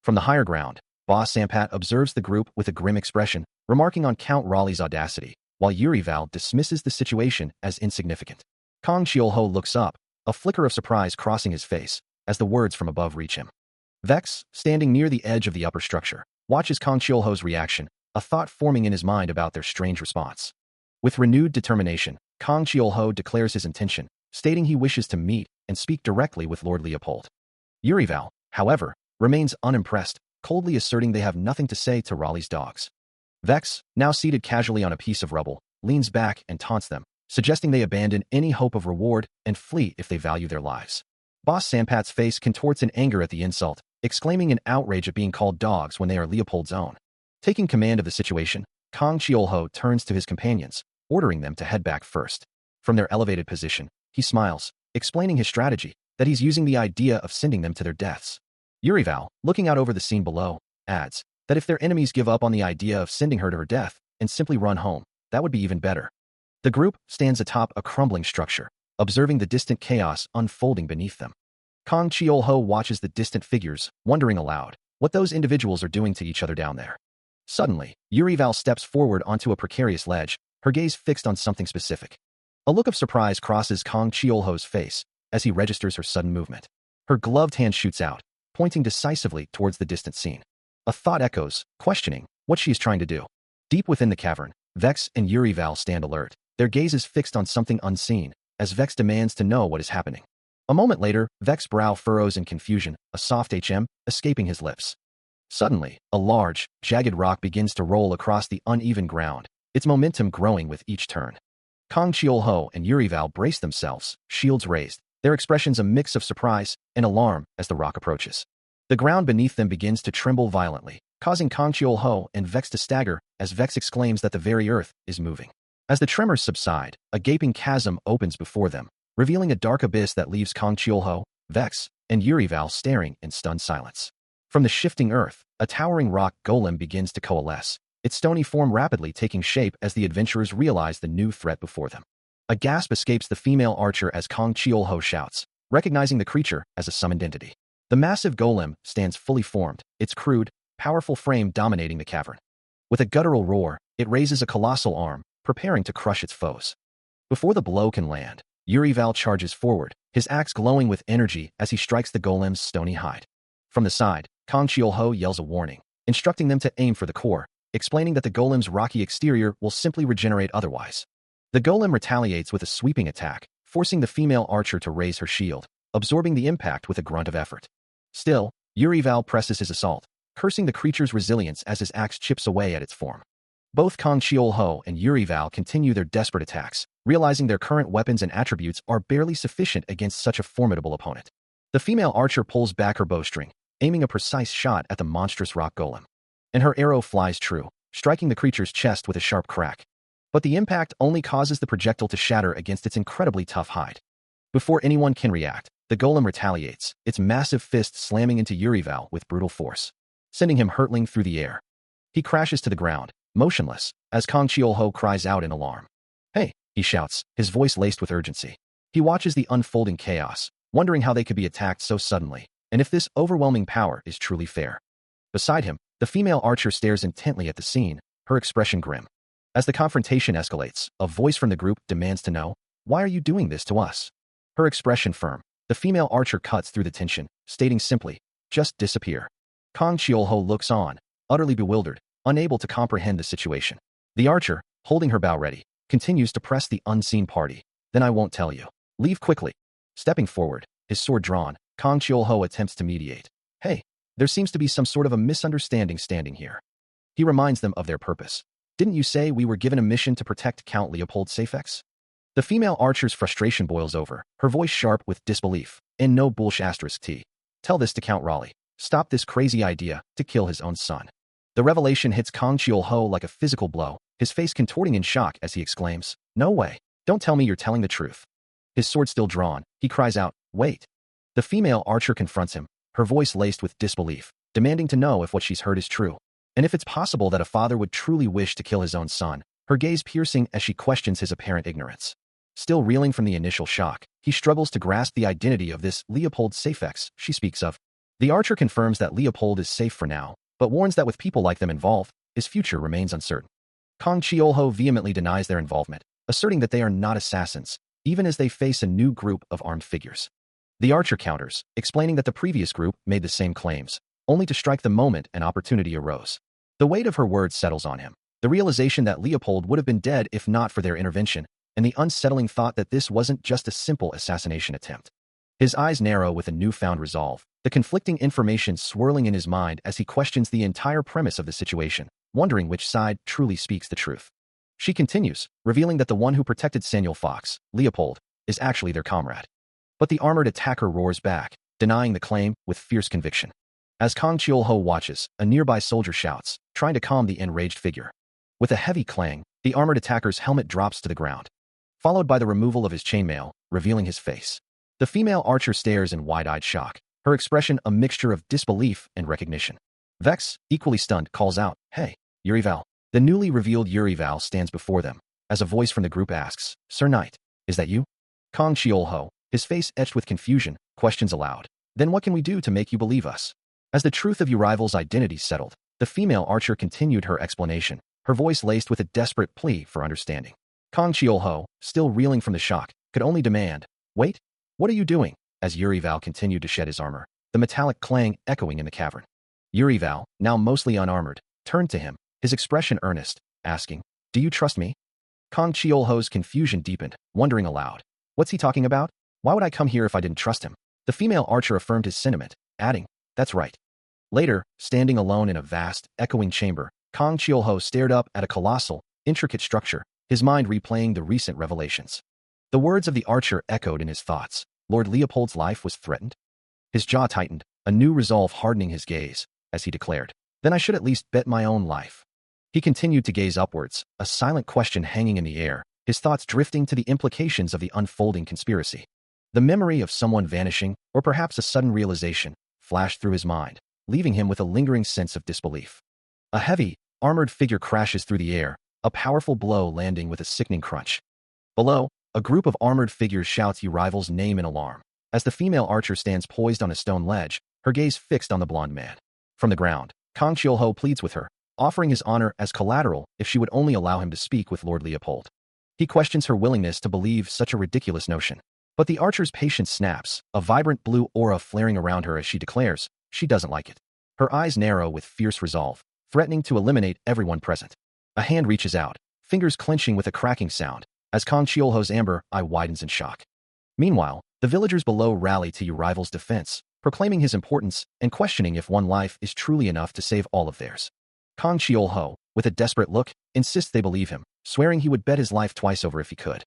From the higher ground, Boss Sampat observes the group with a grim expression, remarking on Count Raleigh's audacity, while Yurival dismisses the situation as insignificant. Kang Chiolho looks up, a flicker of surprise crossing his face, as the words from above reach him. Vex, standing near the edge of the upper structure, watches Kang Chiolho's reaction, a thought forming in his mind about their strange response. With renewed determination, Kang Chiolho declares his intention, stating he wishes to meet and speak directly with Lord Leopold. Yurival, however, remains unimpressed, coldly asserting they have nothing to say to Raleigh's dogs. Vex, now seated casually on a piece of rubble, leans back and taunts them, suggesting they abandon any hope of reward and flee if they value their lives. Boss Sampat's face contorts in anger at the insult, exclaiming in outrage at being called dogs when they are Leopold's own. Taking command of the situation, Kang Chiolho turns to his companions, ordering them to head back first. From their elevated position, he smiles, explaining his strategy, that he's using the idea of sending them to their deaths. Yurival, looking out over the scene below, adds that if their enemies give up on the idea of sending her to her death and simply run home, that would be even better. The group stands atop a crumbling structure, observing the distant chaos unfolding beneath them. Kang Chiolho watches the distant figures, wondering aloud what those individuals are doing to each other down there. Suddenly, Yurival steps forward onto a precarious ledge, her gaze fixed on something specific. A look of surprise crosses Kang Chiolho's face as he registers her sudden movement. Her gloved hand shoots out, pointing decisively towards the distant scene. A thought echoes, questioning what she is trying to do. Deep within the cavern, Vex and Yurival stand alert, their gazes fixed on something unseen, as Vex demands to know what is happening. A moment later, Vex's brow furrows in confusion, a soft HM escaping his lips. Suddenly, a large, jagged rock begins to roll across the uneven ground, its momentum growing with each turn. Kang Chiolho and Yurival brace themselves, shields raised, their expressions a mix of surprise and alarm as the rock approaches. The ground beneath them begins to tremble violently, causing Kang Chiolho and Vex to stagger as Vex exclaims that the very earth is moving. As the tremors subside, a gaping chasm opens before them, revealing a dark abyss that leaves Kang Chiolho, Vex, and Yurival staring in stunned silence. From the shifting earth, a towering rock golem begins to coalesce, its stony form rapidly taking shape as the adventurers realize the new threat before them. A gasp escapes the female archer as Kang Cheolho shouts, recognizing the creature as a summoned entity. The massive golem stands fully formed, its crude, powerful frame dominating the cavern. With a guttural roar, it raises a colossal arm, preparing to crush its foes. Before the blow can land, Yurival charges forward, his axe glowing with energy as he strikes the golem's stony hide. From the side, Kang Cheolho yells a warning, instructing them to aim for the core, explaining that the golem's rocky exterior will simply regenerate otherwise. The golem retaliates with a sweeping attack, forcing the female archer to raise her shield, absorbing the impact with a grunt of effort. Still, Yurival presses his assault, cursing the creature's resilience as his axe chips away at its form. Both Kang Cheolho and Yurival continue their desperate attacks, realizing their current weapons and attributes are barely sufficient against such a formidable opponent. The female archer pulls back her bowstring, aiming a precise shot at the monstrous rock golem. And her arrow flies true, striking the creature's chest with a sharp crack. But the impact only causes the projectile to shatter against its incredibly tough hide. Before anyone can react, the golem retaliates, its massive fist slamming into Yurival with brutal force, sending him hurtling through the air. He crashes to the ground, motionless, as Kang Cheolho cries out in alarm. "Hey," he shouts, his voice laced with urgency. He watches the unfolding chaos, wondering how they could be attacked so suddenly, and if this overwhelming power is truly fair. Beside him, the female archer stares intently at the scene, her expression grim. As the confrontation escalates, a voice from the group demands to know, "Why are you doing this to us?" Her expression firm, the female archer cuts through the tension, stating simply, "Just disappear." Kang Cheolho looks on, utterly bewildered, unable to comprehend the situation. The archer, holding her bow ready, continues to press the unseen party. "Then I won't tell you. Leave quickly." Stepping forward, his sword drawn, Kang Cheolho attempts to mediate. "Hey, there seems to be some sort of a misunderstanding standing here." He reminds them of their purpose. "Didn't you say we were given a mission to protect Count Leopold Safex?" The female archer's frustration boils over, her voice sharp with disbelief. "And no bullsh*t. Tell this to Count Raleigh. Stop this crazy idea to kill his own son." The revelation hits Kang Cheolho like a physical blow, his face contorting in shock as he exclaims, "No way. Don't tell me you're telling the truth." His sword still drawn, he cries out, "Wait." The female archer confronts him, her voice laced with disbelief, demanding to know if what she's heard is true, and if it's possible that a father would truly wish to kill his own son, her gaze piercing as she questions his apparent ignorance. Still reeling from the initial shock, he struggles to grasp the identity of this Leopold Safex she speaks of. The archer confirms that Leopold is safe for now, but warns that with people like them involved, his future remains uncertain. Kang Cheolho vehemently denies their involvement, asserting that they are not assassins, even as they face a new group of armed figures. The archer counters, explaining that the previous group made the same claims, only to strike the moment an opportunity arose. The weight of her words settles on him, the realization that Leopold would have been dead if not for their intervention, and the unsettling thought that this wasn't just a simple assassination attempt. His eyes narrow with a newfound resolve, the conflicting information swirling in his mind as he questions the entire premise of the situation, wondering which side truly speaks the truth. She continues, revealing that the one who protected Samuel Fox, Leopold, is actually their comrade. But the armored attacker roars back, denying the claim with fierce conviction. As Kang Cheolho watches, a nearby soldier shouts, trying to calm the enraged figure. With a heavy clang, the armored attacker's helmet drops to the ground, followed by the removal of his chainmail, revealing his face. The female archer stares in wide-eyed shock, her expression a mixture of disbelief and recognition. Vex, equally stunned, calls out, "Hey, Yurival." The newly revealed Yurival stands before them, as a voice from the group asks, "Sir Knight, is that you?" Kang Cheolho, his face etched with confusion, questions aloud, "Then what can we do to make you believe us?" As the truth of Yurival's identity settled, the female archer continued her explanation, her voice laced with a desperate plea for understanding. Kang Cheolho, still reeling from the shock, could only demand, "Wait, what are you doing?" As Yurival continued to shed his armor, the metallic clang echoing in the cavern. Yurival, now mostly unarmored, turned to him, his expression earnest, asking, "Do you trust me?" Kang Cheolho's confusion deepened, wondering aloud, "What's he talking about? Why would I come here if I didn't trust him?" The female archer affirmed his sentiment, adding, "That's right." Later, standing alone in a vast, echoing chamber, Kang Cheolho stared up at a colossal, intricate structure, his mind replaying the recent revelations. The words of the archer echoed in his thoughts. Lord Leopold's life was threatened? His jaw tightened, a new resolve hardening his gaze, as he declared, "Then I should at least bet my own life." He continued to gaze upwards, a silent question hanging in the air, his thoughts drifting to the implications of the unfolding conspiracy. The memory of someone vanishing, or perhaps a sudden realization, flashed through his mind, leaving him with a lingering sense of disbelief. A heavy, armored figure crashes through the air, a powerful blow landing with a sickening crunch. Below, a group of armored figures shouts Urival's name in alarm. As the female archer stands poised on a stone ledge, her gaze fixed on the blonde man. From the ground, Kang Chiolho pleads with her, offering his honor as collateral if she would only allow him to speak with Lord Leopold. He questions her willingness to believe such a ridiculous notion. But the archer's patience snaps, a vibrant blue aura flaring around her as she declares she doesn't like it. Her eyes narrow with fierce resolve, threatening to eliminate everyone present. A hand reaches out, fingers clenching with a cracking sound, as Kang Chiolho's amber eye widens in shock. Meanwhile, the villagers below rally to Urival's defense, proclaiming his importance and questioning if one life is truly enough to save all of theirs. Kang Chiolho, with a desperate look, insists they believe him, swearing he would bet his life twice over if he could.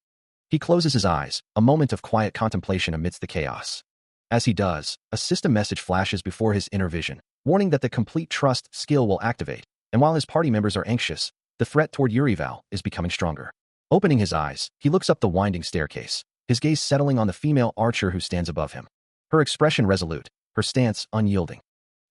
He closes his eyes, a moment of quiet contemplation amidst the chaos. As he does, a system message flashes before his inner vision, warning that the complete trust skill will activate, and while his party members are anxious, the threat toward Urival is becoming stronger. Opening his eyes, he looks up the winding staircase, his gaze settling on the female archer who stands above him. Her expression resolute, her stance unyielding.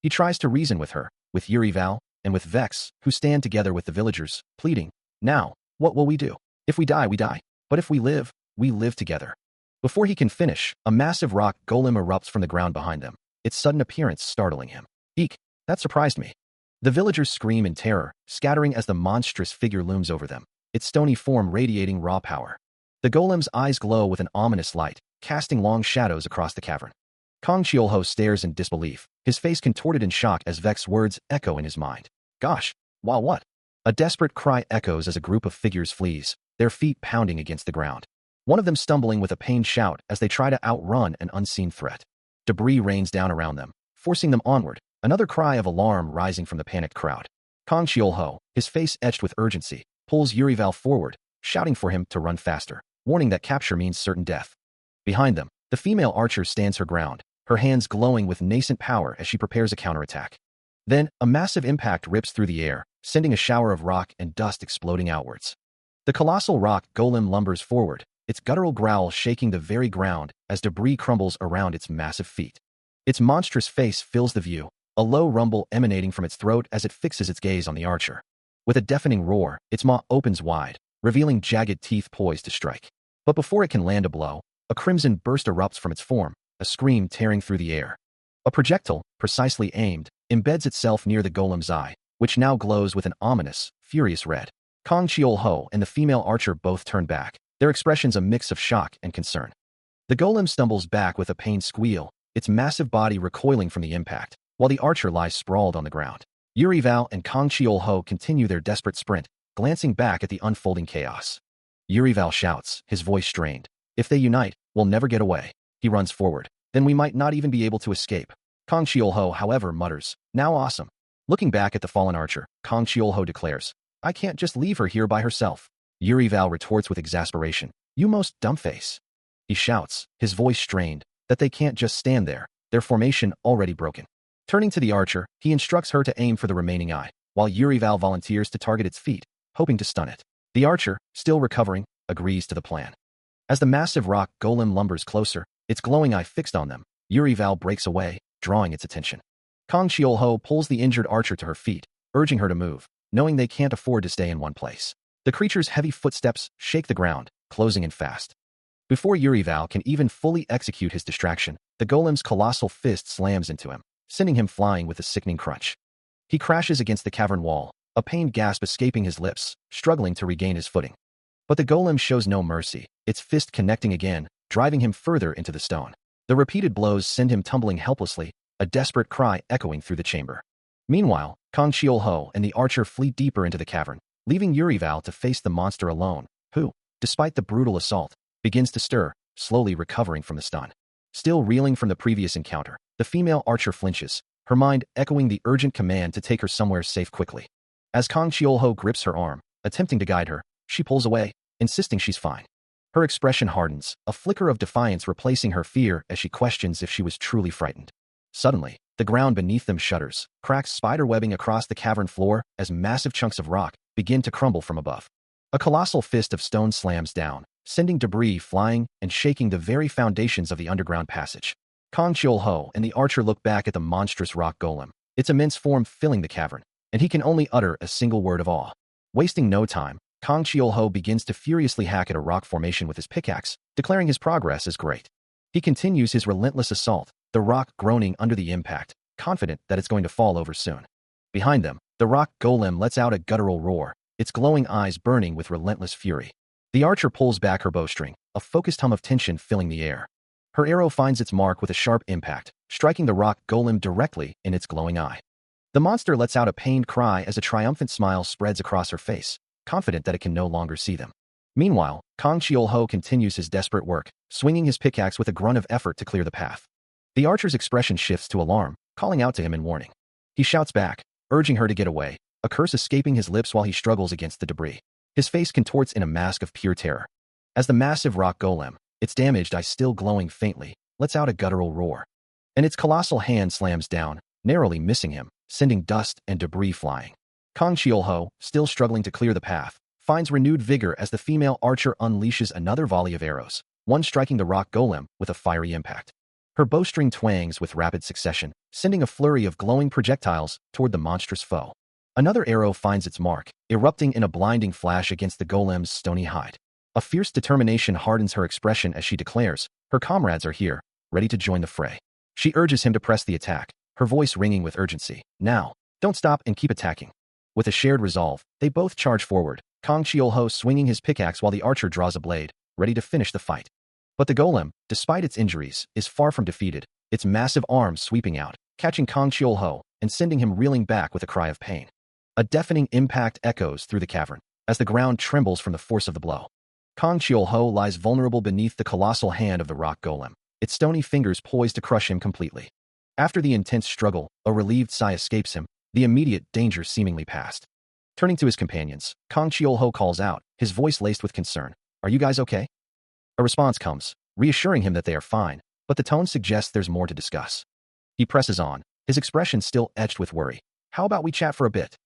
He tries to reason with her, with Urival, and with Vex, who stand together with the villagers, pleading, "Now, what will we do? If we die, we die. But if we live together." Before he can finish, a massive rock golem erupts from the ground behind them, its sudden appearance startling him. "Eek, that surprised me." The villagers scream in terror, scattering as the monstrous figure looms over them, its stony form radiating raw power. The golem's eyes glow with an ominous light, casting long shadows across the cavern. Kang Chiolho stares in disbelief, his face contorted in shock as Vex's words echo in his mind. "Gosh, wow, what?" A desperate cry echoes as a group of figures flees, their feet pounding against the ground. One of them stumbling with a pained shout as they try to outrun an unseen threat. Debris rains down around them, forcing them onward, another cry of alarm rising from the panicked crowd. Kang Chiolho, his face etched with urgency, pulls Urival forward, shouting for him to run faster, warning that capture means certain death. Behind them, the female archer stands her ground, her hands glowing with nascent power as she prepares a counterattack. Then, a massive impact rips through the air, sending a shower of rock and dust exploding outwards. The colossal rock golem lumbers forward, its guttural growl shaking the very ground as debris crumbles around its massive feet. Its monstrous face fills the view, a low rumble emanating from its throat as it fixes its gaze on the archer. With a deafening roar, its maw opens wide, revealing jagged teeth poised to strike. But before it can land a blow, a crimson burst erupts from its form, a scream tearing through the air. A projectile, precisely aimed, embeds itself near the golem's eye, which now glows with an ominous, furious red. Kang Chiolho and the female archer both turn back, their expressions a mix of shock and concern. The golem stumbles back with a pained squeal, its massive body recoiling from the impact, while the archer lies sprawled on the ground. Urival and Kang Chiolho continue their desperate sprint, glancing back at the unfolding chaos. Urival shouts, his voice strained, "If they unite, we'll never get away." He runs forward. "Then we might not even be able to escape." Kang Chiolho, however, mutters, "Now awesome." Looking back at the fallen archer, Kang Chiolho declares, "I can't just leave her here by herself." Urival retorts with exasperation, "You most dumbface." He shouts, his voice strained, that they can't just stand there, their formation already broken. Turning to the archer, he instructs her to aim for the remaining eye, while Urival volunteers to target its feet, hoping to stun it. The archer, still recovering, agrees to the plan. As the massive rock golem lumbers closer, its glowing eye fixed on them, Urival breaks away, drawing its attention. Kang Chiolho pulls the injured archer to her feet, urging her to move, knowing they can't afford to stay in one place. The creature's heavy footsteps shake the ground, closing in fast. Before Urival can even fully execute his distraction, the golem's colossal fist slams into him, sending him flying with a sickening crunch. He crashes against the cavern wall, a pained gasp escaping his lips, struggling to regain his footing. But the golem shows no mercy, its fist connecting again, driving him further into the stone. The repeated blows send him tumbling helplessly, a desperate cry echoing through the chamber. Meanwhile, Kang Chiolho and the archer flee deeper into the cavern, leaving Urival to face the monster alone, who, despite the brutal assault, begins to stir, slowly recovering from the stun. Still reeling from the previous encounter, the female archer flinches, her mind echoing the urgent command to take her somewhere safe quickly. As Kang Chiolho grips her arm, attempting to guide her, she pulls away, insisting she's fine. Her expression hardens, a flicker of defiance replacing her fear as she questions if she was truly frightened. Suddenly, the ground beneath them shudders, cracks spiderwebbing across the cavern floor as massive chunks of rock begin to crumble from above. A colossal fist of stone slams down, sending debris flying and shaking the very foundations of the underground passage. Kang Cheol-ho and the archer look back at the monstrous rock golem, its immense form filling the cavern, and he can only utter a single word of awe. Wasting no time, Kang Cheol-ho begins to furiously hack at a rock formation with his pickaxe, declaring his progress as great. He continues his relentless assault, the rock groaning under the impact, confident that it's going to fall over soon. Behind them, the rock golem lets out a guttural roar, its glowing eyes burning with relentless fury. The archer pulls back her bowstring, a focused hum of tension filling the air. Her arrow finds its mark with a sharp impact, striking the rock golem directly in its glowing eye. The monster lets out a pained cry as a triumphant smile spreads across her face, confident that it can no longer see them. Meanwhile, Kang Cheol-ho continues his desperate work, swinging his pickaxe with a grunt of effort to clear the path. The archer's expression shifts to alarm, calling out to him in warning. He shouts back, urging her to get away, a curse escaping his lips while he struggles against the debris. His face contorts in a mask of pure terror. As the massive rock golem, its damaged eye still glowing faintly, lets out a guttural roar. And its colossal hand slams down, narrowly missing him, sending dust and debris flying. Kang Cheol-ho, still struggling to clear the path, finds renewed vigor as the female archer unleashes another volley of arrows, one striking the rock golem with a fiery impact. Her bowstring twangs with rapid succession, sending a flurry of glowing projectiles toward the monstrous foe. Another arrow finds its mark, erupting in a blinding flash against the golem's stony hide. A fierce determination hardens her expression as she declares, her comrades are here, ready to join the fray. She urges him to press the attack, her voice ringing with urgency. Now, don't stop and keep attacking. With a shared resolve, they both charge forward, Kang Cheol-ho swinging his pickaxe while the archer draws a blade, ready to finish the fight. But the golem, despite its injuries, is far from defeated, its massive arms sweeping out, catching Kang Cheol-ho and sending him reeling back with a cry of pain. A deafening impact echoes through the cavern, as the ground trembles from the force of the blow. Kang Cheol-ho lies vulnerable beneath the colossal hand of the rock golem, its stony fingers poised to crush him completely. After the intense struggle, a relieved sigh escapes him, the immediate danger seemingly past. Turning to his companions, Kang Cheol-ho calls out, his voice laced with concern, "Are you guys okay?" A response comes, reassuring him that they are fine, but the tone suggests there's more to discuss. He presses on, his expression still etched with worry. "How about we chat for a bit?"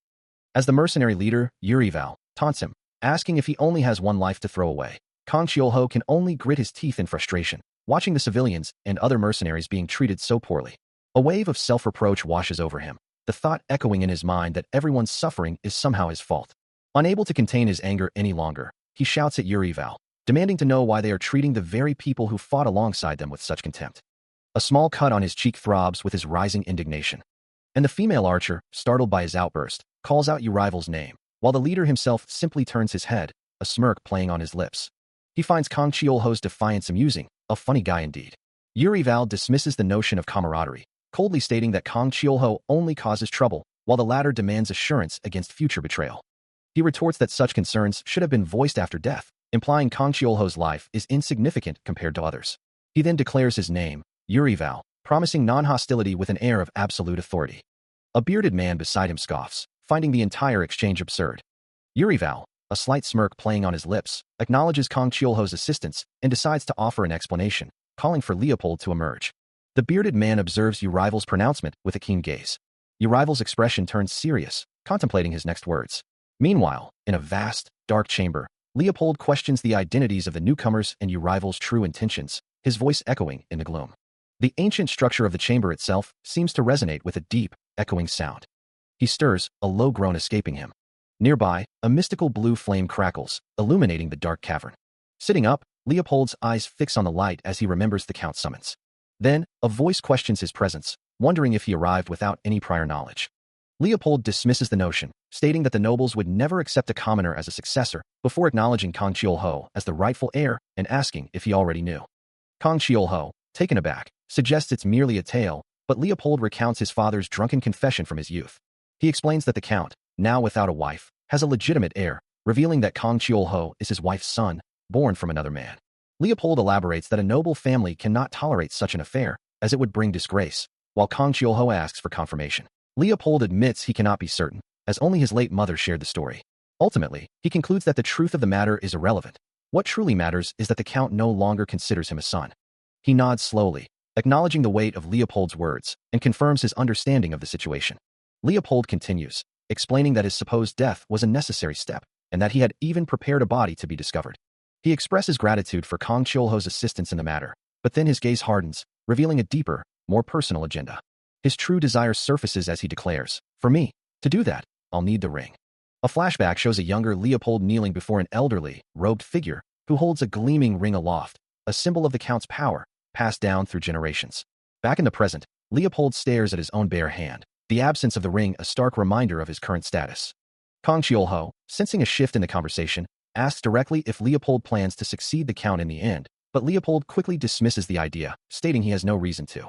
As the mercenary leader, Val, taunts him, asking if he only has one life to throw away, Kang Cheol-ho can only grit his teeth in frustration, watching the civilians and other mercenaries being treated so poorly. A wave of self-reproach washes over him, the thought echoing in his mind that everyone's suffering is somehow his fault. Unable to contain his anger any longer, he shouts at Val, demanding to know why they are treating the very people who fought alongside them with such contempt. A small cut on his cheek throbs with his rising indignation. And the female archer, startled by his outburst, calls out Urival's name, while the leader himself simply turns his head, a smirk playing on his lips. He finds Kang Cheol-ho's defiance amusing, a funny guy indeed. Val dismisses the notion of camaraderie, coldly stating that Kang Cheol-ho only causes trouble, while the latter demands assurance against future betrayal. He retorts that such concerns should have been voiced after death, implying Kang Cheol-ho's life is insignificant compared to others. He then declares his name, Val, promising non-hostility with an air of absolute authority. A bearded man beside him scoffs, finding the entire exchange absurd. Val, a slight smirk playing on his lips, acknowledges Kang Cheol-ho's assistance and decides to offer an explanation, calling for Leopold to emerge. The bearded man observes Urival's pronouncement with a keen gaze. Urival's expression turns serious, contemplating his next words. Meanwhile, in a vast, dark chamber, Leopold questions the identities of the newcomers and Urival's true intentions, his voice echoing in the gloom. The ancient structure of the chamber itself seems to resonate with a deep, echoing sound. He stirs, a low groan escaping him. Nearby, a mystical blue flame crackles, illuminating the dark cavern. Sitting up, Leopold's eyes fix on the light as he remembers the Count's summons. Then, a voice questions his presence, wondering if he arrived without any prior knowledge. Leopold dismisses the notion, stating that the nobles would never accept a commoner as a successor, before acknowledging Kang Cheol-ho as the rightful heir and asking if he already knew. Kang Cheol-ho, taken aback, suggests it's merely a tale, but Leopold recounts his father's drunken confession from his youth. He explains that the Count, now without a wife, has a legitimate heir, revealing that Kang Cheol-ho is his wife's son, born from another man. Leopold elaborates that a noble family cannot tolerate such an affair, as it would bring disgrace, while Kang Cheol-ho asks for confirmation. Leopold admits he cannot be certain, as only his late mother shared the story. Ultimately, he concludes that the truth of the matter is irrelevant. What truly matters is that the Count no longer considers him a son. He nods slowly, acknowledging the weight of Leopold's words, and confirms his understanding of the situation. Leopold continues, explaining that his supposed death was a necessary step, and that he had even prepared a body to be discovered. He expresses gratitude for Kang Chiolho's assistance in the matter, but then his gaze hardens, revealing a deeper, more personal agenda. His true desire surfaces as he declares, "For me, to do that, I'll need the ring." A flashback shows a younger Leopold kneeling before an elderly, robed figure who holds a gleaming ring aloft, a symbol of the Count's power, passed down through generations. Back in the present, Leopold stares at his own bare hand, the absence of the ring a stark reminder of his current status. Kang Chiolho, sensing a shift in the conversation, asks directly if Leopold plans to succeed the Count in the end, but Leopold quickly dismisses the idea, stating he has no reason to.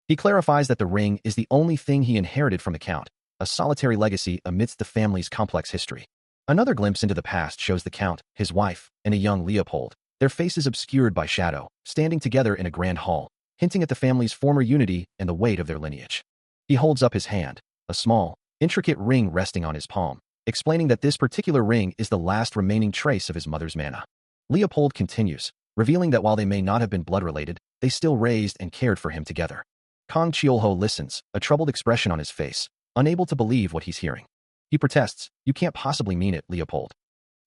He clarifies that the ring is the only thing he inherited from the Count, a solitary legacy amidst the family's complex history. Another glimpse into the past shows the Count, his wife, and a young Leopold, their faces obscured by shadow, standing together in a grand hall, hinting at the family's former unity and the weight of their lineage. He holds up his hand, a small, intricate ring resting on his palm, explaining that this particular ring is the last remaining trace of his mother's mana. Leopold continues, revealing that while they may not have been blood-related, they still raised and cared for him together. Kang Chiolho listens, a troubled expression on his face, unable to believe what he's hearing. He protests, "You can't possibly mean it, Leopold."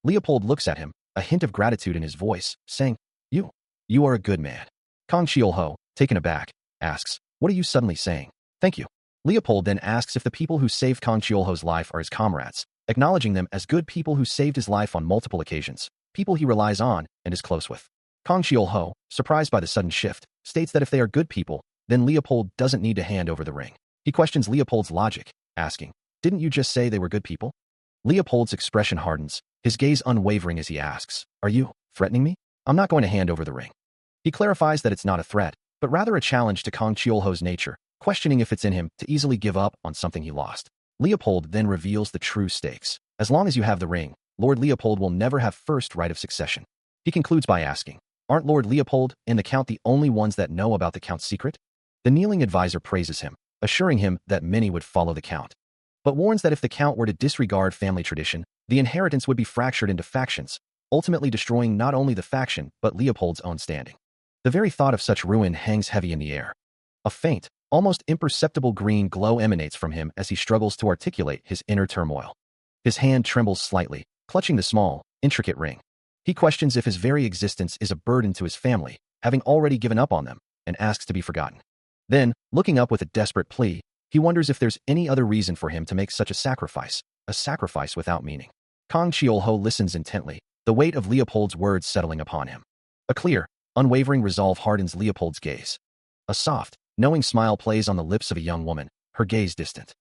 Leopold looks at him, a hint of gratitude in his voice, saying, You are a good man." Kang Chiolho, taken aback, asks, "What are you suddenly saying?" "Thank you." Leopold then asks if the people who saved Kang Chiolho's life are his comrades, acknowledging them as good people who saved his life on multiple occasions, people he relies on and is close with. Kang Chiolho, surprised by the sudden shift, states that if they are good people, then Leopold doesn't need to hand over the ring. He questions Leopold's logic, asking, "Didn't you just say they were good people?" Leopold's expression hardens, his gaze unwavering as he asks, "Are you threatening me? I'm not going to hand over the ring." He clarifies that it's not a threat, but rather a challenge to Kang Chiolho's nature, questioning if it's in him to easily give up on something he lost. Leopold then reveals the true stakes. As long as you have the ring, Lord Leopold will never have first right of succession. He concludes by asking, "Aren't Lord Leopold and the Count the only ones that know about the Count's secret?" The kneeling advisor praises him, assuring him that many would follow the Count, but warns that if the Count were to disregard family tradition, the inheritance would be fractured into factions, ultimately destroying not only the faction but Leopold's own standing. The very thought of such ruin hangs heavy in the air. A faint, almost imperceptible green glow emanates from him as he struggles to articulate his inner turmoil. His hand trembles slightly, clutching the small, intricate ring. He questions if his very existence is a burden to his family, having already given up on them, and asks to be forgotten. Then, looking up with a desperate plea, he wonders if there's any other reason for him to make such a sacrifice without meaning. Kang Chiolho listens intently, the weight of Leopold's words settling upon him. A clear, unwavering resolve hardens Leopold's gaze. A soft, knowing smile plays on the lips of a young woman, her gaze distant.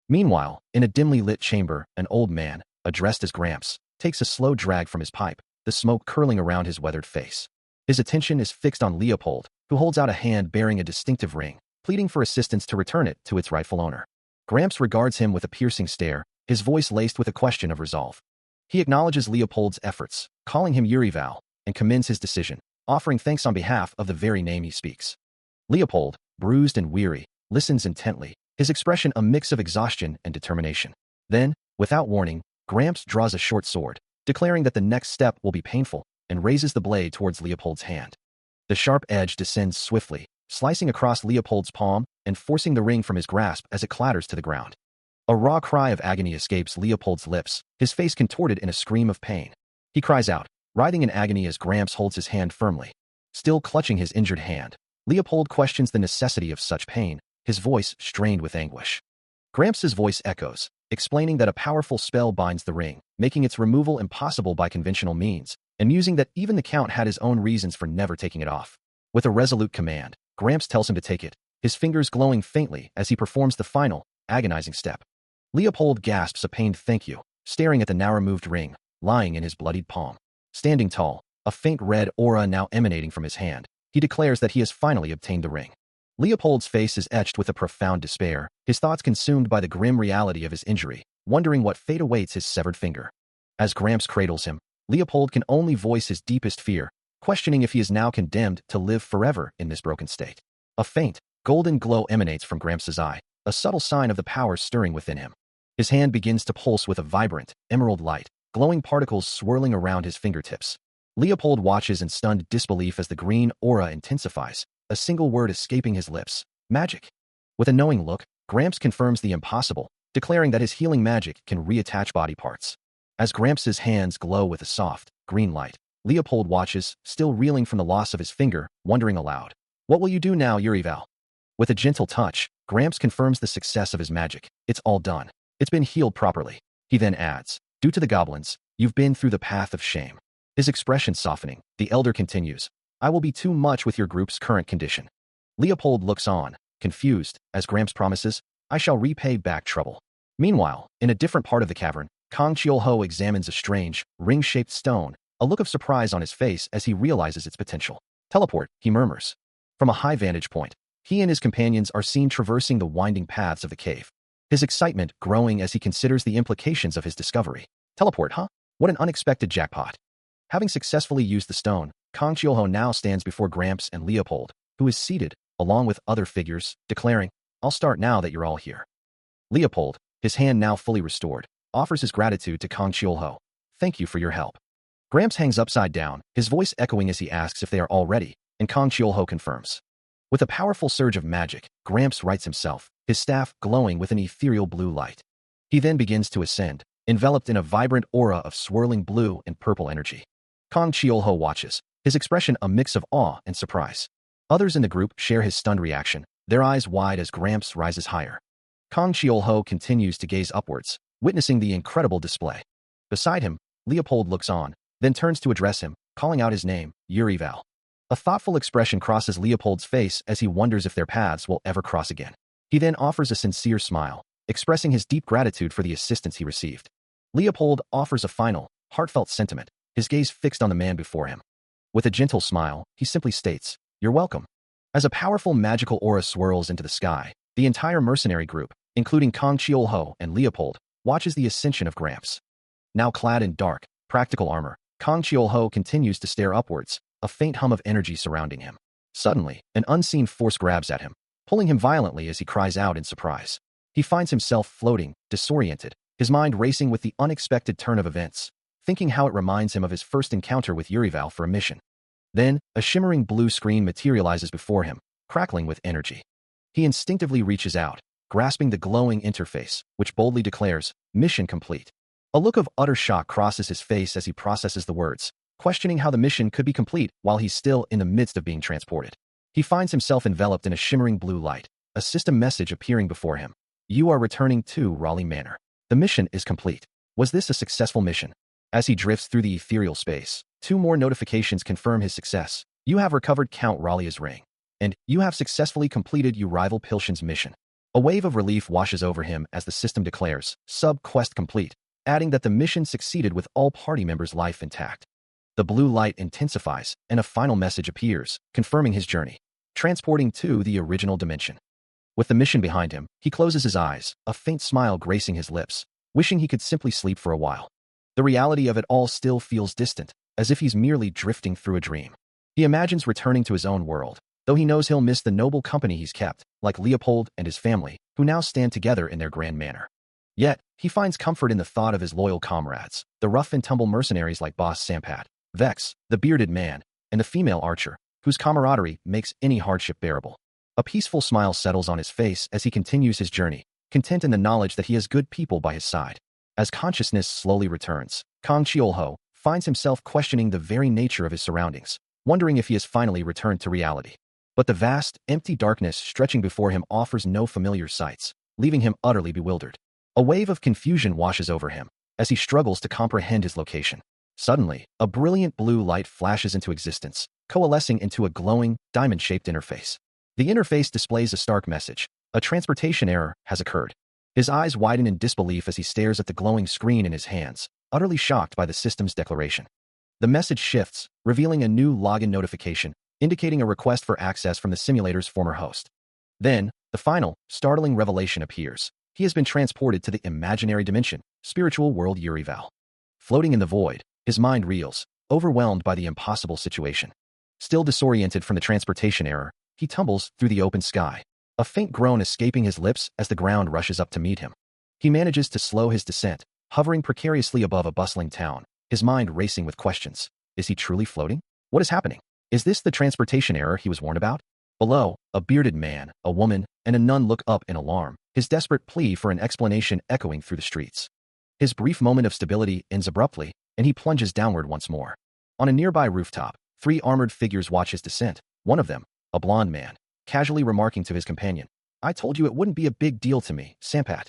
Meanwhile, in a dimly lit chamber, an old man, addressed as Gramps, takes a slow drag from his pipe, the smoke curling around his weathered face. His attention is fixed on Leopold, who holds out a hand bearing a distinctive ring, pleading for assistance to return it to its rightful owner. Gramps regards him with a piercing stare, his voice laced with a question of resolve. He acknowledges Leopold's efforts, calling him Urival, and commends his decision, offering thanks on behalf of the very name he speaks. Leopold, bruised and weary, listens intently, his expression a mix of exhaustion and determination. Then, without warning, Gramps draws a short sword, declaring that the next step will be painful, and raises the blade towards Leopold's hand. The sharp edge descends swiftly, slicing across Leopold's palm and forcing the ring from his grasp as it clatters to the ground. A raw cry of agony escapes Leopold's lips, his face contorted in a scream of pain. He cries out, writhing in agony as Gramps holds his hand firmly. Still clutching his injured hand, Leopold questions the necessity of such pain, his voice strained with anguish. Gramps' voice echoes, explaining that a powerful spell binds the ring, making its removal impossible by conventional means, and musing that even the Count had his own reasons for never taking it off. With a resolute command, Gramps tells him to take it, his fingers glowing faintly as he performs the final, agonizing step. Leopold gasps a pained thank you, staring at the now-removed ring, lying in his bloodied palm. Standing tall, a faint red aura now emanating from his hand, he declares that he has finally obtained the ring. Leopold's face is etched with a profound despair, his thoughts consumed by the grim reality of his injury, wondering what fate awaits his severed finger. As Gramps cradles him, Leopold can only voice his deepest fear, questioning if he is now condemned to live forever in this broken state. A faint, golden glow emanates from Gramps' eye, a subtle sign of the power stirring within him. His hand begins to pulse with a vibrant, emerald light, glowing particles swirling around his fingertips. Leopold watches in stunned disbelief as the green aura intensifies, a single word escaping his lips: magic. With a knowing look, Gramps confirms the impossible, declaring that his healing magic can reattach body parts. As Gramps' hands glow with a soft, green light, Leopold watches, still reeling from the loss of his finger, wondering aloud. What will you do now, Urival? With a gentle touch, Gramps confirms the success of his magic. It's all done. It's been healed properly. He then adds, due to the goblins, you've been through the path of shame. His expression softening, the elder continues, I will be too much with your group's current condition. Leopold looks on, confused, as Gramps promises, I shall repay back trouble. Meanwhile, in a different part of the cavern, Kang Chiolho examines a strange, ring-shaped stone, a look of surprise on his face as he realizes its potential. Teleport, he murmurs. From a high vantage point, he and his companions are seen traversing the winding paths of the cave. His excitement growing as he considers the implications of his discovery. Teleport, huh? What an unexpected jackpot. Having successfully used the stone, Kang Chiolho now stands before Gramps and Leopold, who is seated, along with other figures, declaring, I'll start now that you're all here. Leopold, his hand now fully restored, offers his gratitude to Kang Chiolho. Thank you for your help. Gramps hangs upside down, his voice echoing as he asks if they are all ready, and Kang Chiolho confirms. With a powerful surge of magic, Gramps rights himself, his staff glowing with an ethereal blue light. He then begins to ascend, enveloped in a vibrant aura of swirling blue and purple energy. Kang Chiolho watches, his expression a mix of awe and surprise. Others in the group share his stunned reaction, their eyes wide as Gramps rises higher. Kang Chiolho continues to gaze upwards, witnessing the incredible display. Beside him, Leopold looks on, then turns to address him, calling out his name, Urival. A thoughtful expression crosses Leopold's face as he wonders if their paths will ever cross again. He then offers a sincere smile, expressing his deep gratitude for the assistance he received. Leopold offers a final, heartfelt sentiment, his gaze fixed on the man before him. With a gentle smile, he simply states, You're welcome. As a powerful magical aura swirls into the sky, the entire mercenary group, including Kang Chiolho and Leopold, watches the ascension of Gramps. Now clad in dark, practical armor, Kang Chiolho continues to stare upwards, a faint hum of energy surrounding him. Suddenly, an unseen force grabs at him, pulling him violently as he cries out in surprise. He finds himself floating, disoriented, his mind racing with the unexpected turn of events, thinking how it reminds him of his first encounter with Urival for a mission. Then, a shimmering blue screen materializes before him, crackling with energy. He instinctively reaches out, grasping the glowing interface, which boldly declares, Mission complete. A look of utter shock crosses his face as he processes the words, questioning how the mission could be complete while he's still in the midst of being transported. He finds himself enveloped in a shimmering blue light, a system message appearing before him. You are returning to Raleigh Manor. The mission is complete. Was this a successful mission? As he drifts through the ethereal space, 2 more notifications confirm his success. You have recovered Count Raleigh's ring. And you have successfully completed Urival Pilchen's mission. A wave of relief washes over him as the system declares, Sub-quest complete, adding that the mission succeeded with all party members' life intact. The blue light intensifies, and a final message appears, confirming his journey, transporting to the original dimension. With the mission behind him, he closes his eyes, a faint smile gracing his lips, wishing he could simply sleep for a while. The reality of it all still feels distant, as if he's merely drifting through a dream. He imagines returning to his own world, though he knows he'll miss the noble company he's kept, like Leopold and his family, who now stand together in their grand manner. Yet, he finds comfort in the thought of his loyal comrades, the rough-and-tumble mercenaries like Boss Sampat, Vex, the bearded man, and the female archer, whose camaraderie makes any hardship bearable. A peaceful smile settles on his face as he continues his journey, content in the knowledge that he has good people by his side. As consciousness slowly returns, Kang Chiolho finds himself questioning the very nature of his surroundings, wondering if he has finally returned to reality. But the vast, empty darkness stretching before him offers no familiar sights, leaving him utterly bewildered. A wave of confusion washes over him, as he struggles to comprehend his location. Suddenly, a brilliant blue light flashes into existence, coalescing into a glowing, diamond-shaped interface. The interface displays a stark message. A transportation error has occurred. His eyes widen in disbelief as he stares at the glowing screen in his hands, utterly shocked by the system's declaration. The message shifts, revealing a new login notification, indicating a request for access from the simulator's former host. Then, the final, startling revelation appears. He has been transported to the imaginary dimension, spiritual world Urival. Floating in the void, his mind reels, overwhelmed by the impossible situation. Still disoriented from the transportation error, he tumbles through the open sky, a faint groan escaping his lips as the ground rushes up to meet him. He manages to slow his descent, hovering precariously above a bustling town, his mind racing with questions. Is he truly floating? What is happening? Is this the transportation error he was warned about? Below, a bearded man, a woman, and a nun look up in alarm, his desperate plea for an explanation echoing through the streets. His brief moment of stability ends abruptly, and he plunges downward once more. On a nearby rooftop, 3 armored figures watch his descent. One of them, a blond man, casually remarking to his companion, "I told you it wouldn't be a big deal to me, Sampat."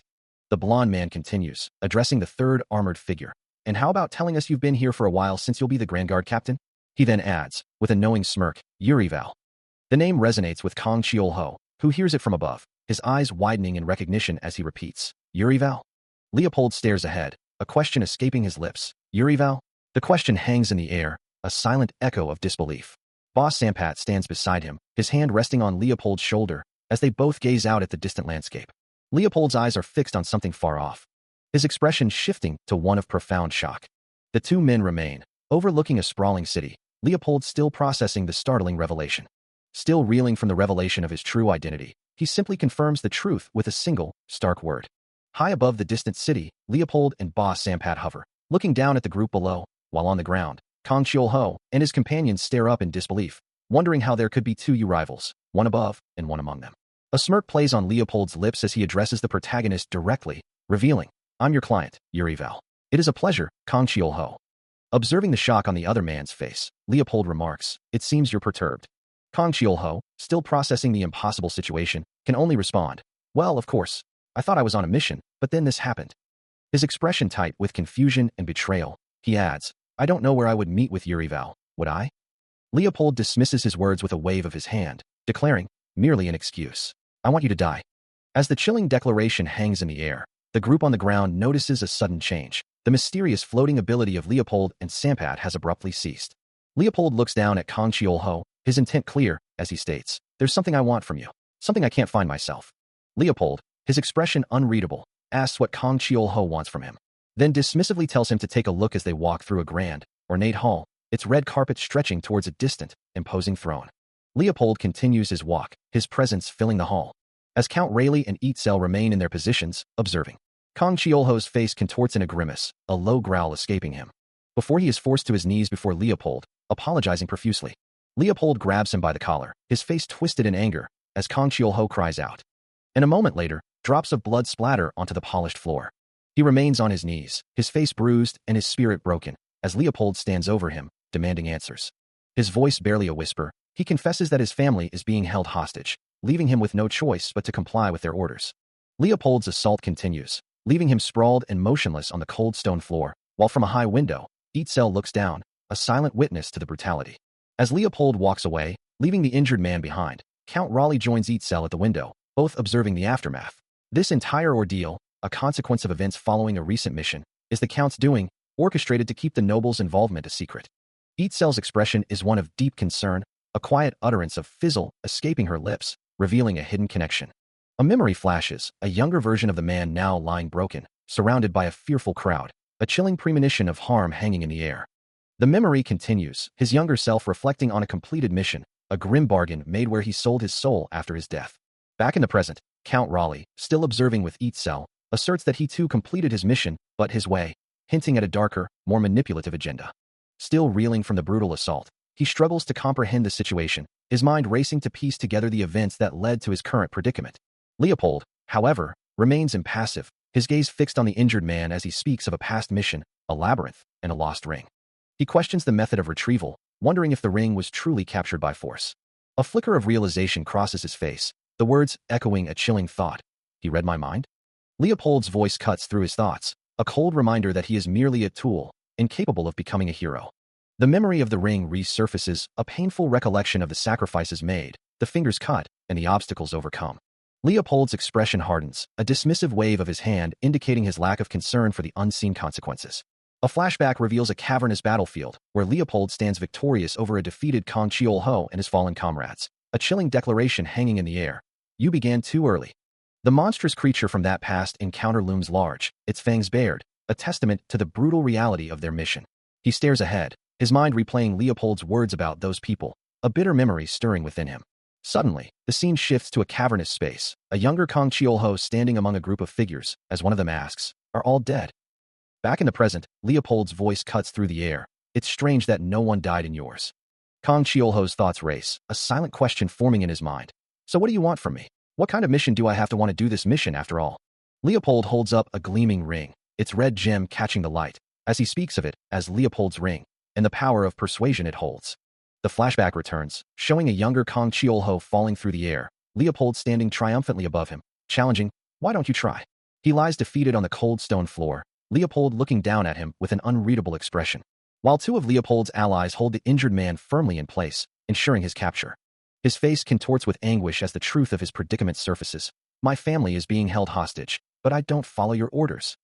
The blond man continues, addressing the 3rd armored figure. "And how about telling us you've been here for a while since you'll be the Grand Guard captain?" He then adds, with a knowing smirk, "Yurival." The name resonates with Kang Cheol-ho, who hears it from above, his eyes widening in recognition as he repeats, "Yurival?" Leopold stares ahead, a question escaping his lips. "Yurival?" The question hangs in the air, a silent echo of disbelief. Boss Sampat stands beside him, his hand resting on Leopold's shoulder, as they both gaze out at the distant landscape. Leopold's eyes are fixed on something far off, his expression shifting to one of profound shock. The 2 men remain, overlooking a sprawling city, Leopold still processing the startling revelation. Still reeling from the revelation of his true identity, he simply confirms the truth with a single, stark word. High above the distant city, Leopold and Boss Sampat hover, looking down at the group below, while on the ground, Kang Cheol-ho and his companions stare up in disbelief, wondering how there could be 2 rivals, one above and one among them. A smirk plays on Leopold's lips as he addresses the protagonist directly, revealing, "I'm your client, Yurival." "It is a pleasure, Kang Cheol-ho." Observing the shock on the other man's face, Leopold remarks, "It seems you're perturbed." Kang Cheol-ho, still processing the impossible situation, can only respond, "Well, of course. I thought I was on a mission, but then this happened." His expression tight with confusion and betrayal, he adds, "I don't know where I would meet with Yurival, would I?" Leopold dismisses his words with a wave of his hand, declaring, "Merely an excuse. I want you to die." As the chilling declaration hangs in the air, the group on the ground notices a sudden change. The mysterious floating ability of Leopold and Sampat has abruptly ceased. Leopold looks down at Kang Cheol-ho, his intent clear, as he states, "There's something I want from you. Something I can't find myself." Leopold, his expression unreadable, asks what Kang Cheol-ho wants from him, then dismissively tells him to take a look as they walk through a grand, ornate hall, its red carpet stretching towards a distant, imposing throne. Leopold continues his walk, his presence filling the hall, as Count Rayleigh and Eatzel remain in their positions, observing. Kang Cheol-ho's face contorts in a grimace, a low growl escaping him, before he is forced to his knees before Leopold, apologizing profusely. Leopold grabs him by the collar, his face twisted in anger, as Kang Cheol-ho cries out. And a moment later, drops of blood splatter onto the polished floor. He remains on his knees, his face bruised and his spirit broken, as Leopold stands over him, demanding answers. His voice barely a whisper, he confesses that his family is being held hostage, leaving him with no choice but to comply with their orders. Leopold's assault continues, leaving him sprawled and motionless on the cold stone floor, while from a high window, Eatzel looks down, a silent witness to the brutality. As Leopold walks away, leaving the injured man behind, Count Raleigh joins Eatzel at the window, both observing the aftermath. This entire ordeal, a consequence of events following a recent mission, is the Count's doing, orchestrated to keep the noble's involvement a secret. Eatzel's expression is one of deep concern, a quiet utterance of fizzle escaping her lips, revealing a hidden connection. A memory flashes, a younger version of the man now lying broken, surrounded by a fearful crowd, a chilling premonition of harm hanging in the air. The memory continues, his younger self reflecting on a completed mission, a grim bargain made where he sold his soul after his death. Back in the present, Count Raleigh, still observing with Eatzel, asserts that he too completed his mission, but his way, hinting at a darker, more manipulative agenda. Still reeling from the brutal assault, he struggles to comprehend the situation, his mind racing to piece together the events that led to his current predicament. Leopold, however, remains impassive, his gaze fixed on the injured man as he speaks of a past mission, a labyrinth, and a lost ring. He questions the method of retrieval, wondering if the ring was truly captured by force. A flicker of realization crosses his face, the words echoing a chilling thought. He read my mind? Leopold's voice cuts through his thoughts, a cold reminder that he is merely a tool, incapable of becoming a hero. The memory of the ring resurfaces, a painful recollection of the sacrifices made, the fingers cut, and the obstacles overcome. Leopold's expression hardens, a dismissive wave of his hand indicating his lack of concern for the unseen consequences. A flashback reveals a cavernous battlefield, where Leopold stands victorious over a defeated Kang Cheol-ho and his fallen comrades, a chilling declaration hanging in the air. You began too early. The monstrous creature from that past encounter looms large, its fangs bared, a testament to the brutal reality of their mission. He stares ahead, his mind replaying Leopold's words about those people, a bitter memory stirring within him. Suddenly, the scene shifts to a cavernous space, a younger Kang Cheol-ho standing among a group of figures, as one of them asks, "Are all dead?" Back in the present, Leopold's voice cuts through the air. It's strange that no one died in yours. Kang Cheol-ho's thoughts race, a silent question forming in his mind. So what do you want from me? What kind of mission do I have to want to do this mission after all? Leopold holds up a gleaming ring, its red gem catching the light, as he speaks of it as Leopold's ring. and the power of persuasion it holds. The flashback returns, showing a younger Kang Cheol-ho falling through the air, Leopold standing triumphantly above him, challenging, "Why don't you try?" He lies defeated on the cold stone floor, Leopold looking down at him with an unreadable expression, while two of Leopold's allies hold the injured man firmly in place, ensuring his capture. His face contorts with anguish as the truth of his predicament surfaces. "My family is being held hostage, but I don't follow your orders."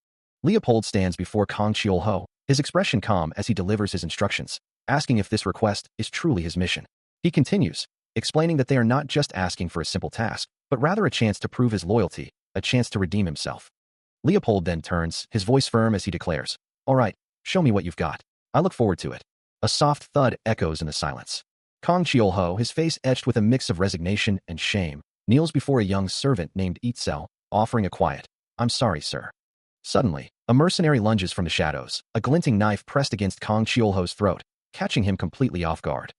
Leopold stands before Kang Cheol-ho, his expression calm as he delivers his instructions, asking if this request is truly his mission. He continues, explaining that they are not just asking for a simple task, but rather a chance to prove his loyalty, a chance to redeem himself. Leopold then turns, his voice firm as he declares, "All right, show me what you've got. I look forward to it." A soft thud echoes in the silence. Kang Cheol-ho, his face etched with a mix of resignation and shame, kneels before a young servant named Itzel, offering a quiet, "I'm sorry, sir." Suddenly, a mercenary lunges from the shadows, a glinting knife pressed against Kang Cheol-ho's throat, catching him completely off guard.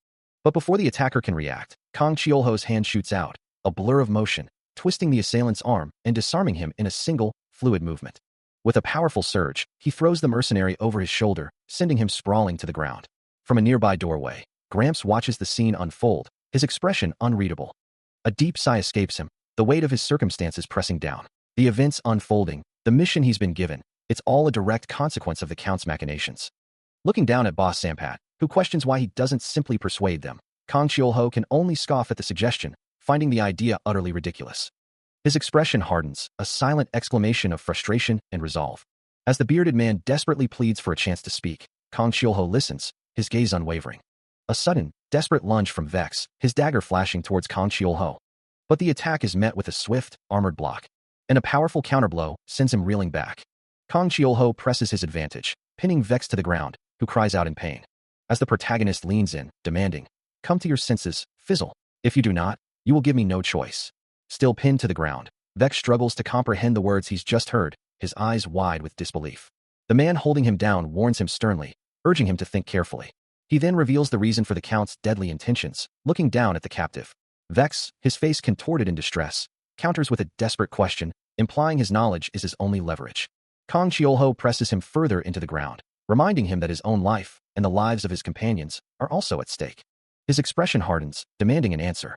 But before the attacker can react, Kang Cheol-ho's hand shoots out, a blur of motion, twisting the assailant's arm and disarming him in a single, fluid movement. With a powerful surge, he throws the mercenary over his shoulder, sending him sprawling to the ground. From a nearby doorway, Gramps watches the scene unfold, his expression unreadable. A deep sigh escapes him, the weight of his circumstances pressing down. The events unfolding, the mission he's been given, it's all a direct consequence of the Count's machinations. Looking down at Boss Sampat, who questions why he doesn't simply persuade them, Kang Cheol-ho can only scoff at the suggestion, finding the idea utterly ridiculous. His expression hardens, a silent exclamation of frustration and resolve. As the bearded man desperately pleads for a chance to speak, Kang Cheol-ho listens, his gaze unwavering. A sudden, desperate lunge from Vex, his dagger flashing towards Kang Cheol-ho. But the attack is met with a swift, armored block, and a powerful counterblow sends him reeling back. Kang Cheol-ho presses his advantage, pinning Vex to the ground, who cries out in pain. As the protagonist leans in, demanding, "Come to your senses, Fizzle. If you do not, you will give me no choice." Still pinned to the ground, Vex struggles to comprehend the words he's just heard, his eyes wide with disbelief. The man holding him down warns him sternly, urging him to think carefully. He then reveals the reason for the Count's deadly intentions, looking down at the captive. Vex, his face contorted in distress, counters with a desperate question, implying his knowledge is his only leverage. Kang Cheol-ho presses him further into the ground, reminding him that his own life and the lives of his companions are also at stake. His expression hardens, demanding an answer.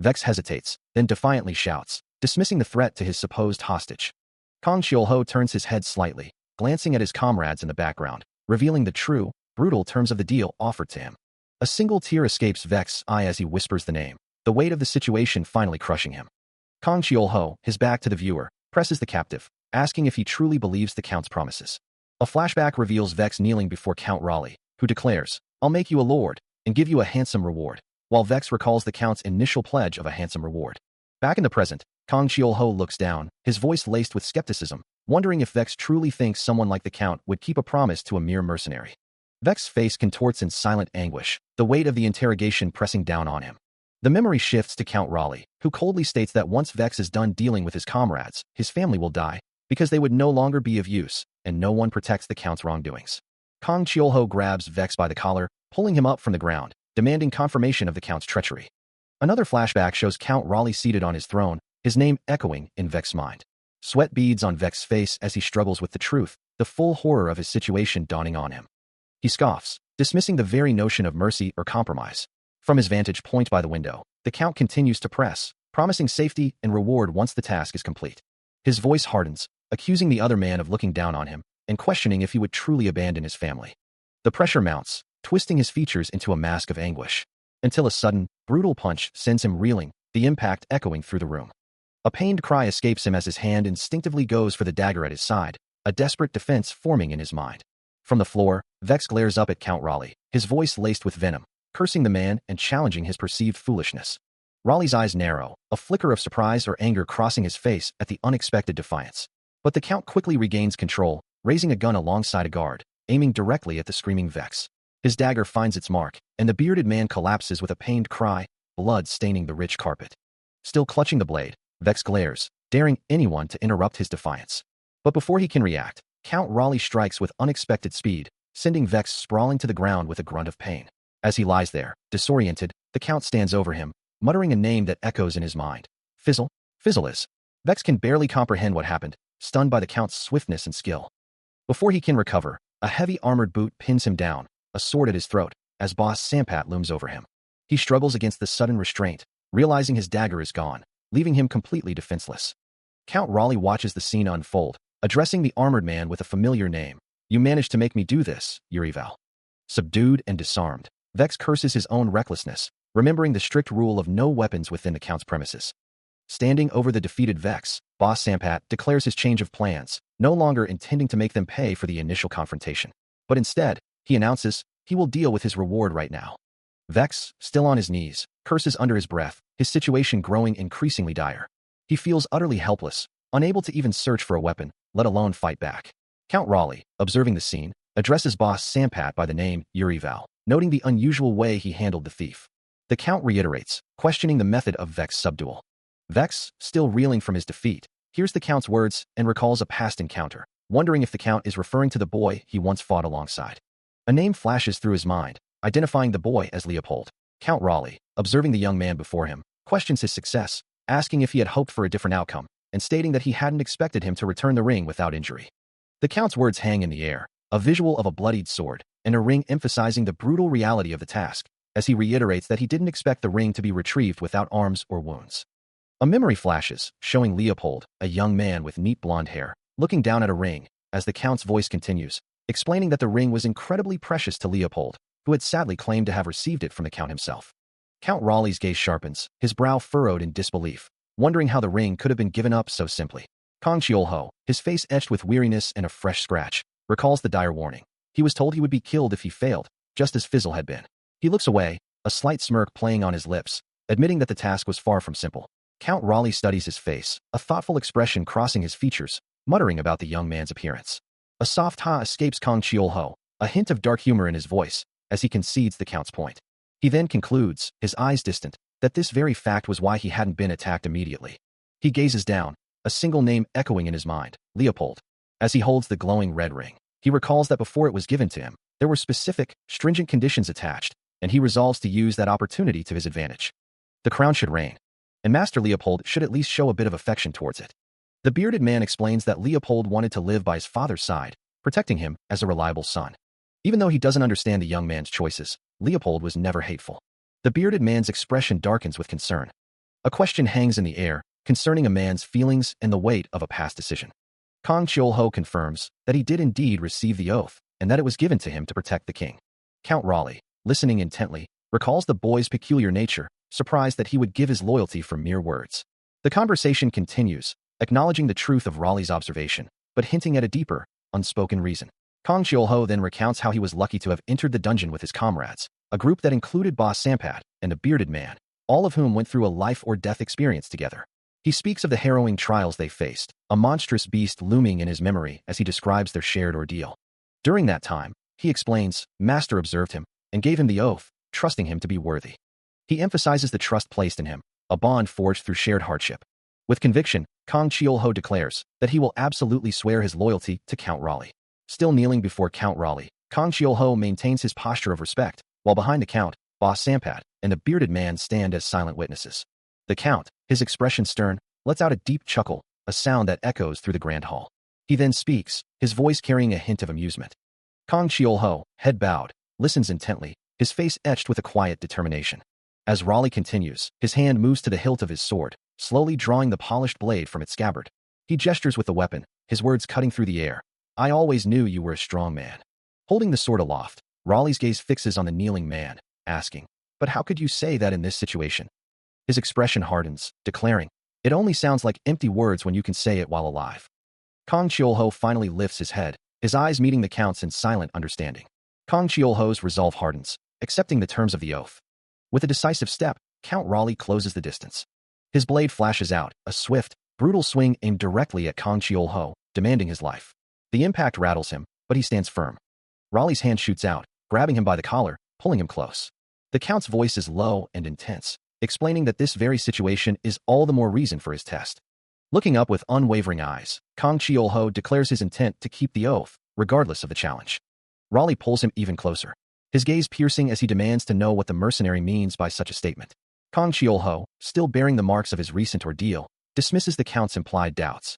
Vex hesitates, then defiantly shouts, dismissing the threat to his supposed hostage. Kang Cheol-ho turns his head slightly, glancing at his comrades in the background, revealing the true, brutal terms of the deal offered to him. A single tear escapes Vex's eye as he whispers the name, the weight of the situation finally crushing him. Kang Cheol-ho, his back to the viewer, presses the captive, asking if he truly believes the Count's promises. A flashback reveals Vex kneeling before Count Raleigh, who declares, "I'll make you a lord, and give you a handsome reward," while Vex recalls the Count's initial pledge of a handsome reward. Back in the present, Kang Cheol-ho looks down, his voice laced with skepticism, wondering if Vex truly thinks someone like the Count would keep a promise to a mere mercenary. Vex's face contorts in silent anguish, the weight of the interrogation pressing down on him. The memory shifts to Count Raleigh, who coldly states that once Vex is done dealing with his comrades, his family will die, because they would no longer be of use, and no one protects the Count's wrongdoings. Kang Cheol-ho grabs Vex by the collar, pulling him up from the ground, demanding confirmation of the Count's treachery. Another flashback shows Count Raleigh seated on his throne, his name echoing in Vex's mind. Sweat beads on Vex's face as he struggles with the truth, the full horror of his situation dawning on him. He scoffs, dismissing the very notion of mercy or compromise. From his vantage point by the window, the Count continues to press, promising safety and reward once the task is complete. His voice hardens, accusing the other man of looking down on him, and questioning if he would truly abandon his family. The pressure mounts, twisting his features into a mask of anguish, until a sudden, brutal punch sends him reeling, the impact echoing through the room. A pained cry escapes him as his hand instinctively goes for the dagger at his side, a desperate defense forming in his mind. From the floor, Vex glares up at Count Raleigh, his voice laced with venom, cursing the man and challenging his perceived foolishness. Raleigh's eyes narrow, a flicker of surprise or anger crossing his face at the unexpected defiance. But the Count quickly regains control, raising a gun alongside a guard, aiming directly at the screaming Vex. His dagger finds its mark, and the bearded man collapses with a pained cry, blood staining the rich carpet. Still clutching the blade, Vex glares, daring anyone to interrupt his defiance. But before he can react, Count Raleigh strikes with unexpected speed, sending Vex sprawling to the ground with a grunt of pain. As he lies there, disoriented, the Count stands over him, muttering a name that echoes in his mind. Fizzle? Fizzle is. Vex can barely comprehend what happened, stunned by the Count's swiftness and skill. Before he can recover, a heavy armored boot pins him down, a sword at his throat, as boss Sampat looms over him. He struggles against the sudden restraint, realizing his dagger is gone, leaving him completely defenseless. Count Raleigh watches the scene unfold, addressing the armored man with a familiar name. You managed to make me do this, Urival. Subdued and disarmed, Vex curses his own recklessness, remembering the strict rule of no weapons within the Count's premises. Standing over the defeated Vex, boss Sampat declares his change of plans, no longer intending to make them pay for the initial confrontation. But instead, he announces he will deal with his reward right now. Vex, still on his knees, curses under his breath, his situation growing increasingly dire. He feels utterly helpless, unable to even search for a weapon, let alone fight back. Count Raleigh, observing the scene, addresses boss Sampat by the name Urival, noting the unusual way he handled the thief. The Count reiterates, questioning the method of Vex's subdual. Vex, still reeling from his defeat, hears the Count's words and recalls a past encounter, wondering if the Count is referring to the boy he once fought alongside. A name flashes through his mind, identifying the boy as Leopold. Count Raleigh, observing the young man before him, questions his success, asking if he had hoped for a different outcome, and stating that he hadn't expected him to return the ring without injury. The Count's words hang in the air, a visual of a bloodied sword, and a ring emphasizing the brutal reality of the task, as he reiterates that he didn't expect the ring to be retrieved without arms or wounds. A memory flashes, showing Leopold, a young man with neat blonde hair, looking down at a ring, as the Count's voice continues, explaining that the ring was incredibly precious to Leopold, who had sadly claimed to have received it from the Count himself. Count Raleigh's gaze sharpens, his brow furrowed in disbelief, wondering how the ring could have been given up so simply. Kang Chiolho, his face etched with weariness and a fresh scratch, recalls the dire warning. He was told he would be killed if he failed, just as Fizzle had been. He looks away, a slight smirk playing on his lips, admitting that the task was far from simple. Count Raleigh studies his face, a thoughtful expression crossing his features, muttering about the young man's appearance. A soft ha escapes Kang Chiolho, a hint of dark humor in his voice, as he concedes the Count's point. He then concludes, his eyes distant, that this very fact was why he hadn't been attacked immediately. He gazes down, a single name echoing in his mind, Leopold. As he holds the glowing red ring, he recalls that before it was given to him, there were specific, stringent conditions attached, and he resolves to use that opportunity to his advantage. The crown should reign, and Master Leopold should at least show a bit of affection towards it. The bearded man explains that Leopold wanted to live by his father's side, protecting him as a reliable son. Even though he doesn't understand the young man's choices, Leopold was never hateful. The bearded man's expression darkens with concern. A question hangs in the air, concerning a man's feelings and the weight of a past decision. Kang Chiolho confirms that he did indeed receive the oath, and that it was given to him to protect the king. Count Raleigh, listening intently, recalls the boy's peculiar nature, surprised that he would give his loyalty for mere words. The conversation continues, acknowledging the truth of Raleigh's observation, but hinting at a deeper, unspoken reason. Kang Chiolho then recounts how he was lucky to have entered the dungeon with his comrades, a group that included boss Sampat and a bearded man, all of whom went through a life-or-death experience together. He speaks of the harrowing trials they faced, a monstrous beast looming in his memory as he describes their shared ordeal. During that time, he explains, Master observed him and gave him the oath, trusting him to be worthy. He emphasizes the trust placed in him, a bond forged through shared hardship. With conviction, Kang Chiolho declares that he will absolutely swear his loyalty to Count Raleigh. Still kneeling before Count Raleigh, Kang Chiolho maintains his posture of respect, while behind the Count, boss Sampat and the bearded man stand as silent witnesses. The Count, his expression stern, lets out a deep chuckle, a sound that echoes through the grand hall. He then speaks, his voice carrying a hint of amusement. Kang Chiolho, head bowed, listens intently, his face etched with a quiet determination. As Raleigh continues, his hand moves to the hilt of his sword, slowly drawing the polished blade from its scabbard. He gestures with the weapon, his words cutting through the air. I always knew you were a strong man. Holding the sword aloft, Raleigh's gaze fixes on the kneeling man, asking, but how could you say that in this situation? His expression hardens, declaring, it only sounds like empty words when you can say it while alive. Kang Chiolho finally lifts his head, his eyes meeting the Count's in silent understanding. Kang Chiolho's resolve hardens, accepting the terms of the oath. With a decisive step, Count Raleigh closes the distance. His blade flashes out, a swift, brutal swing aimed directly at Kang Chiolho, demanding his life. The impact rattles him, but he stands firm. Raleigh's hand shoots out, grabbing him by the collar, pulling him close. The Count's voice is low and intense, explaining that this very situation is all the more reason for his test. Looking up with unwavering eyes, Kang Chiolho declares his intent to keep the oath, regardless of the challenge. Raleigh pulls him even closer, his gaze piercing as he demands to know what the mercenary means by such a statement. Kang Chiolho, still bearing the marks of his recent ordeal, dismisses the Count's implied doubts,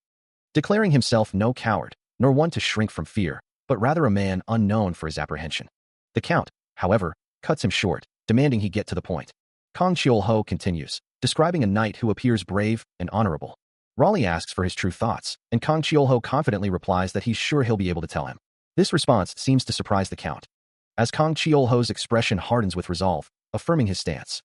declaring himself no coward, nor one to shrink from fear, but rather a man unknown for his apprehension. The Count, however, cuts him short, demanding he get to the point. Kang Cheol-ho continues, describing a knight who appears brave and honorable. Raleigh asks for his true thoughts, and Kang Cheol-ho confidently replies that he's sure he'll be able to tell him. This response seems to surprise the Count, as Kang Cheol-ho's expression hardens with resolve, affirming his stance.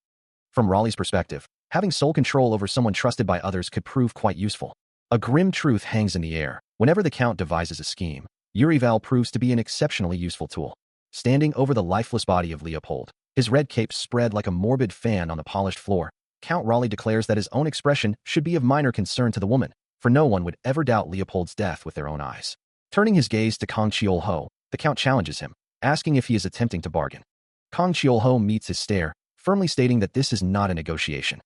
From Raleigh's perspective, having sole control over someone trusted by others could prove quite useful. A grim truth hangs in the air. Whenever the Count devises a scheme, Urival proves to be an exceptionally useful tool. Standing over the lifeless body of Leopold, his red cape spread like a morbid fan on the polished floor, Count Raleigh declares that his own expression should be of minor concern to the woman, for no one would ever doubt Leopold's death with their own eyes. Turning his gaze to Kang Cheol-ho, the Count challenges him, asking if he is attempting to bargain. Kang Cheol-ho meets his stare, firmly stating that this is not a negotiation.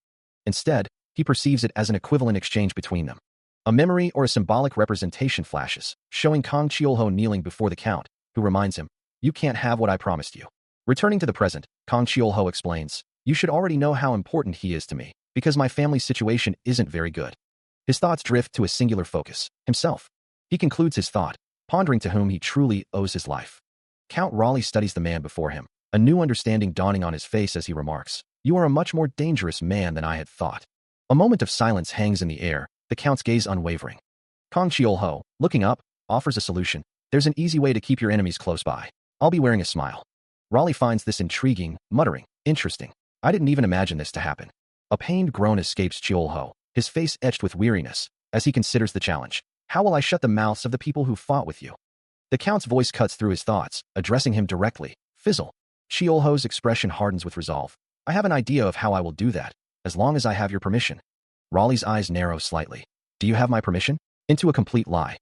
Instead, he perceives it as an equivalent exchange between them. A memory or a symbolic representation flashes, showing Kang Cheol-ho kneeling before the Count, who reminds him, "You can't have what I promised you." Returning to the present, Kang Cheol-ho explains, "You should already know how important he is to me, because my family's situation isn't very good." His thoughts drift to a singular focus, himself. He concludes his thought, pondering to whom he truly owes his life. Count Raleigh studies the man before him, a new understanding dawning on his face as he remarks, "You are a much more dangerous man than I had thought." A moment of silence hangs in the air, the Count's gaze unwavering. Kang Cheol-ho, looking up, offers a solution. "There's an easy way to keep your enemies close by. I'll be wearing a smile." Raleigh finds this intriguing, muttering, "Interesting. I didn't even imagine this to happen." A pained groan escapes Cheol-ho, his face etched with weariness, as he considers the challenge. "How will I shut the mouths of the people who fought with you?" The Count's voice cuts through his thoughts, addressing him directly. "Fizzle." Cheol-ho's expression hardens with resolve. "I have an idea of how I will do that, as long as I have your permission." Raleigh's eyes narrow slightly. "Do you have my permission?" Into a complete lie.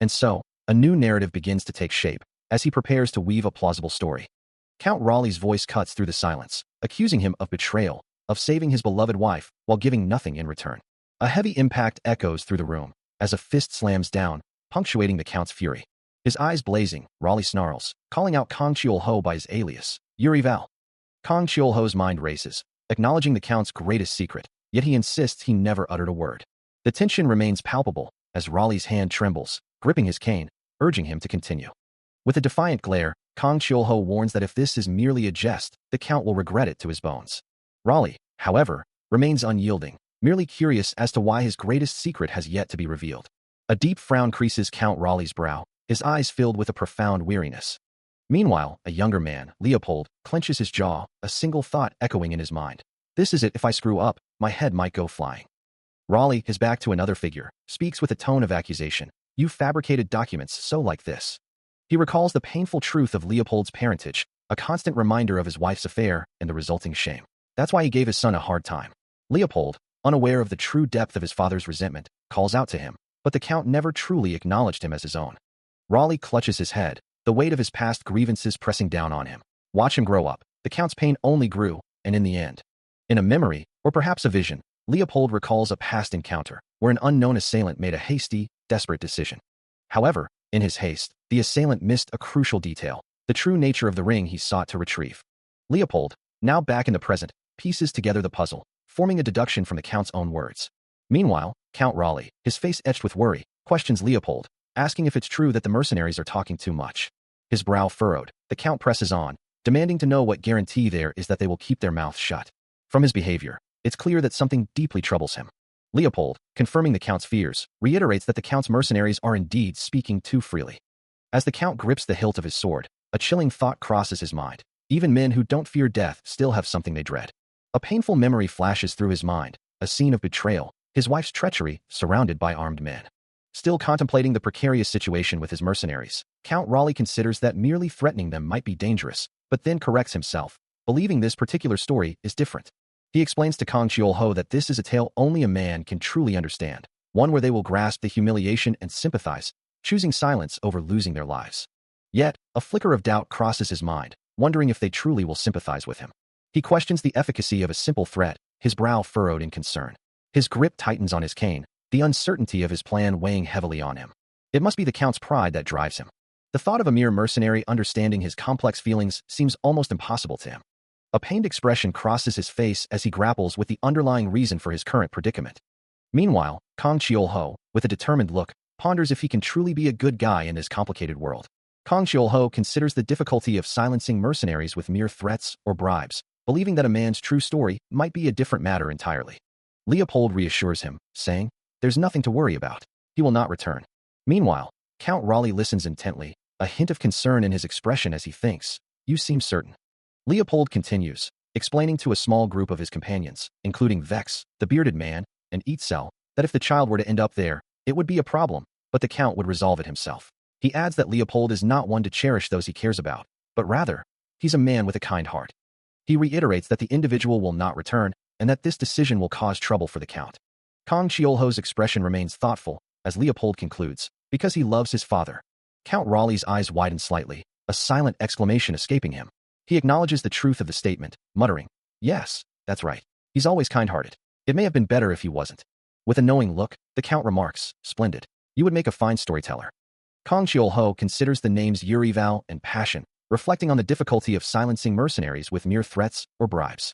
And so, a new narrative begins to take shape, as he prepares to weave a plausible story. Count Raleigh's voice cuts through the silence, accusing him of betrayal, of saving his beloved wife, while giving nothing in return. A heavy impact echoes through the room, as a fist slams down, punctuating the Count's fury. His eyes blazing, Raleigh snarls, calling out Kang Cheol-ho by his alias, Urival. Kang Cheol-ho's mind races, acknowledging the Count's greatest secret, yet he insists he never uttered a word. The tension remains palpable, as Raleigh's hand trembles, gripping his cane, urging him to continue. With a defiant glare, Kang Cheol-ho warns that if this is merely a jest, the Count will regret it to his bones. Raleigh, however, remains unyielding, merely curious as to why his greatest secret has yet to be revealed. A deep frown creases Count Raleigh's brow, his eyes filled with a profound weariness. Meanwhile, a younger man, Leopold, clenches his jaw, a single thought echoing in his mind. "This is it. If I screw up, my head might go flying." Raleigh, his back to another figure, speaks with a tone of accusation. "You fabricated documents so like this." He recalls the painful truth of Leopold's parentage, a constant reminder of his wife's affair and the resulting shame. That's why he gave his son a hard time. Leopold, unaware of the true depth of his father's resentment, calls out to him, but the Count never truly acknowledged him as his own. Raleigh clutches his head, the weight of his past grievances pressing down on him. Watch him grow up. The Count's pain only grew, and in the end, in a memory, or perhaps a vision, Leopold recalls a past encounter, where an unknown assailant made a hasty, desperate decision. However, in his haste, the assailant missed a crucial detail, the true nature of the ring he sought to retrieve. Leopold, now back in the present, pieces together the puzzle, forming a deduction from the Count's own words. Meanwhile, Count Raleigh, his face etched with worry, questions Leopold, asking if it's true that the mercenaries are talking too much. His brow furrowed, the Count presses on, demanding to know what guarantee there is that they will keep their mouths shut. From his behavior, it's clear that something deeply troubles him. Leopold, confirming the Count's fears, reiterates that the Count's mercenaries are indeed speaking too freely. As the Count grips the hilt of his sword, a chilling thought crosses his mind. Even men who don't fear death still have something they dread. A painful memory flashes through his mind, a scene of betrayal, his wife's treachery, surrounded by armed men. Still contemplating the precarious situation with his mercenaries, Count Raleigh considers that merely threatening them might be dangerous, but then corrects himself, believing this particular story is different. He explains to Kang Cheol-ho that this is a tale only a man can truly understand, one where they will grasp the humiliation and sympathize, choosing silence over losing their lives. Yet, a flicker of doubt crosses his mind, wondering if they truly will sympathize with him. He questions the efficacy of a simple threat, his brow furrowed in concern. His grip tightens on his cane, the uncertainty of his plan weighing heavily on him. It must be the Count's pride that drives him. The thought of a mere mercenary understanding his complex feelings seems almost impossible to him. A pained expression crosses his face as he grapples with the underlying reason for his current predicament. Meanwhile, Kang Cheol-ho, with a determined look, ponders if he can truly be a good guy in this complicated world. Kang Chiol-ho considers the difficulty of silencing mercenaries with mere threats or bribes, believing that a man's true story might be a different matter entirely. Leopold reassures him, saying, "There's nothing to worry about. He will not return." Meanwhile, Count Raleigh listens intently, a hint of concern in his expression as he thinks, "You seem certain." Leopold continues, explaining to a small group of his companions, including Vex, the bearded man, and Itzel, that if the child were to end up there, it would be a problem, but the Count would resolve it himself. He adds that Leopold is not one to cherish those he cares about, but rather, he's a man with a kind heart. He reiterates that the individual will not return, and that this decision will cause trouble for the Count. Kang Chiol-ho's expression remains thoughtful, as Leopold concludes, because he loves his father. Count Raleigh's eyes widen slightly, a silent exclamation escaping him. He acknowledges the truth of the statement, muttering, "Yes, that's right. He's always kind-hearted. It may have been better if he wasn't." With a knowing look, the Count remarks, "Splendid. You would make a fine storyteller." Kang Chiol-ho considers the names Yurival and Passion, reflecting on the difficulty of silencing mercenaries with mere threats or bribes.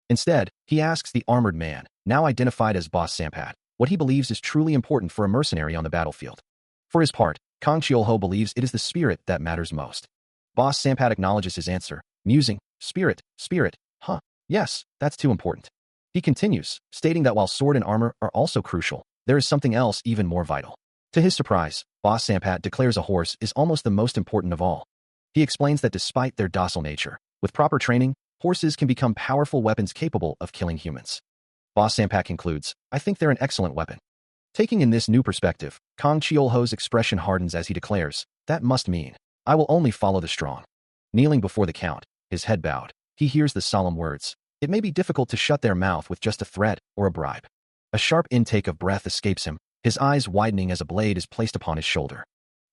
Instead, he asks the armored man, now identified as Boss Sampat, what he believes is truly important for a mercenary on the battlefield. For his part, Kang Chiol-ho believes it is the spirit that matters most. Boss Sampat acknowledges his answer, musing, spirit, huh, yes, that's too important." He continues, stating that while sword and armor are also crucial, there is something else even more vital. To his surprise, Boss Sampat declares a horse is almost the most important of all. He explains that despite their docile nature, with proper training, horses can become powerful weapons capable of killing humans. Boss Sampat concludes, "I think they're an excellent weapon." Taking in this new perspective, Kang Chiol-ho's expression hardens as he declares, "That must mean, I will only follow the strong." Kneeling before the Count, his head bowed, he hears the solemn words, "It may be difficult to shut their mouth with just a threat or a bribe." A sharp intake of breath escapes him, his eyes widening as a blade is placed upon his shoulder.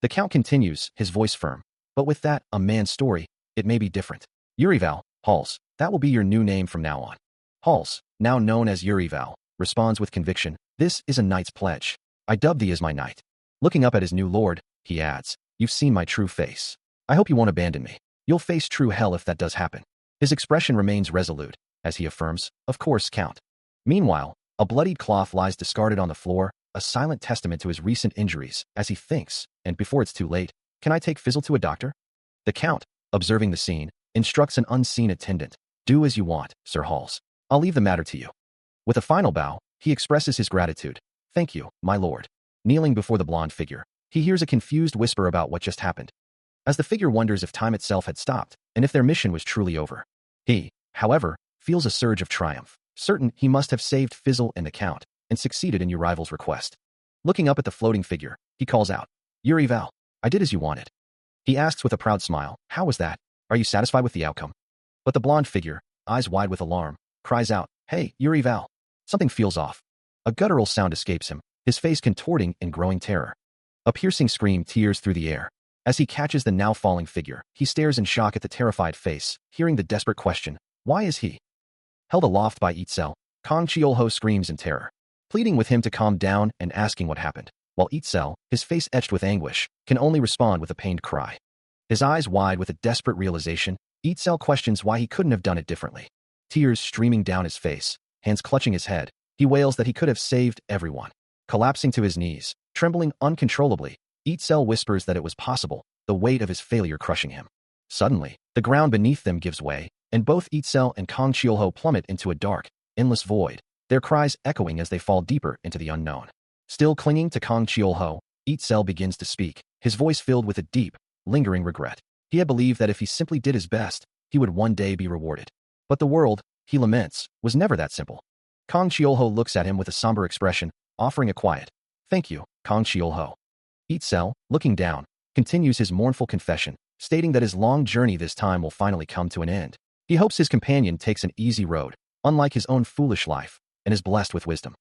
The Count continues, his voice firm, "But with that, a man's story, it may be different. Yurival, Halls, that will be your new name from now on." Halls, now known as Yurival, responds with conviction, "This is a knight's pledge. I dub thee as my knight." Looking up at his new lord, he adds, "You've seen my true face. I hope you won't abandon me. You'll face true hell if that does happen." His expression remains resolute, as he affirms, "Of course, Count." Meanwhile, a bloodied cloth lies discarded on the floor, a silent testament to his recent injuries, as he thinks, and before it's too late, "Can I take Fizzle to a doctor?" The Count, observing the scene, instructs an unseen attendant, "Do as you want, Sir Halls. I'll leave the matter to you." With a final bow, he expresses his gratitude, "Thank you, my lord." Kneeling before the blonde figure, he hears a confused whisper about what just happened. As the figure wonders if time itself had stopped, and if their mission was truly over. He, however, feels a surge of triumph, certain he must have saved Fizzle and the Count, and succeeded in your rival's request. Looking up at the floating figure, he calls out, "Yurival, I did as you wanted." He asks with a proud smile, "How was that? Are you satisfied with the outcome?" But the blonde figure, eyes wide with alarm, cries out, "Hey, Yurival." Something feels off. A guttural sound escapes him, his face contorting in growing terror. A piercing scream tears through the air. As he catches the now falling figure, he stares in shock at the terrified face, hearing the desperate question, "Why is he?" Held aloft by Itzel, Kang Chiol-ho screams in terror, pleading with him to calm down and asking what happened, while Itzel, his face etched with anguish, can only respond with a pained cry. His eyes wide with a desperate realization, Itzel questions why he couldn't have done it differently. Tears streaming down his face, hands clutching his head, he wails that he could have saved everyone. Collapsing to his knees, trembling uncontrollably, Itzel whispers that it was possible, the weight of his failure crushing him. Suddenly, the ground beneath them gives way, and both Itzel and Kang Chiol-ho plummet into a dark, endless void, their cries echoing as they fall deeper into the unknown. Still clinging to Kang Chiol-ho, Itzel begins to speak, his voice filled with a deep, lingering regret. He had believed that if he simply did his best, he would one day be rewarded. But the world, he laments, was never that simple. Kang Chiol-ho looks at him with a somber expression, offering a quiet, "Thank you, Kang Chiol-ho." Itzel, looking down, continues his mournful confession, stating that his long journey this time will finally come to an end. He hopes his companion takes an easy road, unlike his own foolish life, and is blessed with wisdom.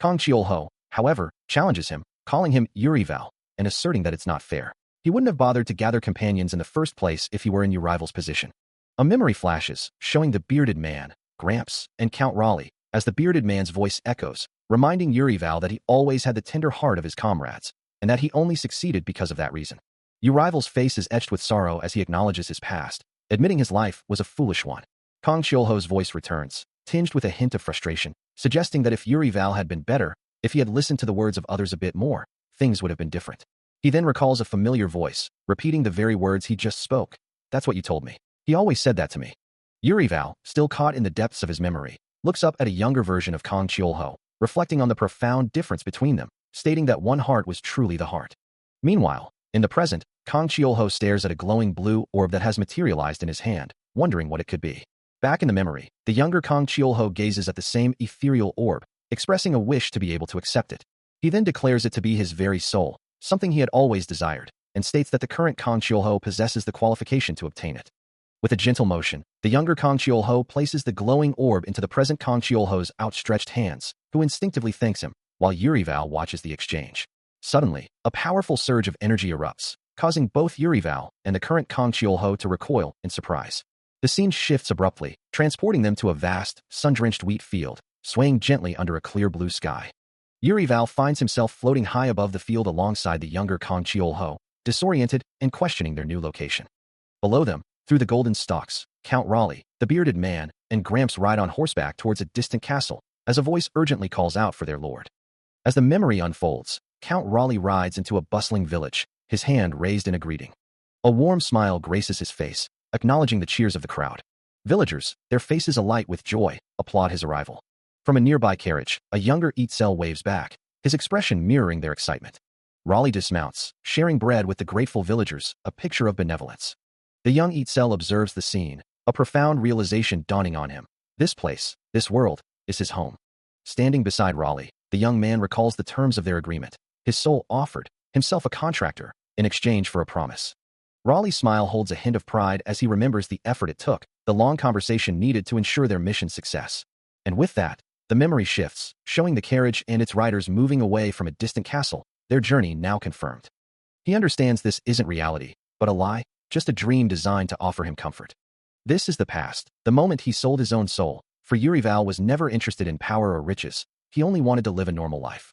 Kang Chiol-ho, however, challenges him, calling him Yurival, and asserting that it's not fair. He wouldn't have bothered to gather companions in the first place if he were in your rival's position. A memory flashes, showing the bearded man, Gramps, and Count Raleigh, as the bearded man's voice echoes, reminding Yurival that he always had the tender heart of his comrades, and that he only succeeded because of that reason. Yurival's face is etched with sorrow as he acknowledges his past, admitting his life was a foolish one. Kang Chiol-ho's voice returns, tinged with a hint of frustration, suggesting that if Yurival had been better, if he had listened to the words of others a bit more, things would have been different. He then recalls a familiar voice, repeating the very words he just spoke. That's what you told me. He always said that to me. Yurival, still caught in the depths of his memory, looks up at a younger version of Kang Cheol-ho, reflecting on the profound difference between them, stating that one heart was truly the heart. Meanwhile, in the present, Kang Cheol-ho stares at a glowing blue orb that has materialized in his hand, wondering what it could be. Back in the memory, the younger Kang Cheol-ho gazes at the same ethereal orb, expressing a wish to be able to accept it. He then declares it to be his very soul, something he had always desired, and states that the current Kang Cheol-ho possesses the qualification to obtain it. With a gentle motion, the younger Kang Cheol-ho places the glowing orb into the present Kang Cheol-ho's outstretched hands, who instinctively thanks him, while Yurival watches the exchange. Suddenly, a powerful surge of energy erupts, causing both Yurival and the current Kang Cheol-ho to recoil in surprise. The scene shifts abruptly, transporting them to a vast, sun-drenched wheat field, swaying gently under a clear blue sky. Yurival finds himself floating high above the field alongside the younger Kang Cheol-ho, disoriented and questioning their new location. Below them, through the golden stalks, Count Raleigh, the bearded man, and Gramps ride on horseback towards a distant castle, as a voice urgently calls out for their lord. As the memory unfolds, Count Raleigh rides into a bustling village, his hand raised in a greeting. A warm smile graces his face, acknowledging the cheers of the crowd. Villagers, their faces alight with joy, applaud his arrival. From a nearby carriage, a younger Eatcell waves back, his expression mirroring their excitement. Raleigh dismounts, sharing bread with the grateful villagers, a picture of benevolence. The young Eatcell observes the scene, a profound realization dawning on him. This place, this world, is his home. Standing beside Raleigh, the young man recalls the terms of their agreement. His soul offered, himself a contractor, in exchange for a promise. Raleigh's smile holds a hint of pride as he remembers the effort it took, the long conversation needed to ensure their mission's success. And with that, the memory shifts, showing the carriage and its riders moving away from a distant castle, their journey now confirmed. He understands this isn't reality, but a lie, just a dream designed to offer him comfort. This is the past, the moment he sold his own soul, for Yurival was never interested in power or riches, he only wanted to live a normal life.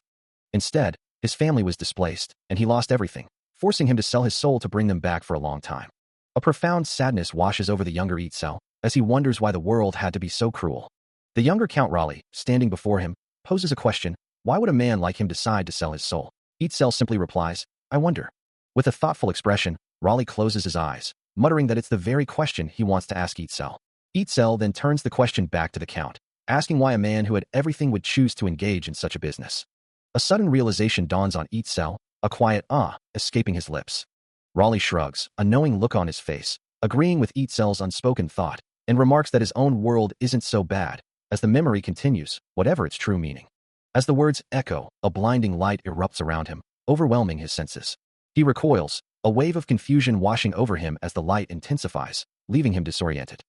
Instead, his family was displaced, and he lost everything, forcing him to sell his soul to bring them back for a long time. A profound sadness washes over the younger Eatcell, as he wonders why the world had to be so cruel. The younger Count Raleigh, standing before him, poses a question: why would a man like him decide to sell his soul? Eatcell simply replies, I wonder. With a thoughtful expression, Raleigh closes his eyes, muttering that it's the very question he wants to ask Eatcell. Eatcell then turns the question back to the Count, asking why a man who had everything would choose to engage in such a business. A sudden realization dawns on Eatcell, a quiet escaping his lips. Raleigh shrugs, a knowing look on his face, agreeing with Eatcell's unspoken thought, and remarks that his own world isn't so bad, as the memory continues, whatever its true meaning. As the words echo, a blinding light erupts around him, overwhelming his senses. He recoils, a wave of confusion washing over him as the light intensifies, leaving him disoriented.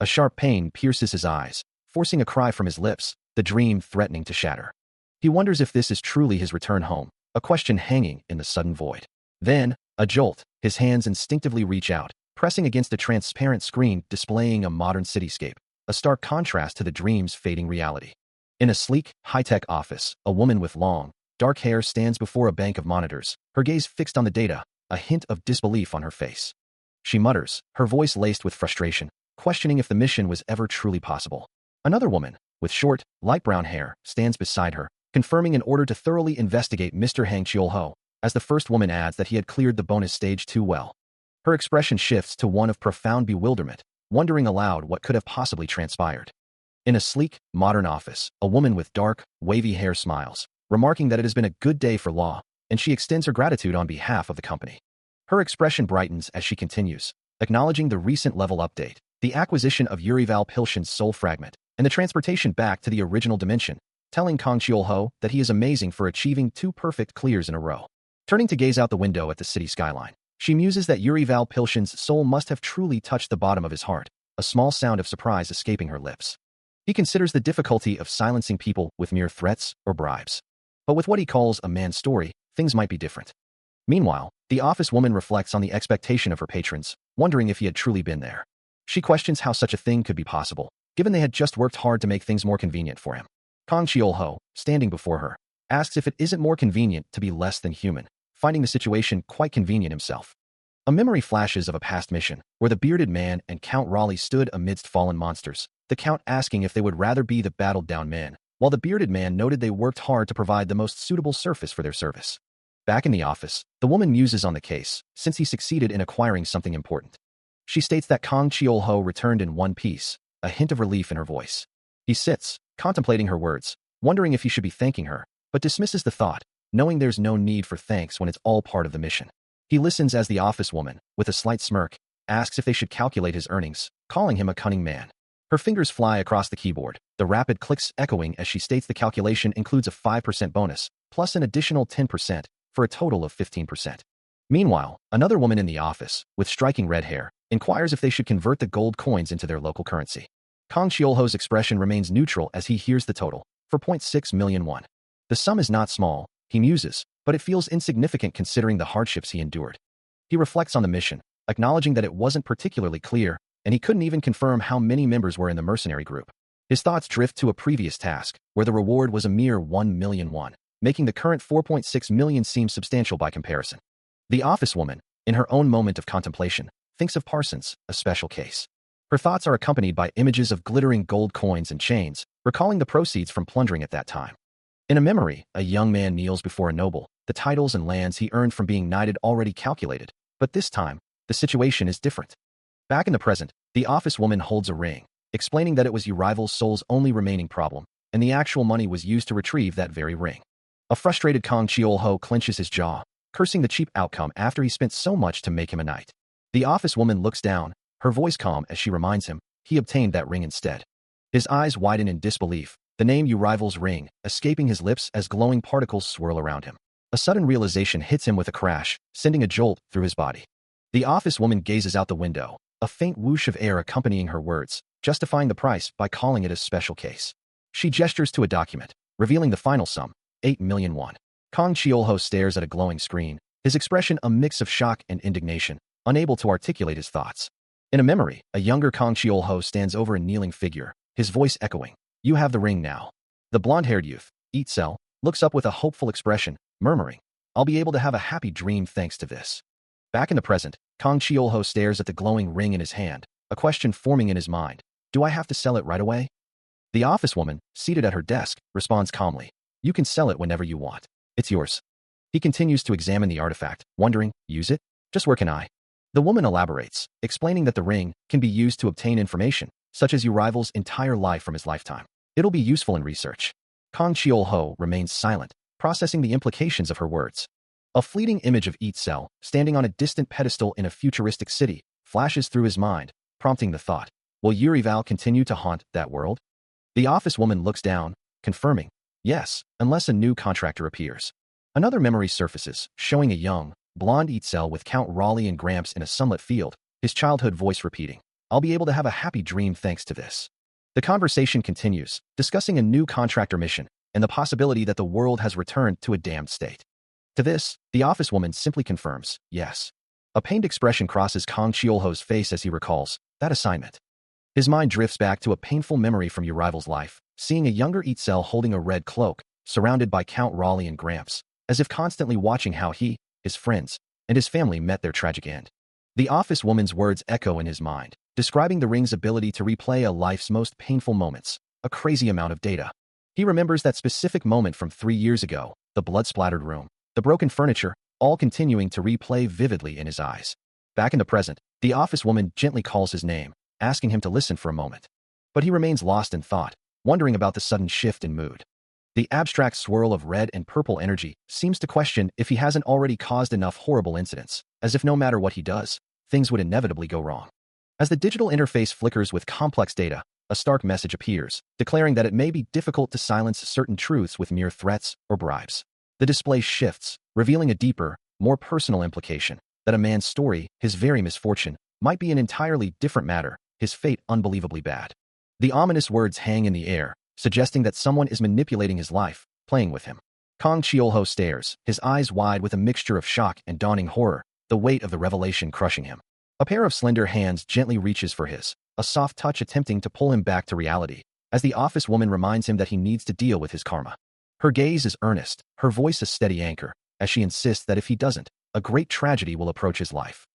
A sharp pain pierces his eyes, forcing a cry from his lips, the dream threatening to shatter. He wonders if this is truly his return home, a question hanging in the sudden void. Then, a jolt, his hands instinctively reach out, pressing against a transparent screen displaying a modern cityscape, a stark contrast to the dream's fading reality. In a sleek, high-tech office, a woman with long, dark hair stands before a bank of monitors, her gaze fixed on the data, a hint of disbelief on her face. She mutters, her voice laced with frustration, questioning if the mission was ever truly possible. Another woman, with short, light brown hair, stands beside her, confirming an order to thoroughly investigate Mr. Hang Cheol-ho, as the first woman adds that he had cleared the bonus stage too well. Her expression shifts to one of profound bewilderment, wondering aloud what could have possibly transpired. In a sleek, modern office, a woman with dark, wavy hair smiles, remarking that it has been a good day for law, and she extends her gratitude on behalf of the company. Her expression brightens as she continues, acknowledging the recent level update, the acquisition of Yurival Pilshin's soul fragment, and the transportation back to the original dimension, telling Kang Cheol-ho that he is amazing for achieving 2 perfect clears in a row. Turning to gaze out the window at the city skyline, she muses that Yurival Pilshin's soul must have truly touched the bottom of his heart, a small sound of surprise escaping her lips. He considers the difficulty of silencing people with mere threats or bribes. But with what he calls a man's story, things might be different. Meanwhile, the office woman reflects on the expectation of her patrons, wondering if he had truly been there. She questions how such a thing could be possible, given they had just worked hard to make things more convenient for him. Kang Cheol-ho, standing before her, asks if it isn't more convenient to be less than human, finding the situation quite convenient himself. A memory flashes of a past mission, where the bearded man and Count Raleigh stood amidst fallen monsters, the Count asking if they would rather be the battled-down men, while the bearded man noted they worked hard to provide the most suitable surface for their service. Back in the office, the woman muses on the case, since he succeeded in acquiring something important. She states that Kang Cheol-ho returned in one piece, a hint of relief in her voice. He sits, contemplating her words, wondering if he should be thanking her, but dismisses the thought, knowing there's no need for thanks when it's all part of the mission. He listens as the office woman, with a slight smirk, asks if they should calculate his earnings, calling him a cunning man. Her fingers fly across the keyboard, the rapid clicks echoing as she states the calculation includes a 5% bonus, plus an additional 10%, for a total of 15%. Meanwhile, another woman in the office, with striking red hair, inquires if they should convert the gold coins into their local currency. Kang Cheol-ho's expression remains neutral as he hears the total, for 0.6 million won. The sum is not small, he muses, but it feels insignificant considering the hardships he endured. He reflects on the mission, acknowledging that it wasn't particularly clear, and he couldn't even confirm how many members were in the mercenary group. His thoughts drift to a previous task, where the reward was a mere 1 million won, making the current 4.6 million seem substantial by comparison. The office woman, in her own moment of contemplation, thinks of Parsons, a special case. Her thoughts are accompanied by images of glittering gold coins and chains, recalling the proceeds from plundering at that time. In a memory, a young man kneels before a noble, the titles and lands he earned from being knighted already calculated, but this time, the situation is different. Back in the present, the office woman holds a ring, explaining that it was Urival's soul's only remaining problem, and the actual money was used to retrieve that very ring. A frustrated Kang Cheol-ho clenches his jaw, cursing the cheap outcome after he spent so much to make him a knight. The office woman looks down, her voice calm as she reminds him, he obtained that ring instead. His eyes widen in disbelief, the name Urival's ring, escaping his lips as glowing particles swirl around him. A sudden realization hits him with a crash, sending a jolt through his body. The office woman gazes out the window, a faint whoosh of air accompanying her words, justifying the price by calling it a special case. She gestures to a document, revealing the final sum, 8 million won. Kang Cheol-ho stares at a glowing screen, his expression a mix of shock and indignation, unable to articulate his thoughts. In a memory, a younger Kang Cheol-ho stands over a kneeling figure, his voice echoing, "You have the ring now." The blonde-haired youth, Itzel, looks up with a hopeful expression, murmuring, "I'll be able to have a happy dream thanks to this." Back in the present, Kang Cheol-ho stares at the glowing ring in his hand, a question forming in his mind. Do I have to sell it right away? The office woman, seated at her desk, responds calmly, "You can sell it whenever you want. It's yours." He continues to examine the artifact, wondering, use it? Just where can I? The woman elaborates, explaining that the ring can be used to obtain information, such as Urival's entire life from his lifetime. It'll be useful in research. Kang Cheol-ho remains silent, processing the implications of her words. A fleeting image of Itzel, standing on a distant pedestal in a futuristic city, flashes through his mind, prompting the thought, will Urival continue to haunt that world? The office woman looks down, confirming, yes, unless a new contractor appears. Another memory surfaces, showing a young, blonde Itzel with Count Raleigh and Gramps in a sunlit field, his childhood voice repeating, "I'll be able to have a happy dream thanks to this." The conversation continues, discussing a new contractor mission and the possibility that the world has returned to a damned state. To this, the office woman simply confirms, yes. A pained expression crosses Kang Cheol-ho's face as he recalls that assignment. His mind drifts back to a painful memory from Urival's life, seeing a younger Itzel holding a red cloak, surrounded by Count Raleigh and Gramps, as if constantly watching how he, his friends, and his family met their tragic end. The office woman's words echo in his mind, describing the ring's ability to replay a life's most painful moments, a crazy amount of data. He remembers that specific moment from 3 years ago, the blood-splattered room, the broken furniture, all continuing to replay vividly in his eyes. Back in the present, the office woman gently calls his name, asking him to listen for a moment. But he remains lost in thought, wondering about the sudden shift in mood. The abstract swirl of red and purple energy seems to question if he hasn't already caused enough horrible incidents, as if no matter what he does, things would inevitably go wrong. As the digital interface flickers with complex data, a stark message appears, declaring that it may be difficult to silence certain truths with mere threats or bribes. The display shifts, revealing a deeper, more personal implication, that a man's story, his very misfortune, might be an entirely different matter, his fate unbelievably bad. The ominous words hang in the air, suggesting that someone is manipulating his life, playing with him. Kang Cheol-ho stares, his eyes wide with a mixture of shock and dawning horror, the weight of the revelation crushing him. A pair of slender hands gently reaches for his, a soft touch attempting to pull him back to reality, as the office woman reminds him that he needs to deal with his karma. Her gaze is earnest, her voice a steady anchor, as she insists that if he doesn't, a great tragedy will approach his life.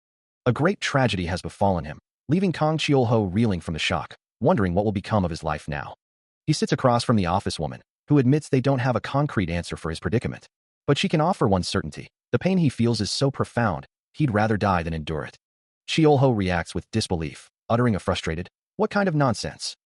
A great tragedy has befallen him, leaving Kang Cheol-ho reeling from the shock, wondering what will become of his life now. He sits across from the office woman, who admits they don't have a concrete answer for his predicament. But she can offer one certainty. The pain he feels is so profound, he'd rather die than endure it. Cheol-ho reacts with disbelief, uttering a frustrated, "What kind of nonsense?"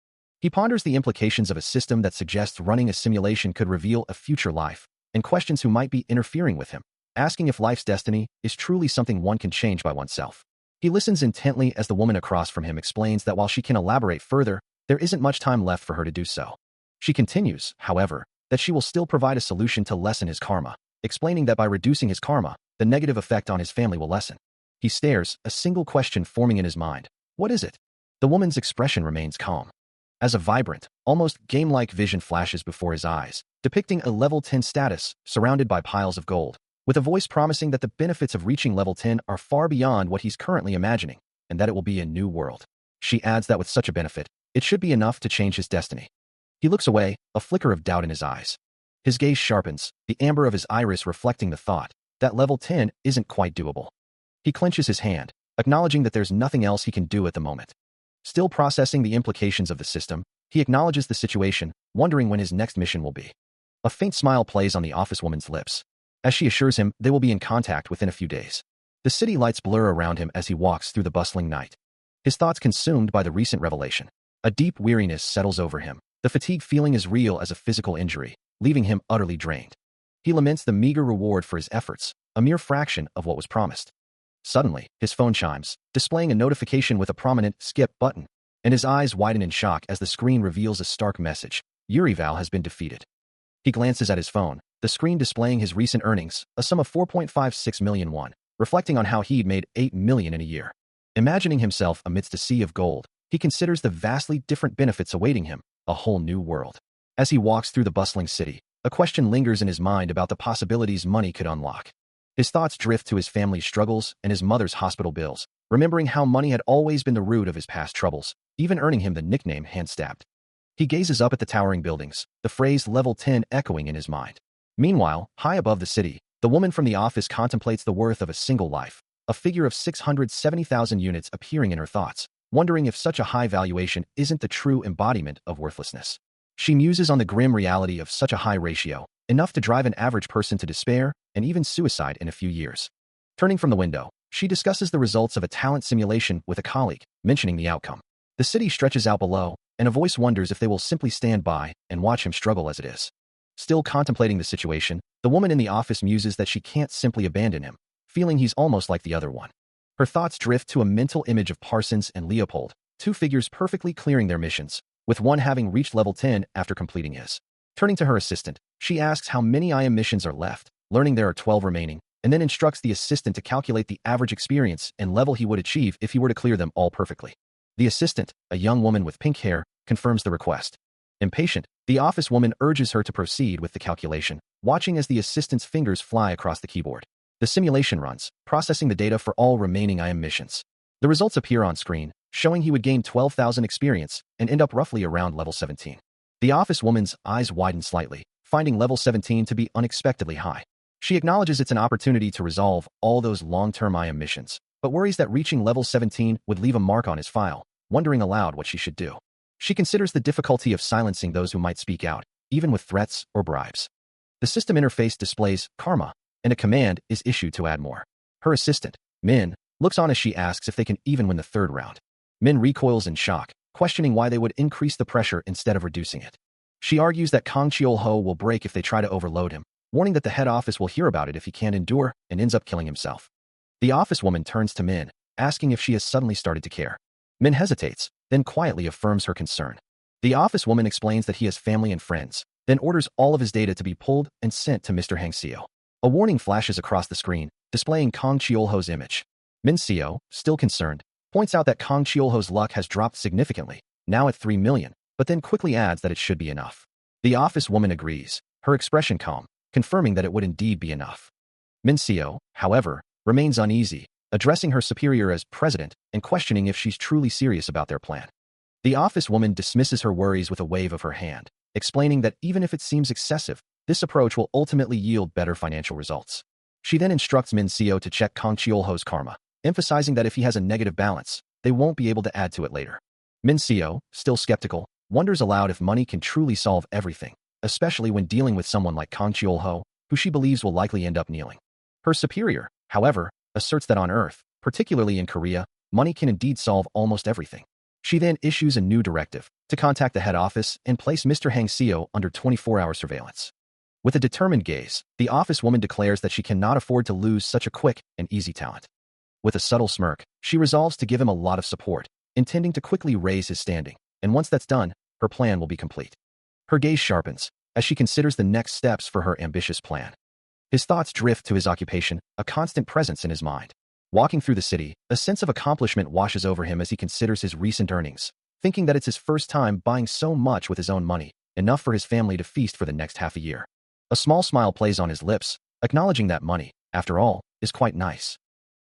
He ponders the implications of a system that suggests running a simulation could reveal a future life, and questions who might be interfering with him, asking if life's destiny is truly something one can change by oneself. He listens intently as the woman across from him explains that while she can elaborate further, there isn't much time left for her to do so. She continues, however, that she will still provide a solution to lessen his karma, explaining that by reducing his karma, the negative effect on his family will lessen. He stares, a single question forming in his mind. What is it? The woman's expression remains calm. As a vibrant, almost game-like vision flashes before his eyes, depicting a level 10 status surrounded by piles of gold, with a voice promising that the benefits of reaching level 10 are far beyond what he's currently imagining, and that it will be a new world. She adds that with such a benefit, it should be enough to change his destiny. He looks away, a flicker of doubt in his eyes. His gaze sharpens, the amber of his iris reflecting the thought that level 10 isn't quite doable. He clenches his hand, acknowledging that there's nothing else he can do at the moment. Still processing the implications of the system, he acknowledges the situation, wondering when his next mission will be. A faint smile plays on the officewoman's lips, as she assures him they will be in contact within a few days. The city lights blur around him as he walks through the bustling night. His thoughts consumed by the recent revelation. A deep weariness settles over him. The fatigue feeling is real as a physical injury, leaving him utterly drained. He laments the meager reward for his efforts, a mere fraction of what was promised. Suddenly, his phone chimes, displaying a notification with a prominent skip button, and his eyes widen in shock as the screen reveals a stark message. Urival has been defeated. He glances at his phone, the screen displaying his recent earnings, a sum of 4.56 million won, reflecting on how he'd made 8 million in a year. Imagining himself amidst a sea of gold, he considers the vastly different benefits awaiting him, a whole new world. As he walks through the bustling city, a question lingers in his mind about the possibilities money could unlock. His thoughts drift to his family's struggles and his mother's hospital bills, remembering how money had always been the root of his past troubles, even earning him the nickname Hand-Stabbed. He gazes up at the towering buildings, the phrase level 10 echoing in his mind. Meanwhile, high above the city, the woman from the office contemplates the worth of a single life, a figure of 670,000 units appearing in her thoughts, wondering if such a high valuation isn't the true embodiment of worthlessness. She muses on the grim reality of such a high ratio, enough to drive an average person to despair and even suicide in a few years. Turning from the window, she discusses the results of a talent simulation with a colleague, mentioning the outcome. The city stretches out below, and a voice wonders if they will simply stand by and watch him struggle as it is. Still contemplating the situation, the woman in the office muses that she can't simply abandon him, feeling he's almost like the other one. Her thoughts drift to a mental image of Parsons and Leopold, two figures perfectly clearing their missions, with one having reached level 10 after completing his. Turning to her assistant, she asks how many IM missions are left, learning there are 12 remaining, and then instructs the assistant to calculate the average experience and level he would achieve if he were to clear them all perfectly. The assistant, a young woman with pink hair, confirms the request. Impatient, the office woman urges her to proceed with the calculation, watching as the assistant's fingers fly across the keyboard. The simulation runs, processing the data for all remaining IM missions. The results appear on screen, showing he would gain 12,000 experience and end up roughly around level 17. The office woman's eyes widen slightly, finding level 17 to be unexpectedly high. She acknowledges it's an opportunity to resolve all those long-term IM missions, but worries that reaching level 17 would leave a mark on his file, wondering aloud what she should do. She considers the difficulty of silencing those who might speak out, even with threats or bribes. The system interface displays karma, and a command is issued to add more. Her assistant, Min, looks on as she asks if they can even win the third round. Min recoils in shock, questioning why they would increase the pressure instead of reducing it. She argues that Kang Cheol-ho will break if they try to overload him, warning that the head office will hear about it if he can't endure and ends up killing himself. The office woman turns to Min, asking if she has suddenly started to care. Min hesitates, then quietly affirms her concern. The office woman explains that he has family and friends, then orders all of his data to be pulled and sent to Mr. Hang Seo. A warning flashes across the screen, displaying Kang Cheol-ho's image. Min Seo, still concerned, points out that Kang Cheol-ho's luck has dropped significantly, now at 3 million, but then quickly adds that it should be enough. The office woman agrees, her expression calm, confirming that it would indeed be enough. Min Seo, however, remains uneasy, addressing her superior as president and questioning if she's truly serious about their plan. The office woman dismisses her worries with a wave of her hand, explaining that even if it seems excessive, this approach will ultimately yield better financial results. She then instructs Min Seo to check Kang Cheol-ho's karma, emphasizing that if he has a negative balance, they won't be able to add to it later. Min Seo, still skeptical, wonders aloud if money can truly solve everything, especially when dealing with someone like Kang Cheol-ho, who she believes will likely end up kneeling. Her superior, however, asserts that on Earth, particularly in Korea, money can indeed solve almost everything. She then issues a new directive to contact the head office and place Mr. Hang Seo under 24-hour surveillance. With a determined gaze, the office woman declares that she cannot afford to lose such a quick and easy talent. With a subtle smirk, she resolves to give him a lot of support, intending to quickly raise his standing, and once that's done, her plan will be complete. Her gaze sharpens as she considers the next steps for her ambitious plan. His thoughts drift to his occupation, a constant presence in his mind. Walking through the city, a sense of accomplishment washes over him as he considers his recent earnings, thinking that it's his first time buying so much with his own money, enough for his family to feast for the next half a year. A small smile plays on his lips, acknowledging that money, after all, is quite nice.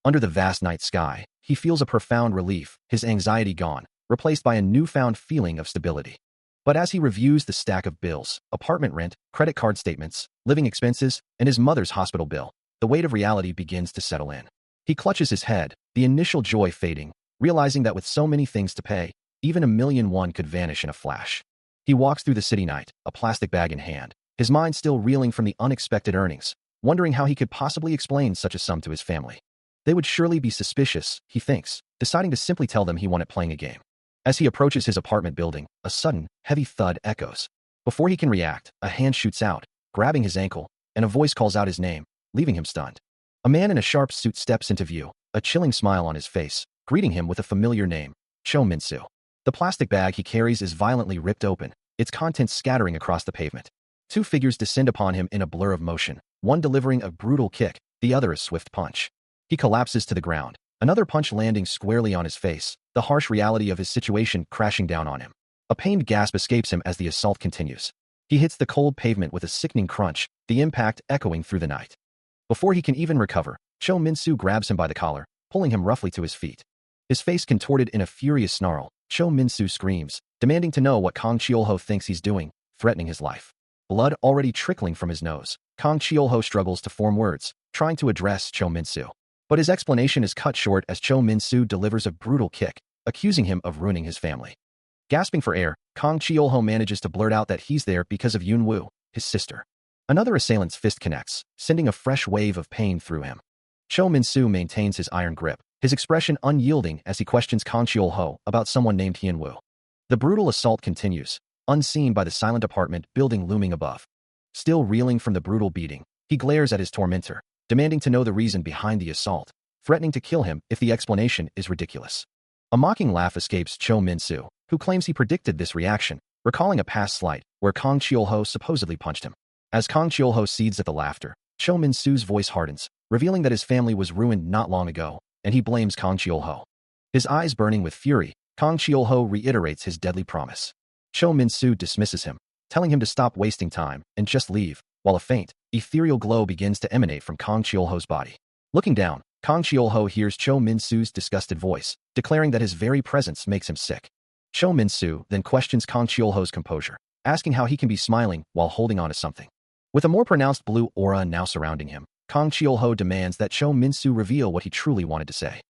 Under the vast night sky, he feels a profound relief, his anxiety gone, replaced by a newfound feeling of stability. But as he reviews the stack of bills, apartment rent, credit card statements, living expenses, and his mother's hospital bill, the weight of reality begins to settle in. He clutches his head, the initial joy fading, realizing that with so many things to pay, even $1,000,001 could vanish in a flash. He walks through the city night, a plastic bag in hand, his mind still reeling from the unexpected earnings, wondering how he could possibly explain such a sum to his family. They would surely be suspicious, he thinks, deciding to simply tell them he wanted playing a game. As he approaches his apartment building, a sudden, heavy thud echoes. Before he can react, a hand shoots out, grabbing his ankle, and a voice calls out his name, leaving him stunned. A man in a sharp suit steps into view, a chilling smile on his face, greeting him with a familiar name, Cho Min-soo. The plastic bag he carries is violently ripped open, its contents scattering across the pavement. Two figures descend upon him in a blur of motion, one delivering a brutal kick, the other a swift punch. He collapses to the ground, another punch landing squarely on his face, the harsh reality of his situation crashing down on him. A pained gasp escapes him as the assault continues. He hits the cold pavement with a sickening crunch, the impact echoing through the night. Before he can even recover, Cho Min-soo grabs him by the collar, pulling him roughly to his feet. His face contorted in a furious snarl, Cho Min-soo screams, demanding to know what Kang Cheol-ho thinks he's doing, threatening his life. Blood already trickling from his nose, Kang Cheol-ho struggles to form words, trying to address Cho Min-soo. But his explanation is cut short as Cho Min-soo delivers a brutal kick, accusing him of ruining his family. Gasping for air, Kang Cheol-ho manages to blurt out that he's there because of Yoon-woo, his sister. Another assailant's fist connects, sending a fresh wave of pain through him. Cho Min-soo maintains his iron grip, his expression unyielding as he questions Kang Cheol-ho about someone named Hyun-woo. The brutal assault continues, unseen by the silent apartment building looming above. Still reeling from the brutal beating, he glares at his tormentor, demanding to know the reason behind the assault, threatening to kill him if the explanation is ridiculous. A mocking laugh escapes Cho Min-soo, who claims he predicted this reaction, recalling a past slight where Kang Cheol-ho supposedly punched him. As Kang Cheol-ho cedes at the laughter, Cho Min-soo's voice hardens, revealing that his family was ruined not long ago, and he blames Kang Cheol-ho. His eyes burning with fury, Kang Cheol-ho reiterates his deadly promise. Cho Min-soo dismisses him, telling him to stop wasting time and just leave, while a faint, ethereal glow begins to emanate from Kang Cheol-ho's body. Looking down, Kang Cheol-ho hears Cho Min-soo's disgusted voice, declaring that his very presence makes him sick. Cho Min-soo then questions Kang Cheol-ho's composure, asking how he can be smiling while holding on to something. With a more pronounced blue aura now surrounding him, Kang Cheol-ho demands that Cho Min-soo reveal what he truly wanted to say.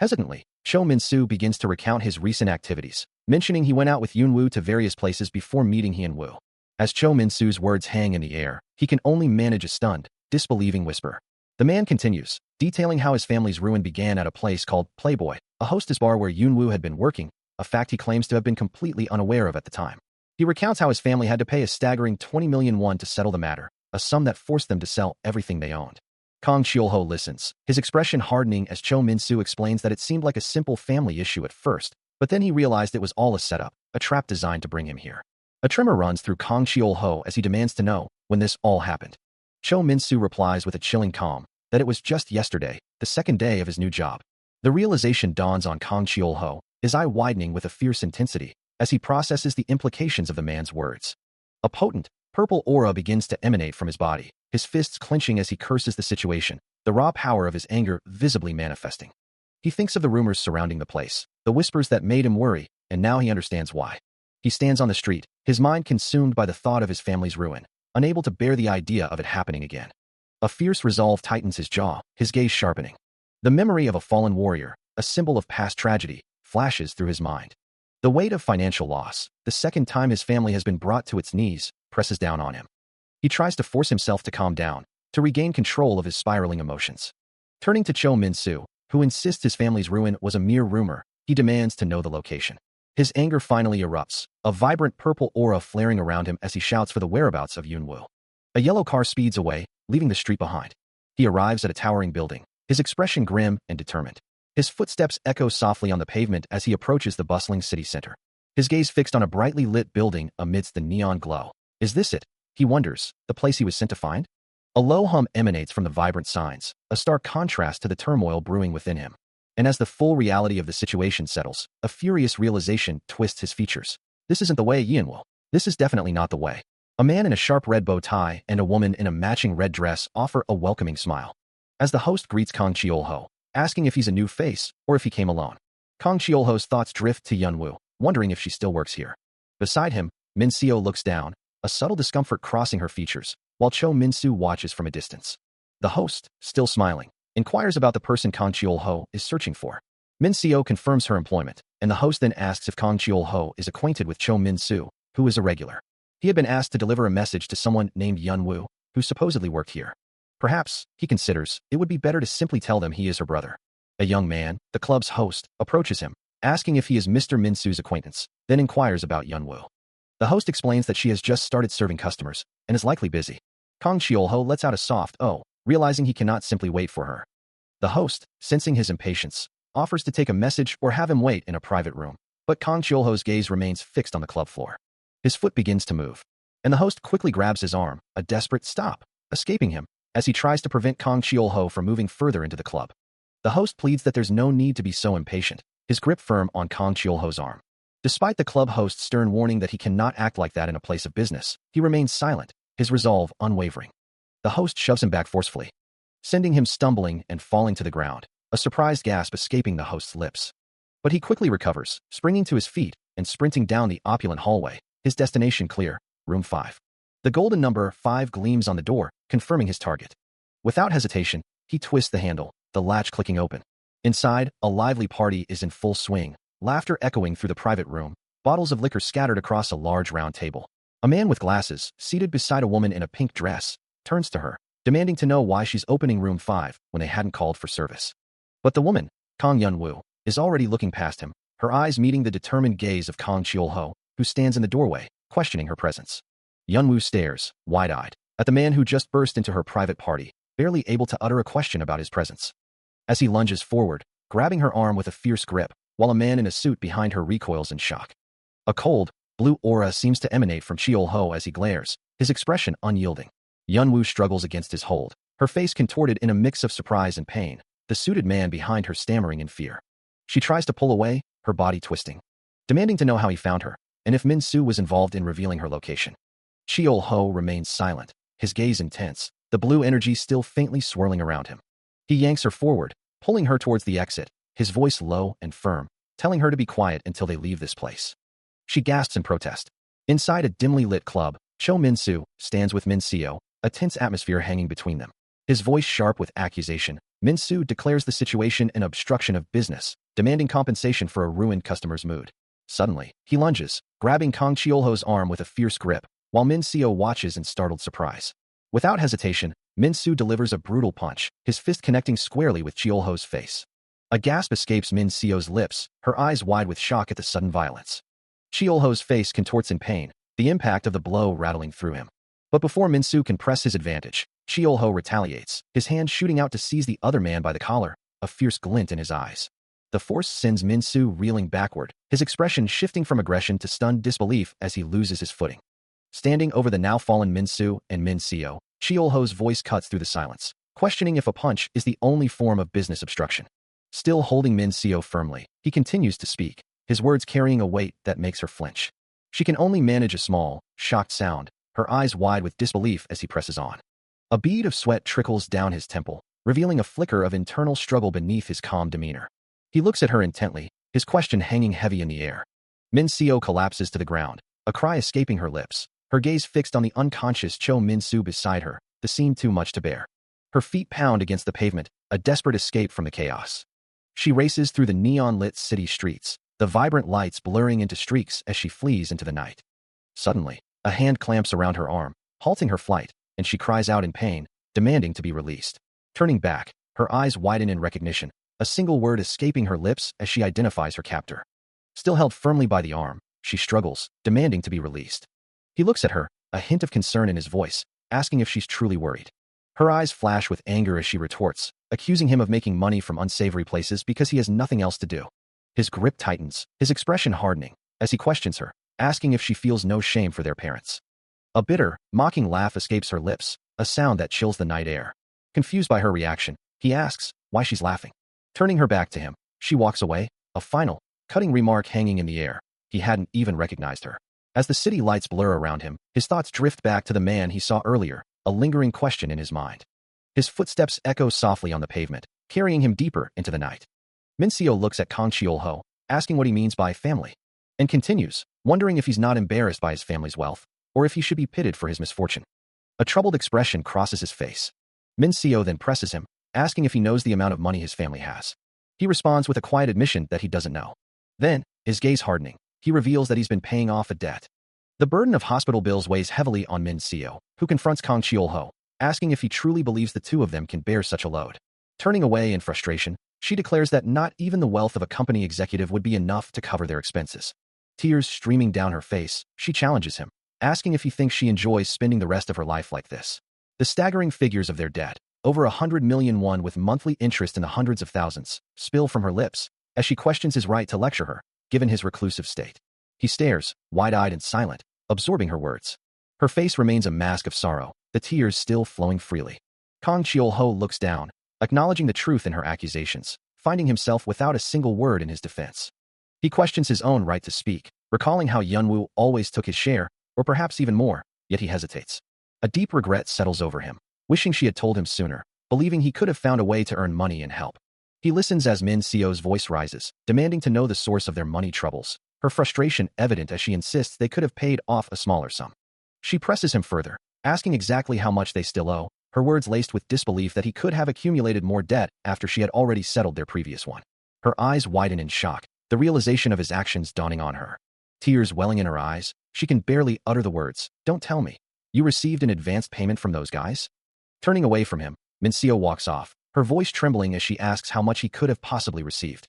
Hesitantly, Cho Min-soo begins to recount his recent activities, mentioning he went out with Yoon-woo to various places before meeting Hyun-woo. As Cho Min-soo's words hang in the air, he can only manage a stunned, disbelieving whisper. The man continues, detailing how his family's ruin began at a place called Playboy, a hostess bar where Yoon-woo had been working, a fact he claims to have been completely unaware of at the time. He recounts how his family had to pay a staggering 20 million won to settle the matter, a sum that forced them to sell everything they owned. Kang Cheol-ho listens, his expression hardening as Cho Min-soo explains that it seemed like a simple family issue at first, but then he realized it was all a setup, a trap designed to bring him here. A tremor runs through Kang Cheol-ho as he demands to know when this all happened. Cho Min-soo replies with a chilling calm that it was just yesterday, the second day of his new job. The realization dawns on Kang Cheol-ho, his eye widening with a fierce intensity as he processes the implications of the man's words. A potent, purple aura begins to emanate from his body, his fists clenching as he curses the situation, the raw power of his anger visibly manifesting. He thinks of the rumors surrounding the place, the whispers that made him worry, and now he understands why. He stands on the street, his mind consumed by the thought of his family's ruin, unable to bear the idea of it happening again. A fierce resolve tightens his jaw, his gaze sharpening. The memory of a fallen warrior, a symbol of past tragedy, flashes through his mind. The weight of financial loss, the second time his family has been brought to its knees, presses down on him. He tries to force himself to calm down, to regain control of his spiraling emotions. Turning to Cho Min-soo, who insists his family's ruin was a mere rumor, he demands to know the location. His anger finally erupts, a vibrant purple aura flaring around him as he shouts for the whereabouts of Yunwoo. A yellow car speeds away, leaving the street behind. He arrives at a towering building, his expression grim and determined. His footsteps echo softly on the pavement as he approaches the bustling city center. His gaze fixed on a brightly lit building amidst the neon glow. Is this it? He wonders, the place he was sent to find? A low hum emanates from the vibrant signs, a stark contrast to the turmoil brewing within him. And as the full reality of the situation settles, a furious realization twists his features. This isn't the way, Yunwoo. This is definitely not the way. A man in a sharp red bow tie and a woman in a matching red dress offer a welcoming smile. As the host greets Kang Cheol-ho, asking if he's a new face or if he came alone. Kang Cheol-ho's thoughts drift to Yunwoo, wondering if she still works here. Beside him, Min-seo looks down, a subtle discomfort crossing her features, while Cho Min-soo watches from a distance. The host, still smiling, inquires about the person Kang Cheol-ho is searching for. Min-seo confirms her employment, and the host then asks if Kang Cheol-ho is acquainted with Cho Min-soo, who is a regular. He had been asked to deliver a message to someone named Yunwoo, who supposedly worked here. Perhaps, he considers, it would be better to simply tell them he is her brother. A young man, the club's host, approaches him, asking if he is Mr. Min-soo's acquaintance, then inquires about Yunwoo. The host explains that she has just started serving customers, and is likely busy. Kang Cheol-ho lets out a soft "oh," realizing he cannot simply wait for her. The host, sensing his impatience, offers to take a message or have him wait in a private room, but Kang Cheol-ho's gaze remains fixed on the club floor. His foot begins to move, and the host quickly grabs his arm, a desperate stop, escaping him, as he tries to prevent Kang Cheol-ho from moving further into the club. The host pleads that there's no need to be so impatient, his grip firm on Kang Cheol-ho's arm. Despite the club host's stern warning that he cannot act like that in a place of business, he remains silent, his resolve unwavering. The host shoves him back forcefully, sending him stumbling and falling to the ground, a surprised gasp escaping the host's lips. But he quickly recovers, springing to his feet and sprinting down the opulent hallway, his destination clear, room 5. The golden number 5 gleams on the door, confirming his target. Without hesitation, he twists the handle, the latch clicking open. Inside, a lively party is in full swing, laughter echoing through the private room, bottles of liquor scattered across a large round table. A man with glasses, seated beside a woman in a pink dress, turns to her, demanding to know why she's opening room 5 when they hadn't called for service. But the woman, Kang Yunwoo, is already looking past him, her eyes meeting the determined gaze of Kang Cheol-ho, who stands in the doorway, questioning her presence. Yunwoo stares, wide-eyed, at the man who just burst into her private party, barely able to utter a question about his presence. As he lunges forward, grabbing her arm with a fierce grip, while a man in a suit behind her recoils in shock. A cold, blue aura seems to emanate from Cheol-ho as he glares, his expression unyielding. Yunwoo struggles against his hold, her face contorted in a mix of surprise and pain, the suited man behind her stammering in fear. She tries to pull away, her body twisting, demanding to know how he found her, and if Min-soo was involved in revealing her location. Cheol-ho remains silent, his gaze intense, the blue energy still faintly swirling around him. He yanks her forward, pulling her towards the exit, his voice low and firm, telling her to be quiet until they leave this place. She gasps in protest. Inside a dimly lit club, Cho Min-soo stands with Min-seo, a tense atmosphere hanging between them. His voice sharp with accusation, Min-soo declares the situation an obstruction of business, demanding compensation for a ruined customer's mood. Suddenly, he lunges, grabbing Kang Cheol-ho's arm with a fierce grip, while Min-seo watches in startled surprise. Without hesitation, Min-soo delivers a brutal punch, his fist connecting squarely with Cheol-ho's face. A gasp escapes Min-seo's lips, her eyes wide with shock at the sudden violence. Cheol-ho's face contorts in pain, the impact of the blow rattling through him. But before Min-soo can press his advantage, Cheol-ho retaliates, his hand shooting out to seize the other man by the collar, a fierce glint in his eyes. The force sends Min-soo reeling backward, his expression shifting from aggression to stunned disbelief as he loses his footing. Standing over the now fallen Min-soo and Min-seo, Cheol-ho's voice cuts through the silence, questioning if a punch is the only form of business obstruction. Still holding Min-seo firmly, he continues to speak, his words carrying a weight that makes her flinch. She can only manage a small, shocked sound, her eyes wide with disbelief as he presses on. A bead of sweat trickles down his temple, revealing a flicker of internal struggle beneath his calm demeanor. He looks at her intently, his question hanging heavy in the air. Min-seo collapses to the ground, a cry escaping her lips, her gaze fixed on the unconscious Cho Min-soo beside her, the scene too much to bear. Her feet pound against the pavement, a desperate escape from the chaos. She races through the neon-lit city streets, the vibrant lights blurring into streaks as she flees into the night. Suddenly, a hand clamps around her arm, halting her flight, and she cries out in pain, demanding to be released. Turning back, her eyes widen in recognition, a single word escaping her lips as she identifies her captor. Still held firmly by the arm, she struggles, demanding to be released. He looks at her, a hint of concern in his voice, asking if she's truly worried. Her eyes flash with anger as she retorts, accusing him of making money from unsavory places because he has nothing else to do. His grip tightens, his expression hardening, as he questions her, asking if she feels no shame for their parents. A bitter, mocking laugh escapes her lips, a sound that chills the night air. Confused by her reaction, he asks why she's laughing. Turning her back to him, she walks away, a final, cutting remark hanging in the air. He hadn't even recognized her. As the city lights blur around him, his thoughts drift back to the man he saw earlier, a lingering question in his mind. His footsteps echo softly on the pavement, carrying him deeper into the night. Min-seo looks at Kang Cheol-ho, asking what he means by family, and continues, wondering if he's not embarrassed by his family's wealth, or if he should be pitted for his misfortune. A troubled expression crosses his face. Min-seo then presses him, asking if he knows the amount of money his family has. He responds with a quiet admission that he doesn't know. Then, his gaze hardening, he reveals that he's been paying off a debt. The burden of hospital bills weighs heavily on Min-seo, who confronts Kang Cheol-ho, asking if he truly believes the two of them can bear such a load. Turning away in frustration, she declares that not even the wealth of a company executive would be enough to cover their expenses. Tears streaming down her face, she challenges him, asking if he thinks she enjoys spending the rest of her life like this. The staggering figures of their debt, over 100 million won with monthly interest in the hundreds of thousands, spill from her lips, as she questions his right to lecture her, given his reclusive state. He stares, wide-eyed and silent, absorbing her words. Her face remains a mask of sorrow, the tears still flowing freely. Kang Cheol-ho looks down, acknowledging the truth in her accusations, finding himself without a single word in his defense. He questions his own right to speak, recalling how Yunwoo always took his share, or perhaps even more, yet he hesitates. A deep regret settles over him, wishing she had told him sooner, believing he could have found a way to earn money and help. He listens as Min-seo's voice rises, demanding to know the source of their money troubles, her frustration evident as she insists they could have paid off a smaller sum. She presses him further, asking exactly how much they still owe, her words laced with disbelief that he could have accumulated more debt after she had already settled their previous one. Her eyes widen in shock, the realization of his actions dawning on her. Tears welling in her eyes, she can barely utter the words, "Don't tell me. You received an advance payment from those guys?" Turning away from him, Min-seo walks off, her voice trembling as she asks how much he could have possibly received.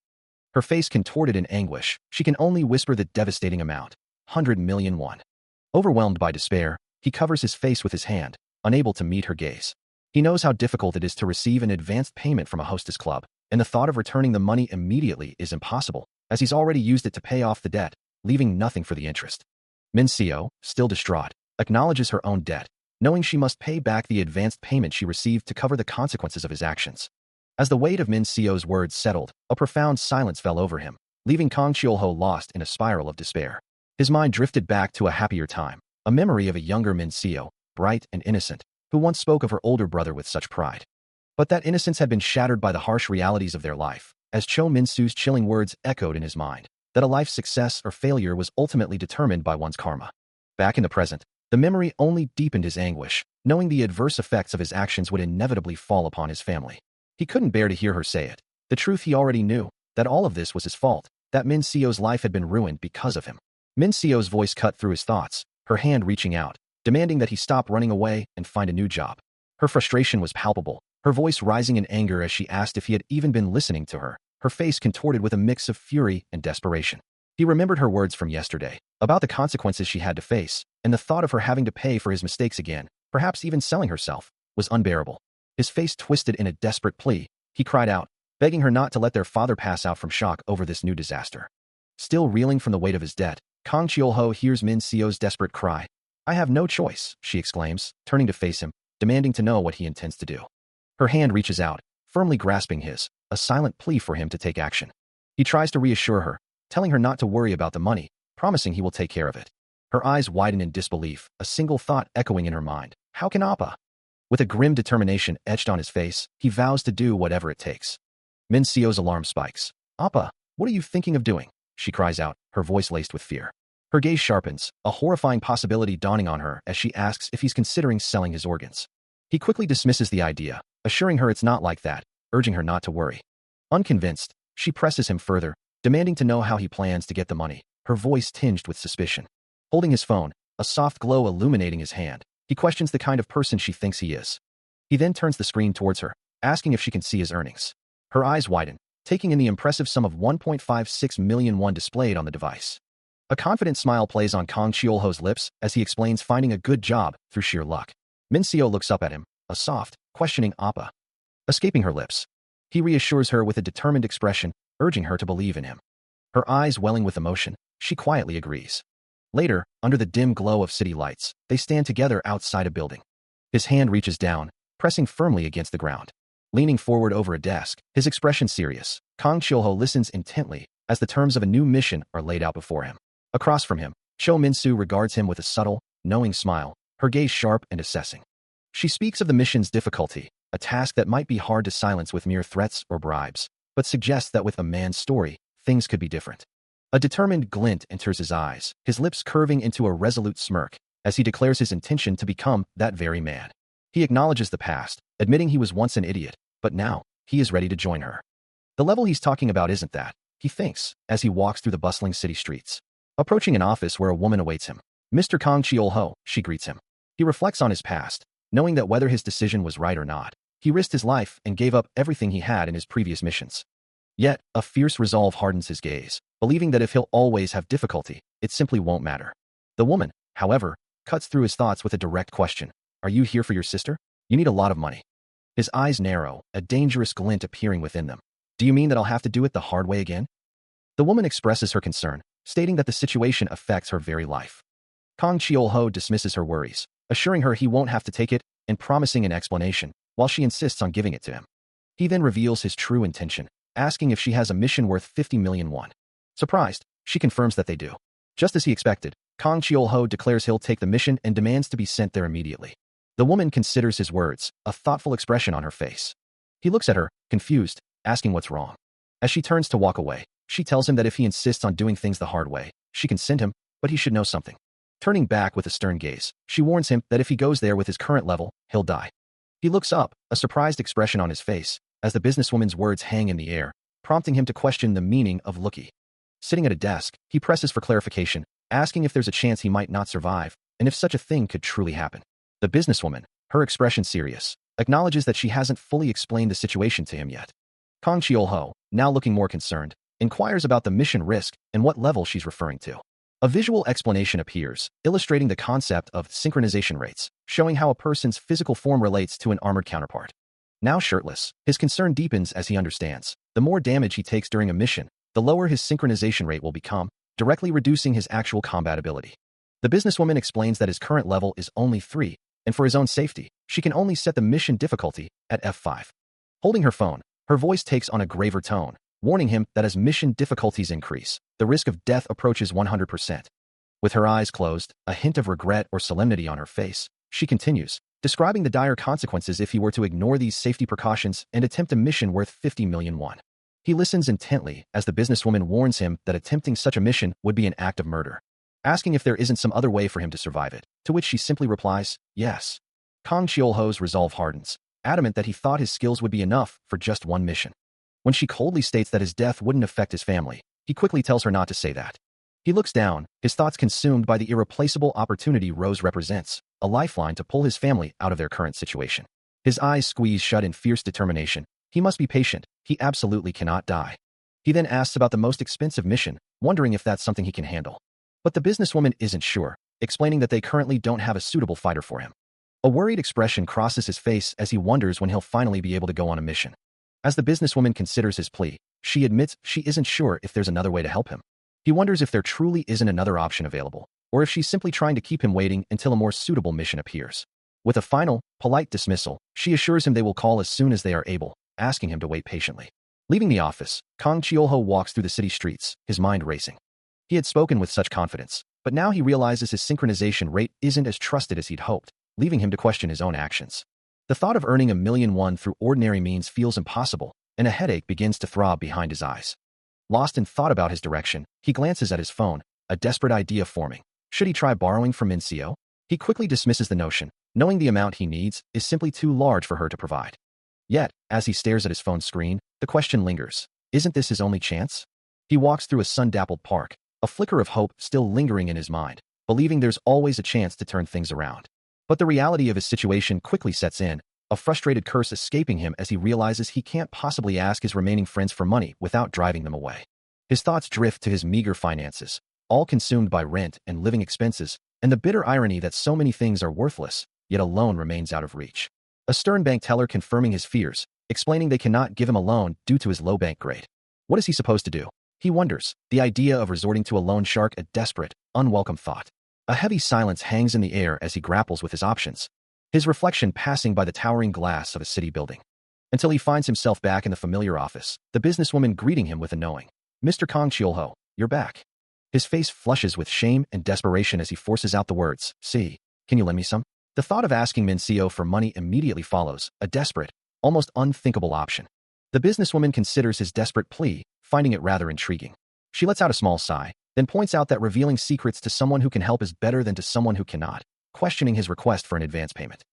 Her face contorted in anguish, she can only whisper the devastating amount, 100 million won. Overwhelmed by despair, he covers his face with his hand, unable to meet her gaze. He knows how difficult it is to receive an advanced payment from a hostess club, and the thought of returning the money immediately is impossible, as he's already used it to pay off the debt, leaving nothing for the interest. Min-seo, still distraught, acknowledges her own debt, knowing she must pay back the advanced payment she received to cover the consequences of his actions. As the weight of Min-seo's words settled, a profound silence fell over him, leaving Kang Cheol-ho lost in a spiral of despair. His mind drifted back to a happier time, a memory of a younger Min-seo, bright and innocent, who once spoke of her older brother with such pride. But that innocence had been shattered by the harsh realities of their life, as Cho Min-soo's chilling words echoed in his mind, that a life's success or failure was ultimately determined by one's karma. Back in the present, the memory only deepened his anguish, knowing the adverse effects of his actions would inevitably fall upon his family. He couldn't bear to hear her say it. The truth he already knew, that all of this was his fault, that Min-seo's life had been ruined because of him. Min-seo's voice cut through his thoughts, her hand reaching out, demanding that he stop running away and find a new job. Her frustration was palpable, her voice rising in anger as she asked if he had even been listening to her, her face contorted with a mix of fury and desperation. He remembered her words from yesterday, about the consequences she had to face, and the thought of her having to pay for his mistakes again, perhaps even selling herself, was unbearable. His face twisted in a desperate plea, he cried out, begging her not to let their father pass out from shock over this new disaster. Still reeling from the weight of his debt, Kang Cheol-ho hears Min-seo's desperate cry. "I have no choice," she exclaims, turning to face him, demanding to know what he intends to do. Her hand reaches out, firmly grasping his, a silent plea for him to take action. He tries to reassure her, telling her not to worry about the money, promising he will take care of it. Her eyes widen in disbelief, a single thought echoing in her mind. How can Appa? With a grim determination etched on his face, he vows to do whatever it takes. Min-seo's alarm spikes. "Appa, what are you thinking of doing?" she cries out, her voice laced with fear. Her gaze sharpens, a horrifying possibility dawning on her as she asks if he's considering selling his organs. He quickly dismisses the idea, assuring her it's not like that, urging her not to worry. Unconvinced, she presses him further, demanding to know how he plans to get the money, her voice tinged with suspicion. Holding his phone, a soft glow illuminating his hand, he questions the kind of person she thinks he is. He then turns the screen towards her, asking if she can see his earnings. Her eyes widen, taking in the impressive sum of 1.56 million won displayed on the device. A confident smile plays on Kang Cheol-ho's lips as he explains finding a good job through sheer luck. Min Seo looks up at him, a soft, questioning appa escaping her lips. He reassures her with a determined expression, urging her to believe in him. Her eyes welling with emotion, she quietly agrees. Later, under the dim glow of city lights, they stand together outside a building. His hand reaches down, pressing firmly against the ground. Leaning forward over a desk, his expression serious, Kang Cheol-ho listens intently as the terms of a new mission are laid out before him. Across from him, Cho Min-soo regards him with a subtle, knowing smile, her gaze sharp and assessing. She speaks of the mission's difficulty, a task that might be hard to silence with mere threats or bribes, but suggests that with a man's story, things could be different. A determined glint enters his eyes, his lips curving into a resolute smirk, as he declares his intention to become that very man. He acknowledges the past, admitting he was once an idiot, but now, he is ready to join her. The level he's talking about isn't that, he thinks, as he walks through the bustling city streets. Approaching an office where a woman awaits him. Mr. Kang Cheol-ho, she greets him. He reflects on his past, knowing that whether his decision was right or not, he risked his life and gave up everything he had in his previous missions. Yet, a fierce resolve hardens his gaze, believing that if he'll always have difficulty, it simply won't matter. The woman, however, cuts through his thoughts with a direct question. Are you here for your sister? You need a lot of money. His eyes narrow, a dangerous glint appearing within them. Do you mean that I'll have to do it the hard way again? The woman expresses her concern, stating that the situation affects her very life. Kang Cheol-ho dismisses her worries, assuring her he won't have to take it and promising an explanation, while she insists on giving it to him. He then reveals his true intention, asking if she has a mission worth 50 million won. Surprised, she confirms that they do. Just as he expected, Kang Cheol-ho declares he'll take the mission and demands to be sent there immediately. The woman considers his words, a thoughtful expression on her face. He looks at her, confused, asking what's wrong. As she turns to walk away, she tells him that if he insists on doing things the hard way, she can send him, but he should know something. Turning back with a stern gaze, she warns him that if he goes there with his current level, he'll die. He looks up, a surprised expression on his face, as the businesswoman's words hang in the air, prompting him to question the meaning of looky. Sitting at a desk, he presses for clarification, asking if there's a chance he might not survive, and if such a thing could truly happen. The businesswoman, her expression serious, acknowledges that she hasn't fully explained the situation to him yet. Kang Cheol-ho, now looking more concerned, inquires about the mission risk and what level she's referring to. A visual explanation appears, illustrating the concept of synchronization rates, showing how a person's physical form relates to an armored counterpart. Now shirtless, his concern deepens as he understands. The more damage he takes during a mission, the lower his synchronization rate will become, directly reducing his actual combat ability. The businesswoman explains that his current level is only 3, and for his own safety, she can only set the mission difficulty at F5. Holding her phone, her voice takes on a graver tone, warning him that as mission difficulties increase, the risk of death approaches 100%. With her eyes closed, a hint of regret or solemnity on her face, she continues, describing the dire consequences if he were to ignore these safety precautions and attempt a mission worth 50 million won. He listens intently as the businesswoman warns him that attempting such a mission would be an act of murder, asking if there isn't some other way for him to survive it, to which she simply replies, yes. Kang Cheol-ho's resolve hardens, adamant that he thought his skills would be enough for just one mission. When she coldly states that his death wouldn't affect his family, he quickly tells her not to say that. He looks down, his thoughts consumed by the irreplaceable opportunity Rose represents, a lifeline to pull his family out of their current situation. His eyes squeeze shut in fierce determination. He must be patient, he absolutely cannot die. He then asks about the most expensive mission, wondering if that's something he can handle. But the businesswoman isn't sure, explaining that they currently don't have a suitable fighter for him. A worried expression crosses his face as he wonders when he'll finally be able to go on a mission. As the businesswoman considers his plea, she admits she isn't sure if there's another way to help him. He wonders if there truly isn't another option available, or if she's simply trying to keep him waiting until a more suitable mission appears. With a final, polite dismissal, she assures him they will call as soon as they are able, asking him to wait patiently. Leaving the office, Kang Cheol-ho walks through the city streets, his mind racing. He had spoken with such confidence, but now he realizes his synchronization rate isn't as trusted as he'd hoped, leaving him to question his own actions. The thought of earning 1 million won through ordinary means feels impossible, and a headache begins to throb behind his eyes. Lost in thought about his direction, he glances at his phone, a desperate idea forming. Should he try borrowing from Min Seo? He quickly dismisses the notion, knowing the amount he needs is simply too large for her to provide. Yet, as he stares at his phone screen, the question lingers. Isn't this his only chance? He walks through a sun-dappled park, a flicker of hope still lingering in his mind, believing there's always a chance to turn things around. But the reality of his situation quickly sets in, a frustrated curse escaping him as he realizes he can't possibly ask his remaining friends for money without driving them away. His thoughts drift to his meager finances, all consumed by rent and living expenses, and the bitter irony that so many things are worthless, yet a loan remains out of reach. A stern bank teller confirming his fears, explaining they cannot give him a loan due to his low bank grade. What is he supposed to do? He wonders, the idea of resorting to a loan shark a desperate, unwelcome thought. A heavy silence hangs in the air as he grapples with his options, his reflection passing by the towering glass of a city building. Until he finds himself back in the familiar office, the businesswoman greeting him with a knowing, "Mr. Kang Chiol-ho, you're back." His face flushes with shame and desperation as he forces out the words, "See, can you lend me some?" The thought of asking Min Seo for money immediately follows, a desperate, almost unthinkable option. The businesswoman considers his desperate plea, finding it rather intriguing. She lets out a small sigh, then points out that revealing secrets to someone who can help is better than to someone who cannot, questioning his request for an advance payment.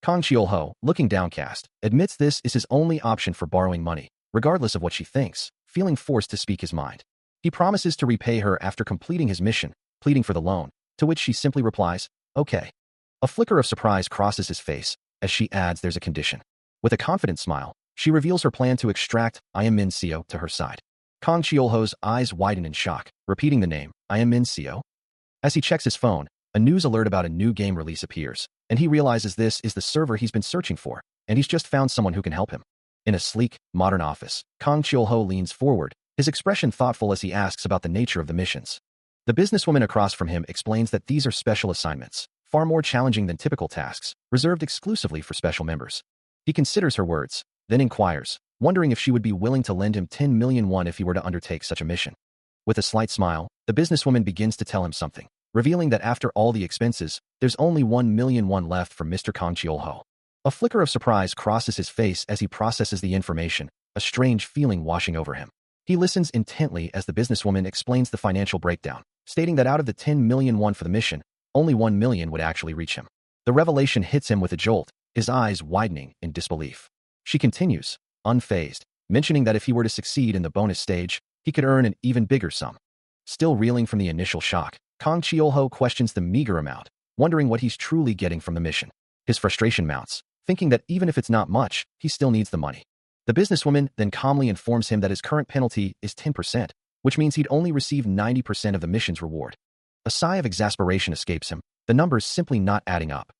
Kang Chiol-ho, looking downcast, admits this is his only option for borrowing money, regardless of what she thinks, feeling forced to speak his mind. He promises to repay her after completing his mission, pleading for the loan, to which she simply replies, "Okay." A flicker of surprise crosses his face, as she adds there's a condition. With a confident smile, she reveals her plan to extract I am Min Seo to her side. Kang Chiol-ho's eyes widen in shock, repeating the name, I am Min Seo. As he checks his phone, a news alert about a new game release appears, and he realizes this is the server he's been searching for, and he's just found someone who can help him. In a sleek, modern office, Kang Chiol-ho leans forward, his expression thoughtful as he asks about the nature of the missions. The businesswoman across from him explains that these are special assignments, far more challenging than typical tasks, reserved exclusively for special members. He considers her words, then inquires, wondering if she would be willing to lend him 10 million won if he were to undertake such a mission. With a slight smile, the businesswoman begins to tell him something, revealing that after all the expenses, there's only 1 million won left from Mr. Kang Chiol-ho. A flicker of surprise crosses his face as he processes the information, a strange feeling washing over him. He listens intently as the businesswoman explains the financial breakdown, stating that out of the 10 million won for the mission, only 1 million would actually reach him. The revelation hits him with a jolt, his eyes widening in disbelief. She continues, unfazed, mentioning that if he were to succeed in the bonus stage, he could earn an even bigger sum. Still reeling from the initial shock, Kang Chiol-ho questions the meager amount, wondering what he's truly getting from the mission. His frustration mounts, thinking that even if it's not much, he still needs the money. The businesswoman then calmly informs him that his current penalty is 10%, which means he'd only receive 90% of the mission's reward. A sigh of exasperation escapes him, the numbers simply not adding up.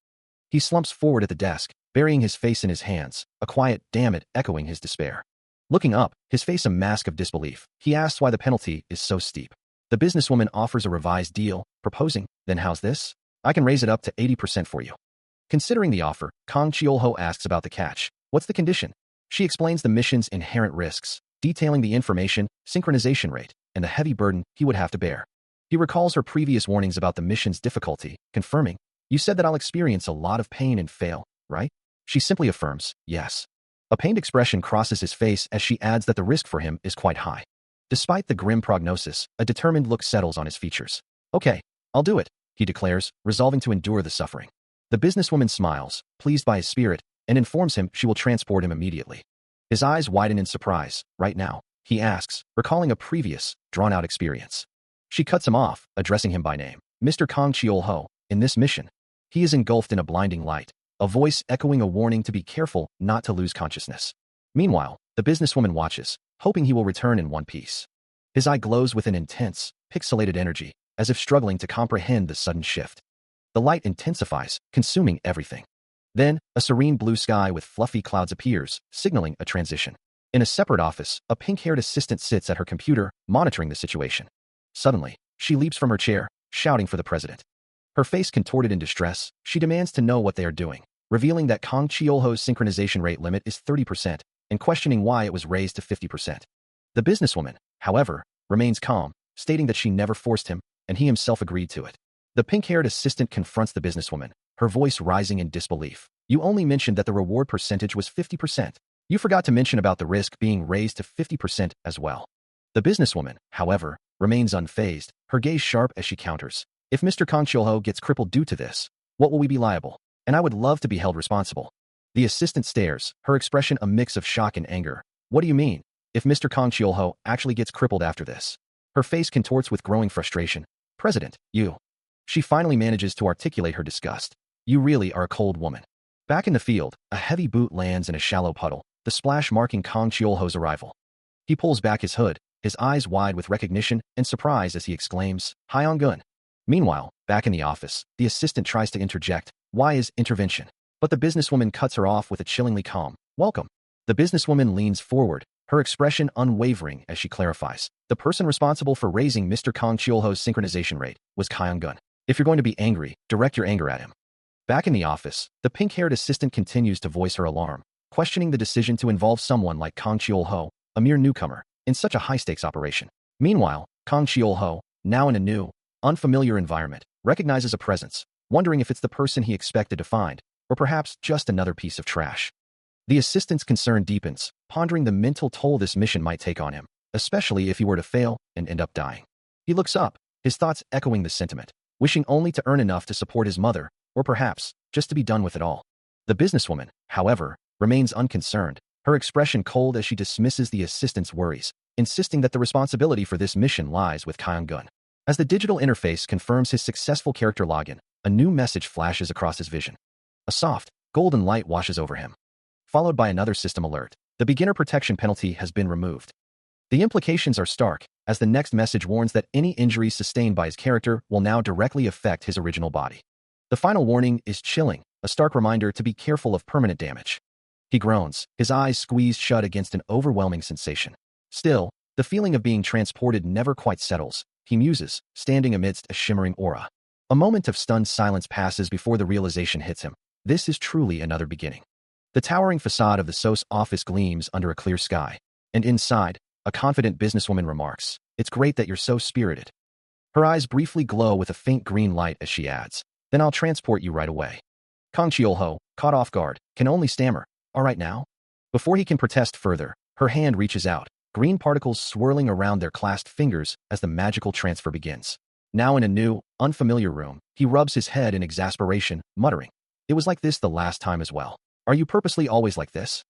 He slumps forward at the desk, burying his face in his hands, a quiet "damn it" echoing his despair. Looking up, his face a mask of disbelief, he asks why the penalty is so steep. The businesswoman offers a revised deal, proposing, "Then how's this? I can raise it up to 80% for you." Considering the offer, Kang Chiol-ho asks about the catch. What's the condition? She explains the mission's inherent risks, detailing the information, synchronization rate, and the heavy burden he would have to bear. He recalls her previous warnings about the mission's difficulty, confirming, "You said that I'll experience a lot of pain and fail, right?" She simply affirms, "Yes." A pained expression crosses his face as she adds that the risk for him is quite high. Despite the grim prognosis, a determined look settles on his features. "Okay, I'll do it," he declares, resolving to endure the suffering. The businesswoman smiles, pleased by his spirit, and informs him she will transport him immediately. His eyes widen in surprise. "Right now?" he asks, recalling a previous, drawn-out experience. She cuts him off, addressing him by name. "Mr. Kang Chiol-ho, in this mission." He is engulfed in a blinding light, a voice echoing a warning to be careful not to lose consciousness. Meanwhile, the businesswoman watches, hoping he will return in one piece. His eye glows with an intense, pixelated energy, as if struggling to comprehend the sudden shift. The light intensifies, consuming everything. Then, a serene blue sky with fluffy clouds appears, signaling a transition. In a separate office, a pink-haired assistant sits at her computer, monitoring the situation. Suddenly, she leaps from her chair, shouting for the president. Her face contorted in distress, she demands to know what they are doing, revealing that Kang Chiol-ho's synchronization rate limit is 30%, and questioning why it was raised to 50%. The businesswoman, however, remains calm, stating that she never forced him, and he himself agreed to it. The pink-haired assistant confronts the businesswoman, her voice rising in disbelief. "You only mentioned that the reward percentage was 50%. You forgot to mention about the risk being raised to 50% as well." The businesswoman, however, remains unfazed, her gaze sharp as she counters. "If Mr. Kang Chiol-ho gets crippled due to this, what will we be liable? And I would love to be held responsible." The assistant stares, her expression a mix of shock and anger. "What do you mean? If Mr. Kang Chiol-ho actually gets crippled after this?" Her face contorts with growing frustration. "President, you." She finally manages to articulate her disgust. "You really are a cold woman." Back in the field, a heavy boot lands in a shallow puddle, the splash marking Kang Cheolho's arrival. He pulls back his hood, his eyes wide with recognition and surprise as he exclaims, "Hyung-gun." Meanwhile, back in the office, the assistant tries to interject, "Why is intervention?" But the businesswoman cuts her off with a chillingly calm, "Welcome." The businesswoman leans forward, her expression unwavering as she clarifies, "The person responsible for raising Mr. Kang Cheolho's synchronization rate was Hyung-gun. If you're going to be angry, direct your anger at him." Back in the office, the pink-haired assistant continues to voice her alarm, questioning the decision to involve someone like Kang Cheolho, a mere newcomer, in such a high-stakes operation. Meanwhile, Kang Cheolho, now in a new, unfamiliar environment, recognizes a presence, wondering if it's the person he expected to find, or perhaps just another piece of trash. The assistant's concern deepens, pondering the mental toll this mission might take on him, especially if he were to fail and end up dying. He looks up, his thoughts echoing the sentiment, wishing only to earn enough to support his mother, or perhaps, just to be done with it all. The businesswoman, however, remains unconcerned, her expression cold as she dismisses the assistant's worries, insisting that the responsibility for this mission lies with Hyung-gun. As the digital interface confirms his successful character login, a new message flashes across his vision. A soft, golden light washes over him, followed by another system alert. The beginner protection penalty has been removed. The implications are stark, as the next message warns that any injuries sustained by his character will now directly affect his original body. The final warning is chilling, a stark reminder to be careful of permanent damage. He groans, his eyes squeezed shut against an overwhelming sensation. Still, the feeling of being transported never quite settles, he muses, standing amidst a shimmering aura. A moment of stunned silence passes before the realization hits him. This is truly another beginning. The towering facade of the SOS office gleams under a clear sky, and inside, a confident businesswoman remarks, "It's great that you're so spirited." Her eyes briefly glow with a faint green light as she adds, "Then I'll transport you right away." Kang Cheolho, caught off guard, can only stammer, "All right now?" Before he can protest further, her hand reaches out, green particles swirling around their clasped fingers as the magical transfer begins. Now in a new, unfamiliar room, he rubs his head in exasperation, muttering, "It was like this the last time as well. Are you purposely always like this?"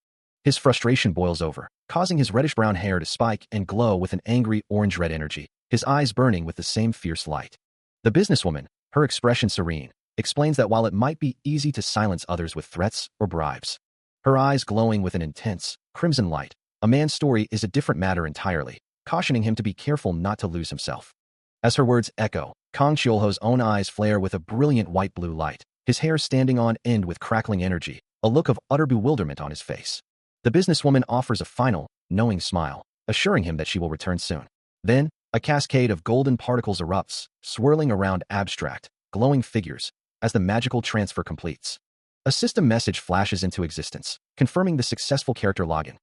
His frustration boils over, causing his reddish-brown hair to spike and glow with an angry orange-red energy, his eyes burning with the same fierce light. The businesswoman, her expression serene, explains that while it might be easy to silence others with threats or bribes, her eyes glowing with an intense, crimson light, a man's story is a different matter entirely, cautioning him to be careful not to lose himself. As her words echo, Kang Cheolho's own eyes flare with a brilliant white-blue light, his hair standing on end with crackling energy, a look of utter bewilderment on his face. The businesswoman offers a final, knowing smile, assuring him that she will return soon. Then, a cascade of golden particles erupts, swirling around abstract, glowing figures, as the magical transfer completes. A system message flashes into existence, confirming the successful character login,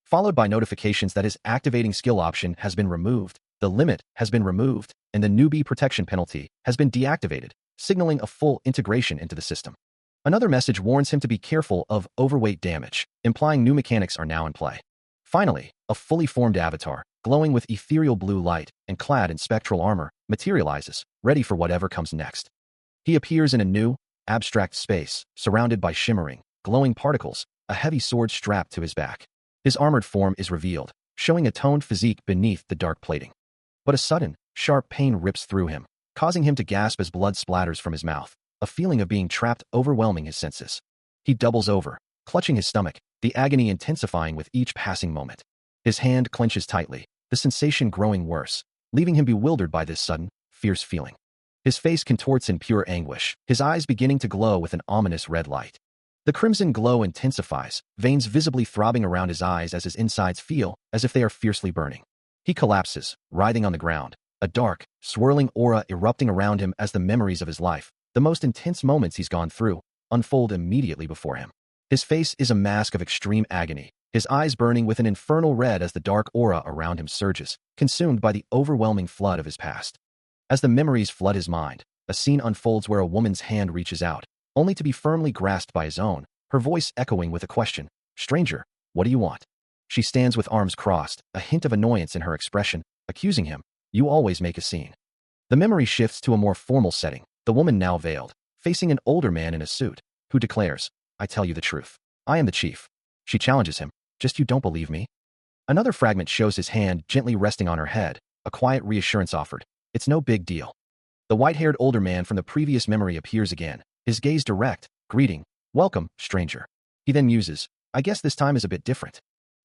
followed by notifications that his activating skill option has been removed, the limit has been removed, and the newbie protection penalty has been deactivated, signaling a full integration into the system. Another message warns him to be careful of overweight damage, implying new mechanics are now in play. Finally, a fully formed avatar, glowing with ethereal blue light and clad in spectral armor, materializes, ready for whatever comes next. He appears in a new, abstract space, surrounded by shimmering, glowing particles, a heavy sword strapped to his back. His armored form is revealed, showing a toned physique beneath the dark plating. But a sudden, sharp pain rips through him, causing him to gasp as blood splatters from his mouth, a feeling of being trapped overwhelming his senses. He doubles over, clutching his stomach, the agony intensifying with each passing moment. His hand clenches tightly, the sensation growing worse, leaving him bewildered by this sudden, fierce feeling. His face contorts in pure anguish, his eyes beginning to glow with an ominous red light. The crimson glow intensifies, veins visibly throbbing around his eyes as his insides feel as if they are fiercely burning. He collapses, writhing on the ground, a dark, swirling aura erupting around him as the memories of his life, the most intense moments he's gone through, unfold immediately before him. His face is a mask of extreme agony, his eyes burning with an infernal red as the dark aura around him surges, consumed by the overwhelming flood of his past. As the memories flood his mind, a scene unfolds where a woman's hand reaches out, only to be firmly grasped by his own, her voice echoing with a question, "Stranger, what do you want?" She stands with arms crossed, a hint of annoyance in her expression, accusing him, "You always make a scene." The memory shifts to a more formal setting, the woman now veiled, facing an older man in a suit, who declares, "I tell you the truth. I am the chief." She challenges him, "Just you don't believe me?" Another fragment shows his hand gently resting on her head, a quiet reassurance offered, "It's no big deal." The white-haired older man from the previous memory appears again, his gaze direct, greeting, Welcome, stranger. He then muses, I guess this time is a bit different.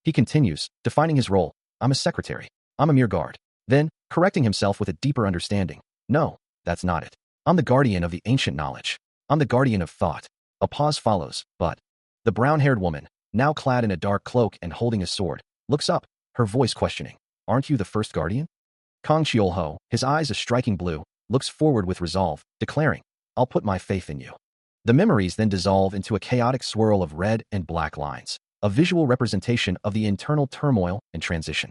He continues, defining his role. I'm a secretary. I'm a mere guard. Then, correcting himself with a deeper understanding. No, that's not it. I'm the guardian of the ancient knowledge. I'm the guardian of thought. A pause follows, but the brown-haired woman, now clad in a dark cloak and holding a sword, looks up, her voice questioning. Aren't you the first guardian? Kang Chiol-ho, his eyes a striking blue, looks forward with resolve, declaring, I'll put my faith in you. The memories then dissolve into a chaotic swirl of red and black lines, a visual representation of the internal turmoil and transition.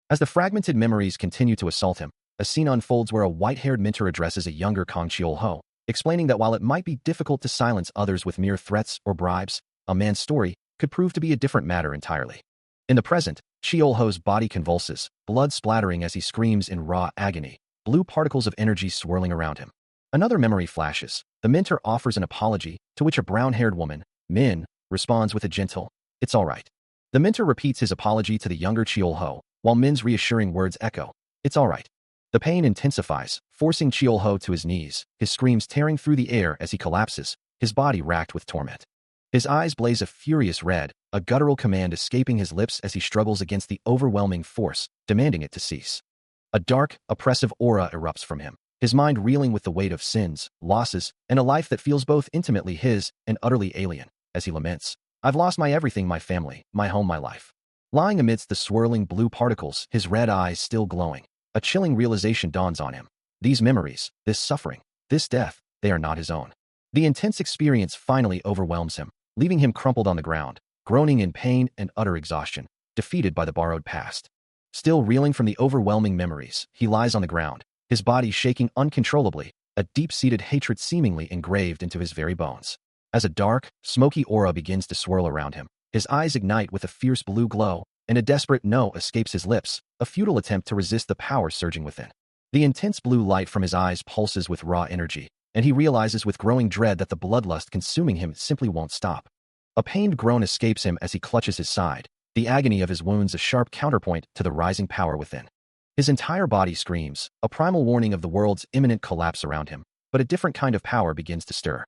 As the fragmented memories continue to assault him, a scene unfolds where a white-haired mentor addresses a younger Kang Chiol-ho, explaining that while it might be difficult to silence others with mere threats or bribes, a man's story could prove to be a different matter entirely. In the present, Chiol-ho's body convulses, blood splattering as he screams in raw agony, blue particles of energy swirling around him. Another memory flashes. The mentor offers an apology, to which a brown-haired woman, Min, responds with a gentle, It's all right. The mentor repeats his apology to the younger Chiol-ho, while Min's reassuring words echo, It's all right. The pain intensifies, forcing Chiol-ho to his knees, his screams tearing through the air as he collapses, his body racked with torment. His eyes blaze a furious red, a guttural command escaping his lips as he struggles against the overwhelming force, demanding it to cease. A dark, oppressive aura erupts from him, his mind reeling with the weight of sins, losses, and a life that feels both intimately his and utterly alien, as he laments, I've lost my everything, my family, my home, my life. Lying amidst the swirling blue particles, his red eyes still glowing, a chilling realization dawns on him. These memories, this suffering, this death, they are not his own. The intense experience finally overwhelms him, leaving him crumpled on the ground, groaning in pain and utter exhaustion, defeated by the borrowed past. Still reeling from the overwhelming memories, he lies on the ground, his body shaking uncontrollably, a deep-seated hatred seemingly engraved into his very bones. As a dark, smoky aura begins to swirl around him, his eyes ignite with a fierce blue glow, and a desperate no escapes his lips, a futile attempt to resist the power surging within. The intense blue light from his eyes pulses with raw energy, and he realizes with growing dread that the bloodlust consuming him simply won't stop. A pained groan escapes him as he clutches his side, the agony of his wounds a sharp counterpoint to the rising power within. His entire body screams, a primal warning of the world's imminent collapse around him, but a different kind of power begins to stir.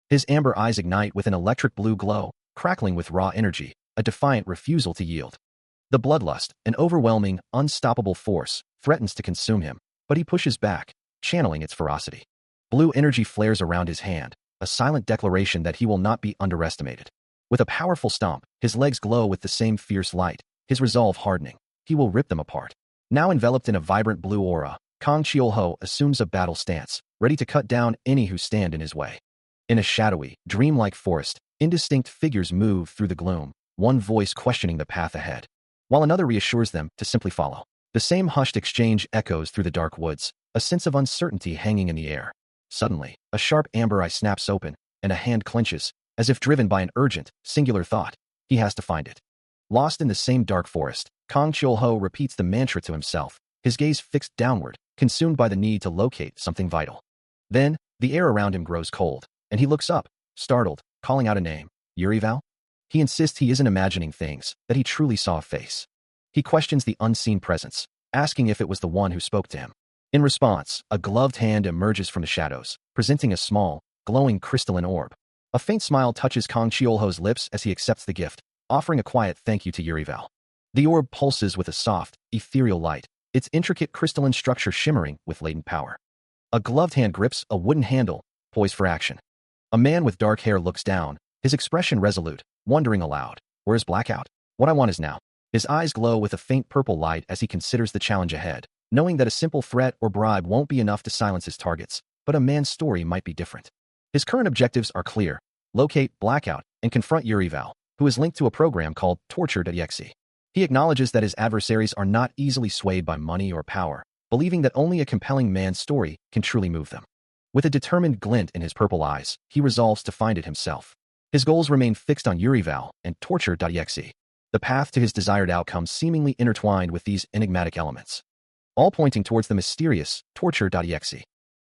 His amber eyes ignite with an electric blue glow, crackling with raw energy, a defiant refusal to yield. The bloodlust, an overwhelming, unstoppable force, threatens to consume him, but he pushes back, channeling its ferocity. Blue energy flares around his hand, a silent declaration that he will not be underestimated. With a powerful stomp, his legs glow with the same fierce light, his resolve hardening. He will rip them apart. Now enveloped in a vibrant blue aura, Kang Chiol-ho assumes a battle stance, ready to cut down any who stand in his way. In a shadowy, dreamlike forest, indistinct figures move through the gloom, one voice questioning the path ahead, while another reassures them to simply follow. The same hushed exchange echoes through the dark woods, a sense of uncertainty hanging in the air. Suddenly, a sharp amber eye snaps open, and a hand clenches, as if driven by an urgent, singular thought. He has to find it. Lost in the same dark forest, Kang Chiol-ho repeats the mantra to himself, his gaze fixed downward, consumed by the need to locate something vital. Then, the air around him grows cold, and he looks up, startled, calling out a name. Yurival? He insists he isn't imagining things, that he truly saw a face. He questions the unseen presence, asking if it was the one who spoke to him. In response, a gloved hand emerges from the shadows, presenting a small, glowing crystalline orb. A faint smile touches Kang Chiol-ho's lips as he accepts the gift, offering a quiet thank you to Yurival. The orb pulses with a soft, ethereal light, its intricate crystalline structure shimmering with latent power. A gloved hand grips a wooden handle, poised for action. A man with dark hair looks down, his expression resolute, wondering aloud, where's Blackout? What I want is now. His eyes glow with a faint purple light as he considers the challenge ahead, knowing that a simple threat or bribe won't be enough to silence his targets, but a man's story might be different. His current objectives are clear: locate Blackout and confront Yurival, who is linked to a program called Torture.exe. He acknowledges that his adversaries are not easily swayed by money or power, believing that only a compelling man's story can truly move them. With a determined glint in his purple eyes, he resolves to find it himself. His goals remain fixed on Yurival and Torture.exe, the path to his desired outcome seemingly intertwined with these enigmatic elements, all pointing towards the mysterious Torture.exe.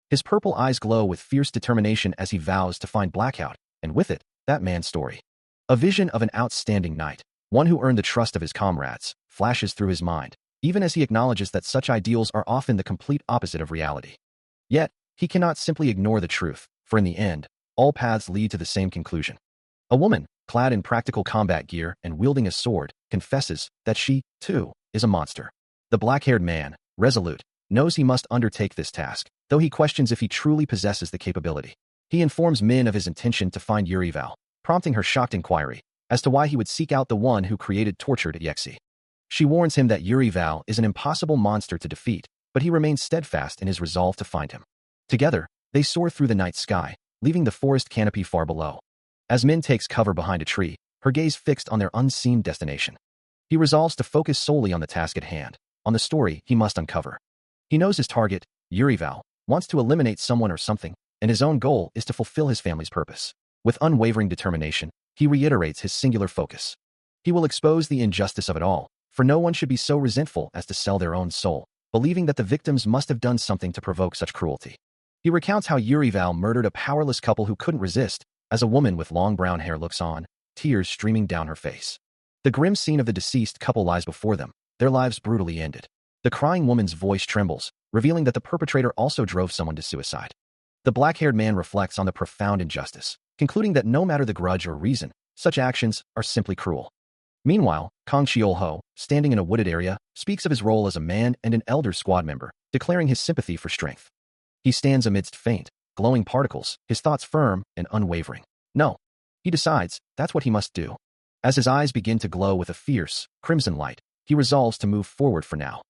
His purple eyes glow with fierce determination as he vows to find Blackout, and with it, that man's story. A vision of an outstanding knight, one who earned the trust of his comrades, flashes through his mind, even as he acknowledges that such ideals are often the complete opposite of reality. Yet, he cannot simply ignore the truth, for in the end, all paths lead to the same conclusion. A woman, clad in practical combat gear and wielding a sword, confesses that she, too, is a monster. The black-haired man, resolute, knows he must undertake this task, though he questions if he truly possesses the capability. He informs Min of his intention to find Yurival, prompting her shocked inquiry as to why he would seek out the one who created tortured Yexi. She warns him that Yurival is an impossible monster to defeat, but he remains steadfast in his resolve to find him. Together, they soar through the night sky, leaving the forest canopy far below. As Min takes cover behind a tree, her gaze fixed on their unseen destination. He resolves to focus solely on the task at hand, on the story he must uncover. He knows his target, Yurival, wants to eliminate someone or something, and his own goal is to fulfill his family's purpose. With unwavering determination, he reiterates his singular focus. He will expose the injustice of it all, for no one should be so resentful as to sell their own soul, believing that the victims must have done something to provoke such cruelty. He recounts how Yurival murdered a powerless couple who couldn't resist, as a woman with long brown hair looks on, tears streaming down her face. The grim scene of the deceased couple lies before them, their lives brutally ended. The crying woman's voice trembles, revealing that the perpetrator also drove someone to suicide. The black-haired man reflects on the profound injustice, concluding that no matter the grudge or reason, such actions are simply cruel. Meanwhile, Kang Chiol-ho, standing in a wooded area, speaks of his role as a man and an elder squad member, declaring his sympathy for strength. He stands amidst faint, glowing particles, his thoughts firm and unwavering. No. He decides, that's what he must do. As his eyes begin to glow with a fierce, crimson light, he resolves to move forward for now.